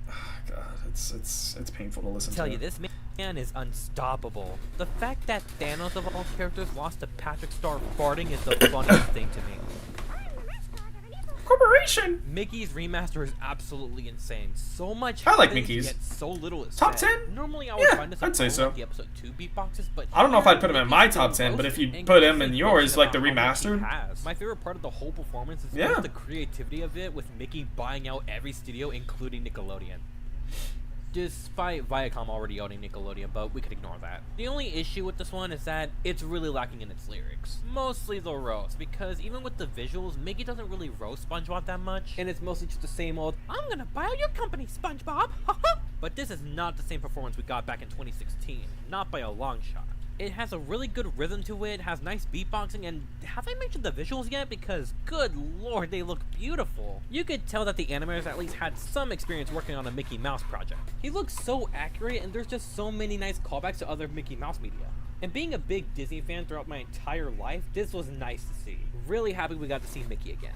oh God, it's painful to listen to. Tell you this, man. man is unstoppable. The fact that Thanos of all characters lost to Patrick Star farting is the funniest thing to me. Corporation. Mickey's remaster is absolutely insane. So much I like happens, Mickey's. yet so little is Top said. 10? Normally I would find this I'd say so. like the episode 2 beatboxes, but I don't know if here, I'd put him in Mickey's my still top 10, but if you roasting put and him in constantly yours, like the boasting about how much he remastered. has. My favorite part of the whole performance is Yeah. just the creativity of it, with Mickey buying out every studio, including Nickelodeon. Despite Viacom already owning Nickelodeon, but we could ignore that. The only issue with this one is that it's really lacking in its lyrics. Mostly the roast, because even with the visuals, Mickey doesn't really roast SpongeBob that much, and it's mostly just the same old, I'm gonna buy out your company, SpongeBob! But this is not the same performance we got back in 2016, not by a long shot. It has a really good rhythm to it, has nice beatboxing, and have I mentioned the visuals yet? Because, good lord, they look beautiful. You could tell that the animators at least had some experience working on a Mickey Mouse project. He looks so accurate, and there's just so many nice callbacks to other Mickey Mouse media. And being a big Disney fan throughout my entire life, this was nice to see. Really happy we got to see Mickey again.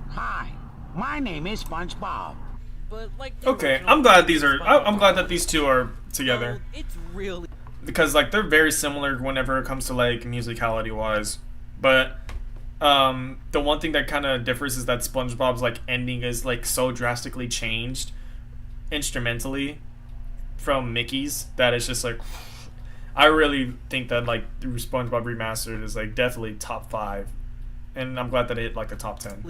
Hi, my name is SpongeBob. But like the Okay, original I'm glad these are. SpongeBob I'm glad that these two are together. well, it's really Because like they're very similar whenever it comes to like musicality wise, but the one thing that kind of differs is that SpongeBob's like ending is like so drastically changed instrumentally from Mickey's that it's just like I really think that like the SpongeBob Remastered is like definitely top 5, and I'm glad that it hit like the top 10.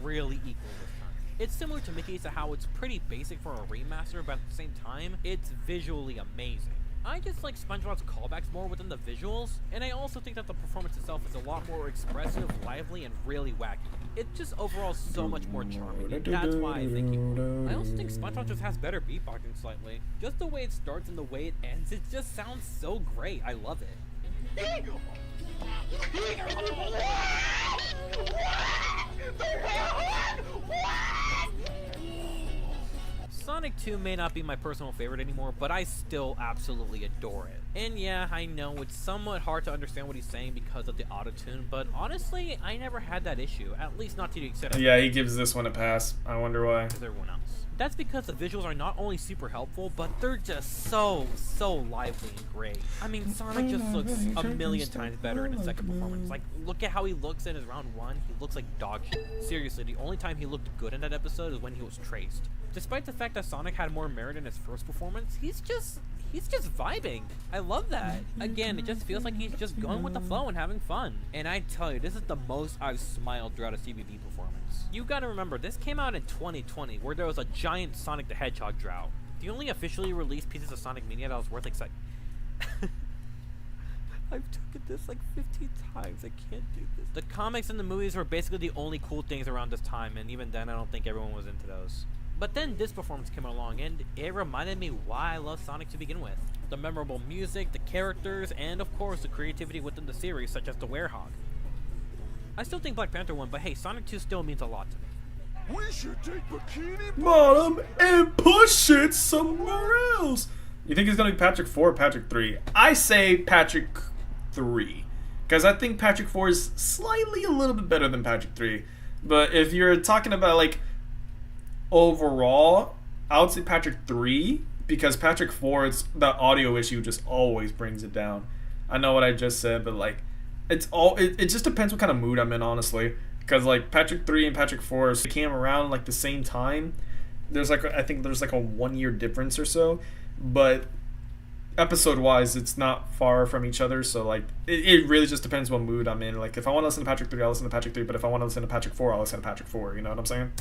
really equal this time. It's similar to Mickey's to how it's pretty basic for a remaster, but at the same time, it's visually amazing. I just like SpongeBob's callbacks more within the visuals, and I also think that the performance itself is a lot more expressive, lively, and really wacky. It's just overall so much more charming, and that's why I think I also think SpongeBob just has better beatboxing slightly. Just the way it starts and the way it ends, it just sounds so great. I love it. Sonic 2 may not be my personal favorite anymore, but I still absolutely adore it. And yeah, I know it's somewhat hard to understand what he's saying because of the autotune, but honestly, I never had that issue, at least not to the extent of Yeah, he gives this one a pass. I wonder why. everyone else. That's because the visuals are not only super helpful, but they're just so lively and great. I mean, Sonic just looks a million times better in his second performance. Like, look at how he looks in his round 1. He looks like dog shit. Seriously, the only time he looked good in that episode is when he was traced. Despite the fact that Sonic had more merit in his first performance, he's just vibing. I love that. Again, it just feels like he's just going with the flow and having fun. And I tell you, this is the most I've smiled throughout a CBB performance. You gotta remember, this came out in 2020, where there was a giant Sonic the Hedgehog drought. The only officially released pieces of Sonic Mania that was worth like I've taken this like 15 times. I can't do this. The comics and the movies were basically the only cool things around this time, and even then I don't think everyone was into those. But then this performance came along, and it reminded me why I love Sonic to begin with. The memorable music, the characters, and of course the creativity within the series, such as the Werehog. I still think Black Panther won, but hey, Sonic 2 still means a lot to me. We should take Bikini Bottom and push it somewhere else. You think it's gonna be Patrick 4 or Patrick 3? I say Patrick 3, because I think Patrick 4 is slightly a little bit better than Patrick 3. But if you're talking about like overall, I would say Patrick 3, because Patrick 4, it's the audio issue just always brings it down. I know what I just said, but like it just depends what kind of mood I'm in, honestly. Because like Patrick 3 and Patrick 4 came around like the same time. There's like I think there's like a 1-year difference or so, but episode wise it's not far from each other. So like it really just depends what mood I'm in. Like if I want to listen to Patrick 3, I'll listen to Patrick 3. But if I want to listen to Patrick 4, I'll listen to Patrick 4. You know what I'm saying?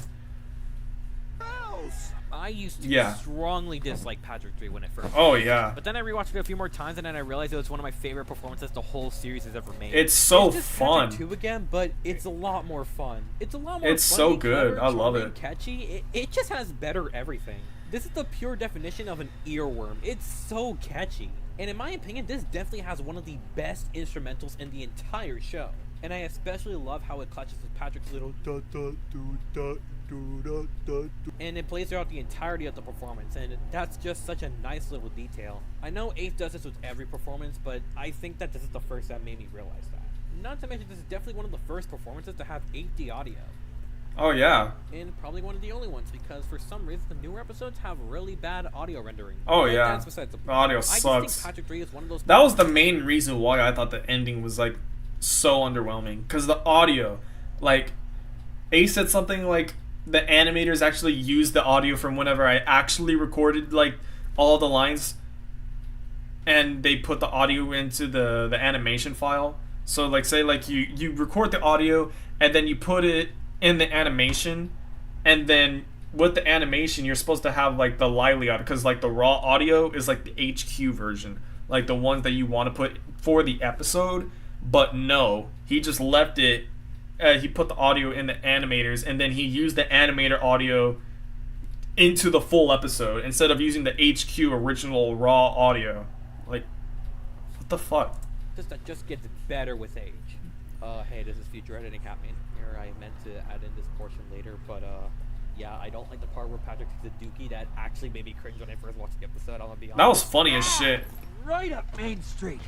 I used to strongly dislike Patrick 3 when it first came out. But then I rewatched it a few more times, and then I realized it was one of my favorite performances the whole series has ever made. It's so just fun. Patrick 2 again, but it's a lot more fun. It's a lot more It's funny, so good. clever, I love charming, it. Catchy. It just has better everything. This is the pure definition of an earworm. It's so catchy. And in my opinion, this definitely has one of the best instrumentals in the entire show. And I especially love how it clutches with Patrick's little da da do da do da da do. And it plays throughout the entirety of the performance, and that's just such a nice little detail. I know 8 does this with every performance, but I think that this is the first that made me realize that. Not to mention, this is definitely one of the first performances to have HD audio. Oh yeah. And probably one of the only ones, because for some reason the newer episodes have really bad audio rendering. Oh But yeah. that's besides the point. The audio I just sucks. think Patrick 3 is one of those. That was the main reason why I thought the ending was like so underwhelming, because the audio, like Ace said something like the animators actually used the audio from whenever I actually recorded like all the lines, and they put the audio into the animation file. So like say like you record the audio and then you put it in the animation, and then with the animation you're supposed to have like the lively audio, because like the raw audio is like the HQ version, like the ones that you want to put for the episode. But no, he just left it. He put the audio in the animators, and then he used the animator audio into the full episode instead of using the HQ original raw audio. Like, what the fuck? That just gets better with age. Hey, this is future editing happening here. I meant to add in this portion later, but yeah, I don't like the part where Patrick sees a dookie. That actually made me cringe when I first watched the episode. I'm gonna be honest. That was funny as shit. Right up Main Street.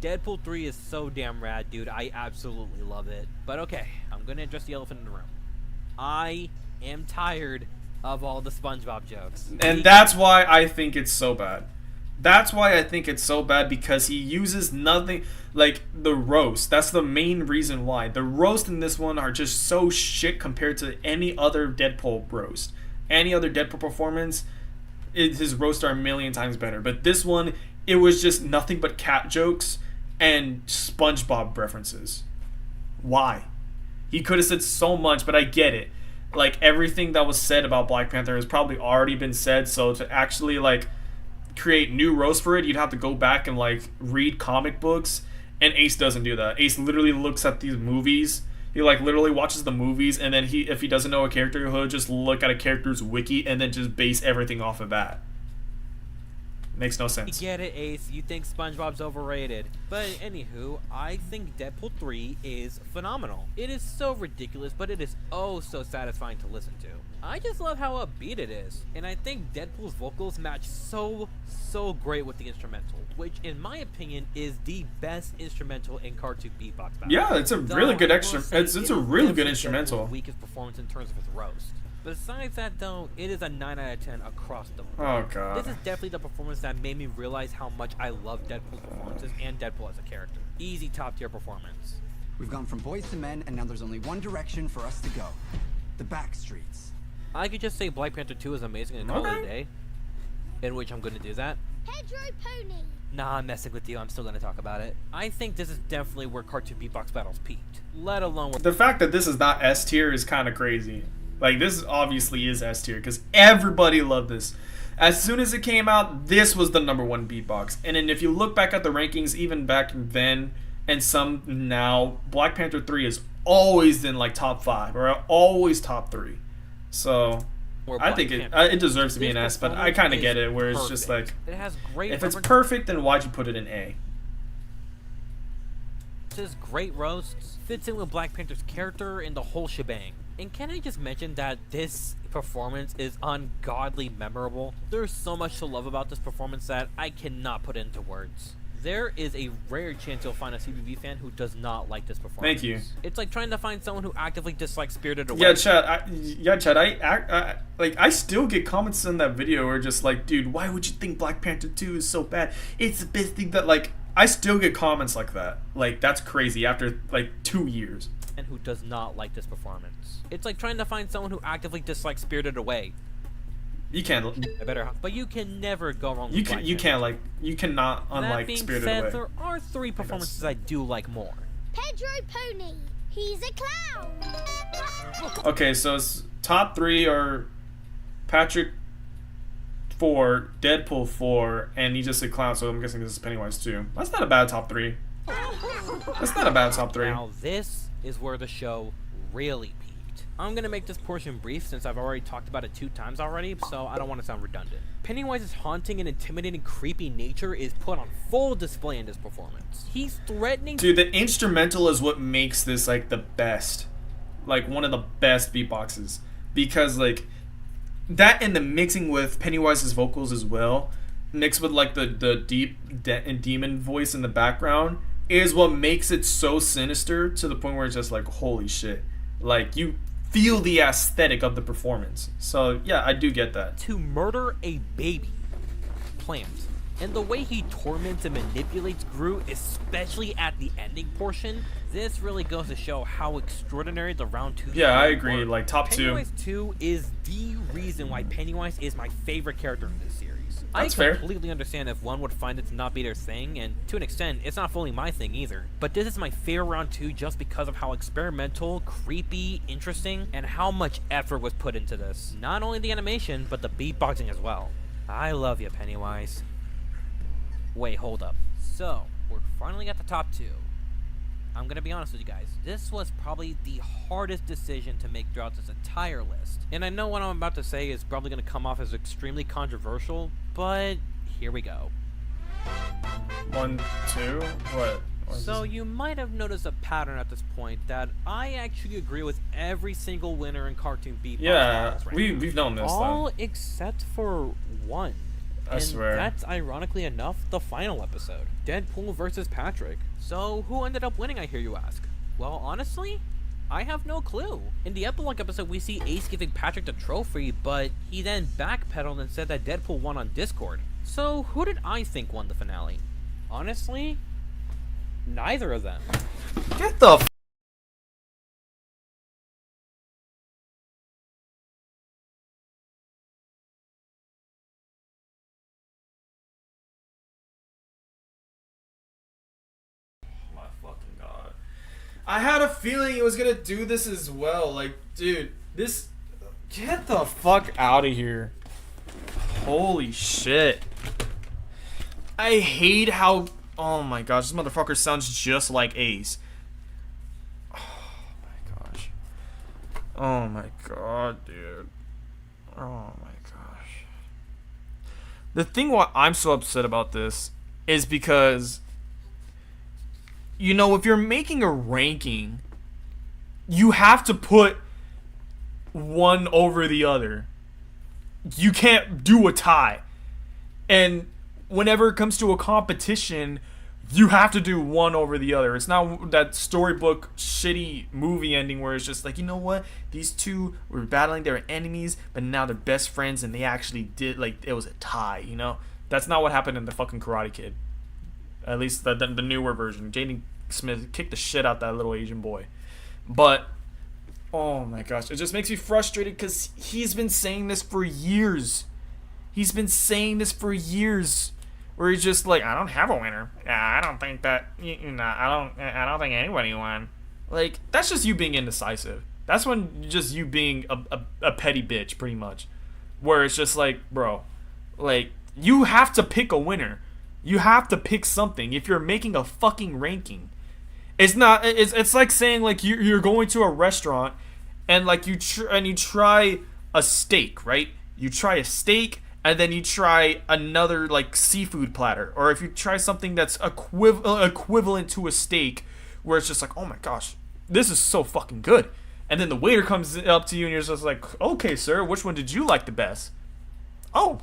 Deadpool 3 is so damn rad, dude. I absolutely love it. But okay, I'm gonna address the elephant in the room. I am tired of all the SpongeBob jokes. And that's why I think it's so bad. That's why I think it's so bad, because he uses nothing like the roast. That's the main reason why. The roast in this one are just so shit compared to any other Deadpool roast. Any other Deadpool performance, his roasts are a million times better. But this one, it was just nothing but cat jokes and SpongeBob references. Why? He could have said so much, but I get it. Like, everything that was said about Black Panther has probably already been said, so to actually, like, create new roast for it, you'd have to go back and, like, read comic books, and Ace doesn't do that. Ace literally looks at these movies. He, like, literally watches the movies, and then if he doesn't know a character, he'll just look at a character's wiki and then just base everything off of that. Makes no sense. You get it, Ace. You think SpongeBob's overrated. But anywho, I think Deadpool 3 is phenomenal. It is so ridiculous, but it is oh so satisfying to listen to. I just love how upbeat it is. And I think Deadpool's vocals match so great with the instrumental, which in my opinion is the best instrumental in cartoon beatbox battle. Yeah, it's a really good it's a really good instrumental. Deadpool's weakest performance in terms of his roast. Besides that, though, it is a 9 out of 10 across the board. Oh, God. This is definitely the performance that made me realize how much I love Deadpool's performances and Deadpool as a character. Easy top-tier performance. We've gone from boys to men, and now there's only one direction for us to go. The back streets. I could just say Black Panther 2 is amazing and call it a day. In which I'm going to do that. Pedro Pony. Nah, I'm messing with you. I'm still going to talk about it. I think this is definitely where cartoon beatbox battles peaked. Let alone where the fact that this is not S tier is kind of crazy. Like, this obviously is S tier, because everybody loved this. As soon as it came out, this was the #1 beatbox. And then if you look back at the rankings, even back then, and some now, Black Panther 3 is always in, like, top 5, or always top 3. So, I think it deserves to be an S, but I kind of get it, where it's just like, it has great if it's perfect, then why'd you put it in A? This great roasts, fits in with Black Panther's character and the whole shebang. And can I just mention that this performance is ungodly memorable? There's so much to love about this performance that I cannot put into words. There is a rare chance you'll find a CBB fan who does not like this performance. Thank you. It's like trying to find someone who actively dislikes Spirited Away. Yeah, Chad. I still get comments in that video where just like, dude, why would you think Black Panther 2 is so bad? It's the best thing that, like, I still get comments like that. Like, that's crazy after like 2 years. And who does not like this performance. It's like trying to find someone who actively dislikes Spirited Away. You can't. But you can never go wrong with you can. You can't like. You cannot unlike Spirited Away. That being said, there are 3 performances I do like more. Pedro Pony. He's a clown. Okay, so top 3 are Patrick 4, Deadpool 4, and he just said clown. So I'm guessing this is Pennywise too. That's not a bad top 3. That's not a bad top 3. Now this is where the show really peaked. I'm gonna make this portion brief since I've already talked about it 2 times already, so I don't want to sound redundant. Pennywise's haunting and intimidating creepy nature is put on full display in this performance. He's threatening. Dude, the instrumental is what makes this like the best, like one of the best beatboxes, because like that and the mixing with Pennywise's vocals as well, mixed with like the deep demon voice in the background, is what makes it so sinister to the point where it's just like, holy shit. Like, you feel the aesthetic of the performance. So yeah, I do get that. To murder a baby plant. And the way he torments and manipulates Groot, especially at the ending portion, this really goes to show how extraordinary the round 2 Yeah, I agree. Were. Like top Pennywise 2 is the reason why Pennywise is my favorite character in this series. That's I completely understand if one would find it to not be their thing, and to an extent, it's not fully my thing either. But this is my favorite round 2 just because of how experimental, creepy, interesting, and how much effort was put into this. Not only the animation, but the beatboxing as well. I love you, Pennywise. Wait, hold up. So, we're finally at the top 2. I'm gonna be honest with you guys, this was probably the hardest decision to make throughout this entire list. And I know what I'm about to say is probably gonna come off as extremely controversial, but here we go. 1, 2, what? So you might have noticed a pattern at this point that I actually agree with every single winner in Cartoon Beat. Yeah, we've known this. All except for one. I swear. That's ironically enough the final episode, Deadpool versus Patrick. So who ended up winning, I hear you ask? Well, honestly, I have no clue. In the epilogue episode, we see Ace giving Patrick the trophy, but he then backpedaled and said that Deadpool won on Discord. So who did I think won the finale? Honestly, neither of them. Get the f I had a feeling it was gonna do this as well. Like, dude, this... Get the fuck out of here. Holy shit. I hate how... Oh my gosh, this motherfucker sounds just like Ace. Oh my gosh. Oh my god, dude. Oh my gosh. The thing why I'm so upset about this is because... You know, if you're making a ranking, you have to put one over the other. You can't do a tie. And whenever it comes to a competition, you have to do one over the other. It's not that storybook shitty movie ending where it's just like, you know what? These two were battling, they were enemies, but now they're best friends and they actually did, like, it was a tie, you know? That's not what happened in the fucking Karate Kid. At least the newer version. Jaden Smith kicked the shit out that little Asian boy. But, oh my gosh, it just makes me frustrated because he's been saying this for years. He's been saying this for years. Where he's just like, I don't have a winner. I don't think that, you know, I don't think anybody won. Like, that's just you being indecisive. That's when just you being a petty bitch, pretty much. Where it's just like, bro, like, you have to pick a winner. You have to pick something if you're making a fucking ranking. It's not. It's like saying like you're going to a restaurant and like you try a steak, right? You try a steak and then you try another like seafood platter, or if you try something that's equivalent to a steak, where it's just like, oh my gosh, this is so fucking good. And then the waiter comes up to you and you're just like, okay, sir, which one did you like the best? Oh,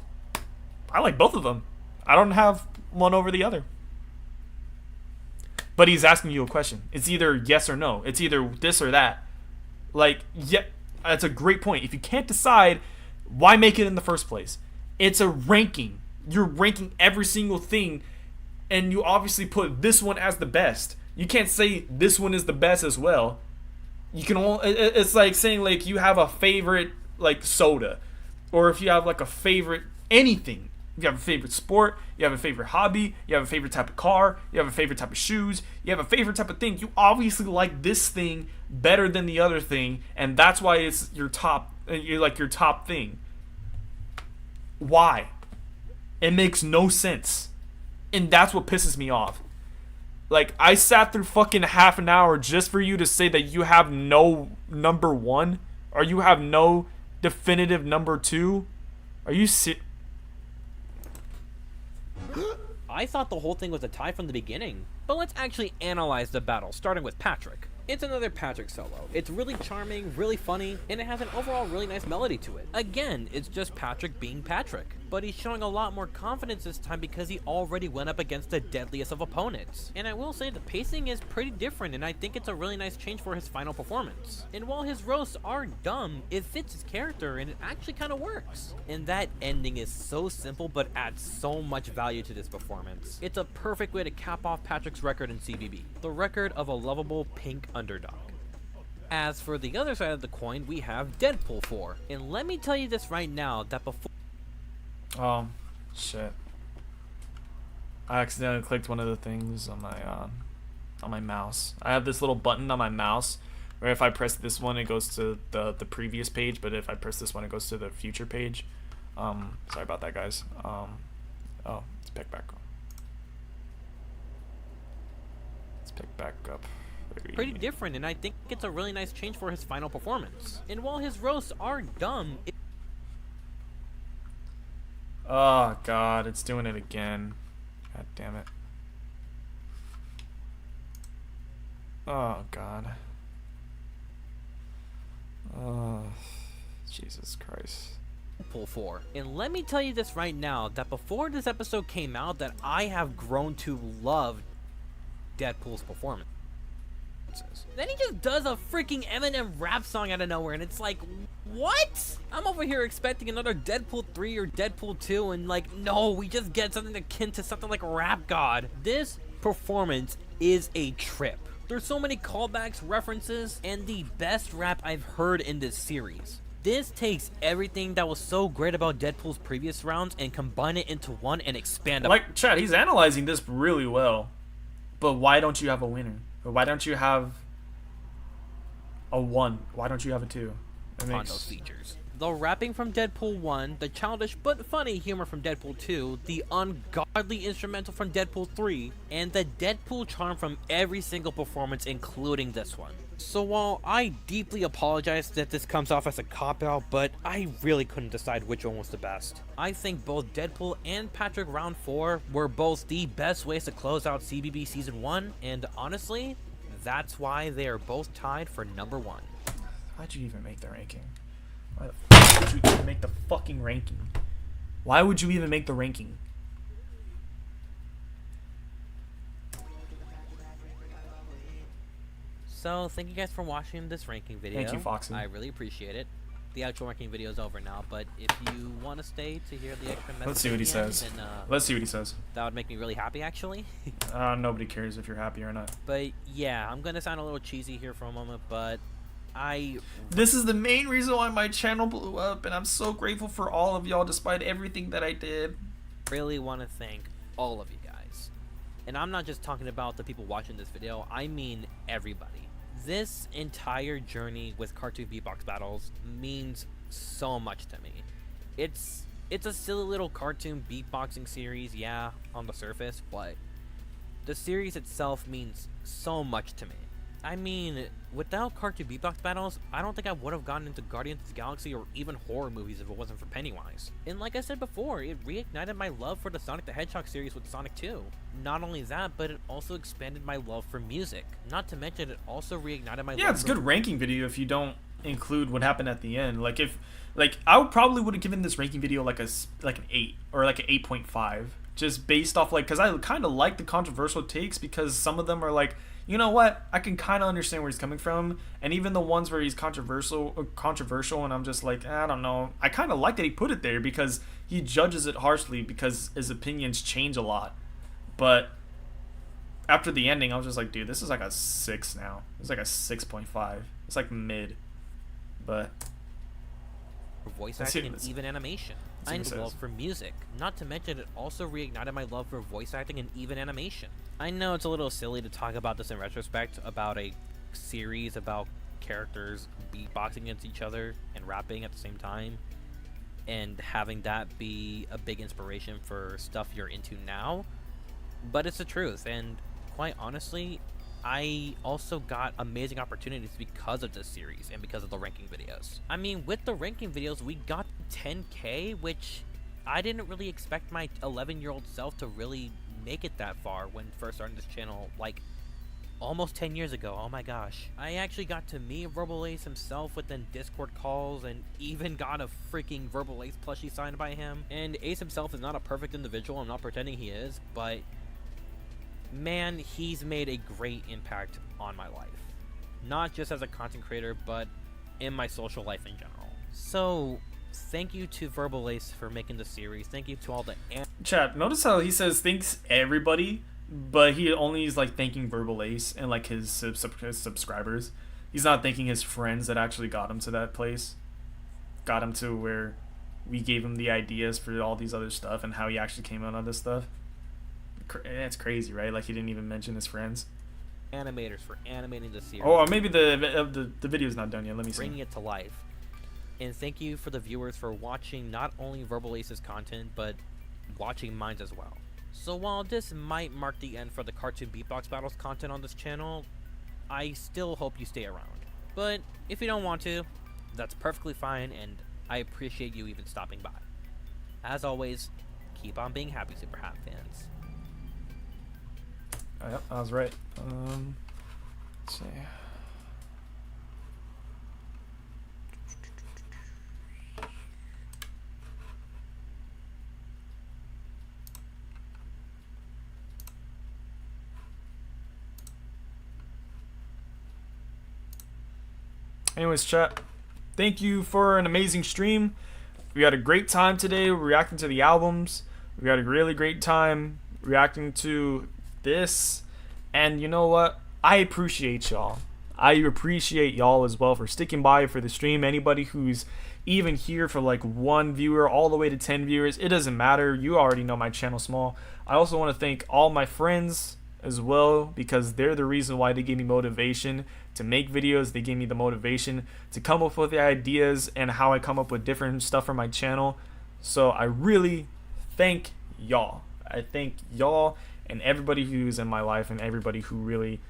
I like both of them. I don't have one over the other. But he's asking you a question. It's either yes or no. It's either this or that. Like, yeah, that's a great point. If you can't decide, why make it in the first place? It's a ranking. You're ranking every single thing, and you obviously put this one as the best. You can't say this one is the best as well. You can only, it's like saying like you have a favorite like soda, or if you have like a favorite anything. You have a favorite sport, you have a favorite hobby, you have a favorite type of car, you have a favorite type of shoes, you have a favorite type of thing. You obviously like this thing better than the other thing, and that's why it's your top, you're like your top thing. Why? It makes no sense. And that's what pisses me off. Like, I sat through fucking half an hour just for you to say that you have no number one, or you have no definitive number two. Are you I thought the whole thing was a tie from the beginning. But let's actually analyze the battle, starting with Patrick. It's another Patrick solo. It's really charming, really funny, and it has an overall really nice melody to it. Again, it's just Patrick being Patrick. but he's showing a lot more confidence this time because he already went up against the deadliest of opponents. And I will say the pacing is pretty different, and I think it's a really nice change for his final performance. And while his roasts are dumb, it fits his character and it actually kind of works. And that ending is so simple but adds so much value to this performance. It's a perfect way to cap off Patrick's record in CBB, the record of a lovable pink underdog. As for the other side of the coin, we have Deadpool 4. And let me tell you this right now, that before... Oh, shit. I accidentally clicked one of the things on my mouse. I have this little button on my mouse where if I press this one, it goes to the previous page, but if I press this one, it goes to the future page. Sorry about that, guys. Oh, let's pick back up. Let's pick back up. Pretty different, and I think it's a really nice change for his final performance. And while his roasts are dumb, oh god, it's doing it again. God damn it. Oh god. Oh, Jesus Christ. Deadpool 4. And let me tell you this right now, that before this episode came out, that I have grown to love Deadpool's performance. Then he just does a freaking Eminem rap song out of nowhere, and it's like, what? I'm over here expecting another Deadpool 3 or Deadpool 2, and like, no, we just get something akin to something like Rap God. This performance is a trip. There's so many callbacks, references, and the best rap I've heard in this series. This takes everything that was so great about Deadpool's previous rounds and combine it into one and expand upon. Like, Chad, he's analyzing this really well. But why don't you have a winner? Or why don't you have a 1? Why don't you have a 2? On those features. The rapping from Deadpool 1, the childish but funny humor from Deadpool 2, the ungodly instrumental from Deadpool 3, and the Deadpool charm from every single performance, including this one. So while I deeply apologize that this comes off as a cop-out, but I really couldn't decide which one was the best. I think both Deadpool and Patrick Round 4 were both the best ways to close out CBB Season 1, and honestly, that's why they are both tied for number 1. Why'd you even make the ranking? Why the fuck would you even make the fucking ranking? Why would you even make the ranking? So, thank you guys for watching this ranking video. Thank you, Foxy. I really appreciate it. The actual ranking video is over now, but if you want to stay to hear the extra message, let's see what he says. Then, let's see what he says. That would make me really happy, actually. Nobody cares if you're happy or not. But yeah, I'm gonna sound a little cheesy here for a moment, but this is the main reason why my channel blew up, and I'm so grateful for all of y'all despite everything that I did. Really want to thank all of you guys. And I'm not just talking about the people watching this video, I mean everybody. This entire journey with cartoon beatbox battles means so much to me. It's a silly little cartoon beatboxing series, yeah, on the surface, but the series itself means so much to me. I mean, without cartoon beatbox battles, I don't think I would have gotten into Guardians of the Galaxy or even horror movies if it wasn't for Pennywise. And like I said before, it reignited my love for the Sonic the Hedgehog series with Sonic 2. Not only that, but it also expanded my love for music. Not to mention, it also reignited my love. Yeah, it's a good ranking video if you don't include what happened at the end. Like I probably would have given this ranking video like an 8 or like an 8.5, just based off because I kind of like the controversial takes because some of them are like, you know what, I can kind of understand where he's coming from, and even the ones where he's controversial, and I'm just like, I don't know. I kind of like that he put it there because he judges it harshly because his opinions change a lot. But after the ending, I was just like, dude, this is like a 6 now. It's like a 6.5. It's like mid, but voice acting and even animation. I had love for music. Not to mention, it also reignited my love for voice acting and even animation. I know it's a little silly to talk about this in retrospect, about a series about characters beatboxing against each other and rapping at the same time, and having that be a big inspiration for stuff you're into now. But it's the truth, and quite honestly, I also got amazing opportunities because of this series and because of the ranking videos. I mean, with the ranking videos, we got 10K, which I didn't really expect my 11-year-old self to really make it that far when first starting this channel. Like, almost 10 years ago, oh my gosh. I actually got to meet Verbal Ace himself within Discord calls, and even got a freaking Verbal Ace plushie signed by him. And Ace himself is not a perfect individual, I'm not pretending he is, but man, he's made a great impact on my life. Not just as a content creator, but in my social life in general. So, thank you to Verbal Ace for making the series. Thank you to all the... Chat, notice how he says thanks everybody, but he only is like thanking Verbal Ace and like his subscribers. He's not thanking his friends that actually got him to that place. Got him to where we gave him the ideas for all these other stuff and how he actually came out on this stuff. It's crazy, right? Like he didn't even mention his friends. Animators for animating the series. Oh, or maybe the video's not done yet. Let me see. Bringing it to life. And thank you for the viewers for watching not only Verbal Ace's content, but watching mine as well. So while this might mark the end for the Cartoon Beatbox Battles content on this channel, I still hope you stay around. But if you don't want to, that's perfectly fine, and I appreciate you even stopping by. As always, keep on being happy, Super Hat fans. Oh, yep, I was right. Let's see. Anyways, chat, thank you for an amazing stream. We had a great time today reacting to the albums. We had a really great time reacting to this. And you know what? I appreciate y'all. I appreciate y'all as well for sticking by for the stream. Anybody who's even here for like 1 viewer all the way to 10 viewers, it doesn't matter. You already know my channel's small. I also want to thank all my friends as well, because they're the reason why they gave me motivation to make videos. They gave me the motivation to come up with the ideas and how I come up with different stuff for my channel. So I really thank y'all. I thank y'all and everybody who's in my life and everybody who really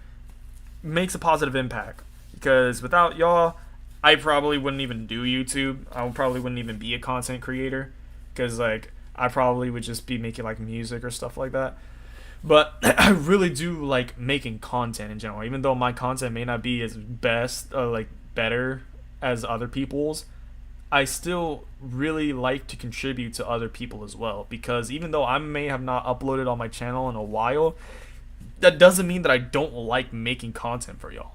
makes a positive impact, because without y'all I probably wouldn't even do YouTube. I probably wouldn't even be a content creator, because like I probably would just be making like music or stuff like that. But I really do like making content in general, even though my content may not be as best or like better as other people's. I still really like to contribute to other people as well, because even though I may have not uploaded on my channel in a while, that doesn't mean that I don't like making content for y'all.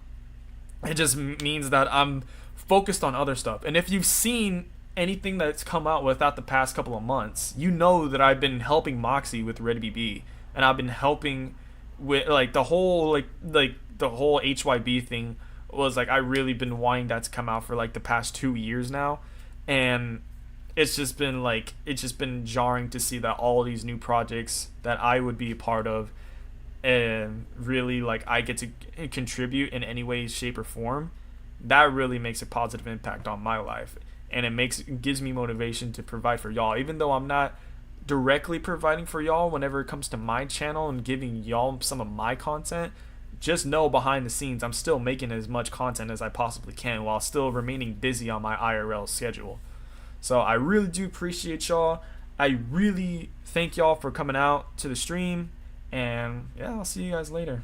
It just means that I'm focused on other stuff. And if you've seen anything that's come out without the past couple of months, you know that I've been helping Moxie with Red BB. And I've been helping with like the whole the whole HYB thing was like I really been wanting that to come out for like the past 2 years now, and it's just been jarring to see that all these new projects that I would be a part of and really like I get to contribute in any way, shape, or form. That really makes a positive impact on my life, and it gives me motivation to provide for y'all, even though I'm not directly providing for y'all whenever it comes to my channel and giving y'all some of my content. Just know behind the scenes I'm still making as much content as I possibly can while still remaining busy on my IRL schedule. So I really do appreciate y'all. I really thank y'all for coming out to the stream, and yeah, I'll see you guys later.